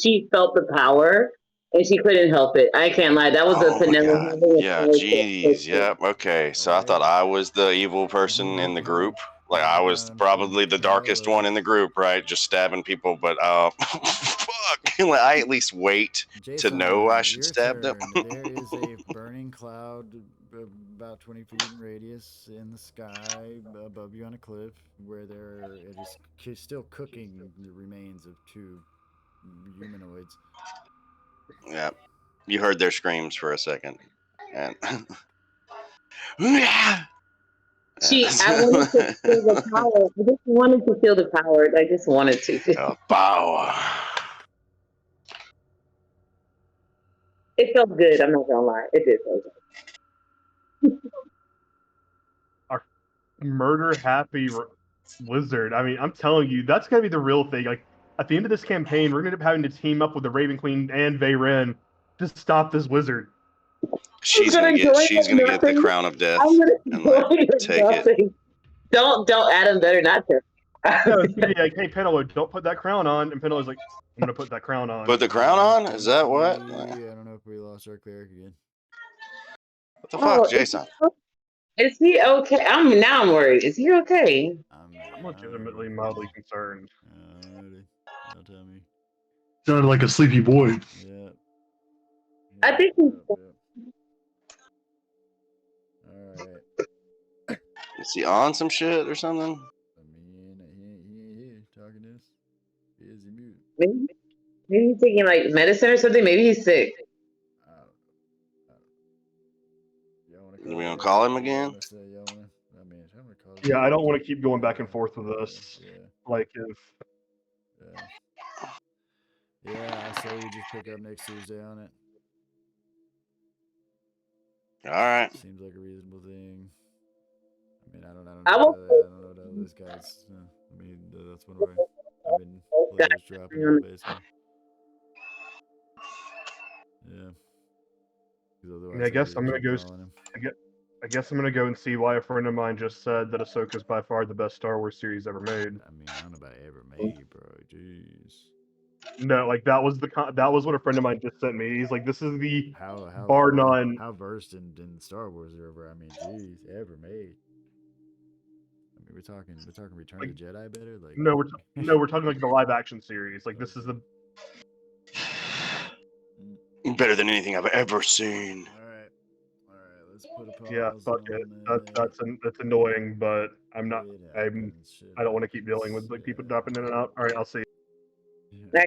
[SPEAKER 6] She felt the power, and she couldn't help it. I can't lie. That was a Penelope.
[SPEAKER 8] Yeah, jeez. Yep. Okay. So I thought I was the evil person in the group. Like I was probably the darkest one in the group, right? Just stabbing people. But fuck. Like, I at least wait to know I should stab them.
[SPEAKER 2] There is a burning cloud about 20 feet in radius in the sky above you on a cliff where it is still cooking the remains of 2 humanoids.
[SPEAKER 8] Yeah. You heard their screams for a second. And
[SPEAKER 6] I wanted to feel the power. I just wanted to feel the power. I just wanted to.
[SPEAKER 8] Power.
[SPEAKER 6] It felt good. I'm not gonna lie. It did feel good.
[SPEAKER 3] Our murder happy wizard. I mean, I'm telling you, that's gonna be the real thing. Like at the end of this campaign, we're gonna end up having to team up with the Raven Queen and Veyren to stop this wizard.
[SPEAKER 8] She's gonna get the crown of death and like, take it.
[SPEAKER 6] Don't Adam better not to.
[SPEAKER 3] No, it's gonna be like, hey Penelope, don't put that crown on, and Penelope's like, I'm gonna put that crown on.
[SPEAKER 8] Put the crown on? Is that what?
[SPEAKER 2] I don't know if we lost our cleric again.
[SPEAKER 8] What the fuck, Jason?
[SPEAKER 6] Is he okay? Now I'm worried. Is he okay?
[SPEAKER 3] I'm legitimately mildly concerned.
[SPEAKER 2] Don't tell me.
[SPEAKER 4] Sounded like a sleepy boy.
[SPEAKER 2] Yeah.
[SPEAKER 6] I think he's.
[SPEAKER 2] Alright.
[SPEAKER 8] Is he on some shit or something?
[SPEAKER 2] I mean, he ain't here talking to us. He is mute.
[SPEAKER 6] Maybe he's taking like medicine or something. Maybe he's sick.
[SPEAKER 8] Are we gonna call him again?
[SPEAKER 3] Yeah, I don't want to keep going back and forth with this.
[SPEAKER 2] Yeah.
[SPEAKER 3] Like if.
[SPEAKER 2] Yeah, I say we just pick up next Tuesday on it.
[SPEAKER 8] All right.
[SPEAKER 2] Seems like a reasonable thing. I mean, I don't know.
[SPEAKER 6] I
[SPEAKER 2] I don't know what those guys. I mean, that's one way. I've been players dropping out basically. Yeah.
[SPEAKER 3] I guess I'm gonna go. I guess I'm gonna go and see why a friend of mine just said that Ahsoka's by far the best Star Wars series ever made.
[SPEAKER 2] I mean, I don't know about ever made, bro. Jeez.
[SPEAKER 3] No, like that was what a friend of mine just sent me. He's like, this is the bar none.
[SPEAKER 2] How versed in Star Wars are ever? I mean, jeez, ever made. I mean, we're talking Return of the Jedi better. Like
[SPEAKER 3] no, we're talking like the live action series. Like this is the
[SPEAKER 8] better than anything I've ever seen.
[SPEAKER 2] All right, let's put a pause.
[SPEAKER 3] Yeah, fuck it. That's annoying, but I'm not. I don't want to keep dealing with like people dropping in and out. All right, I'll see you.
[SPEAKER 2] Yeah,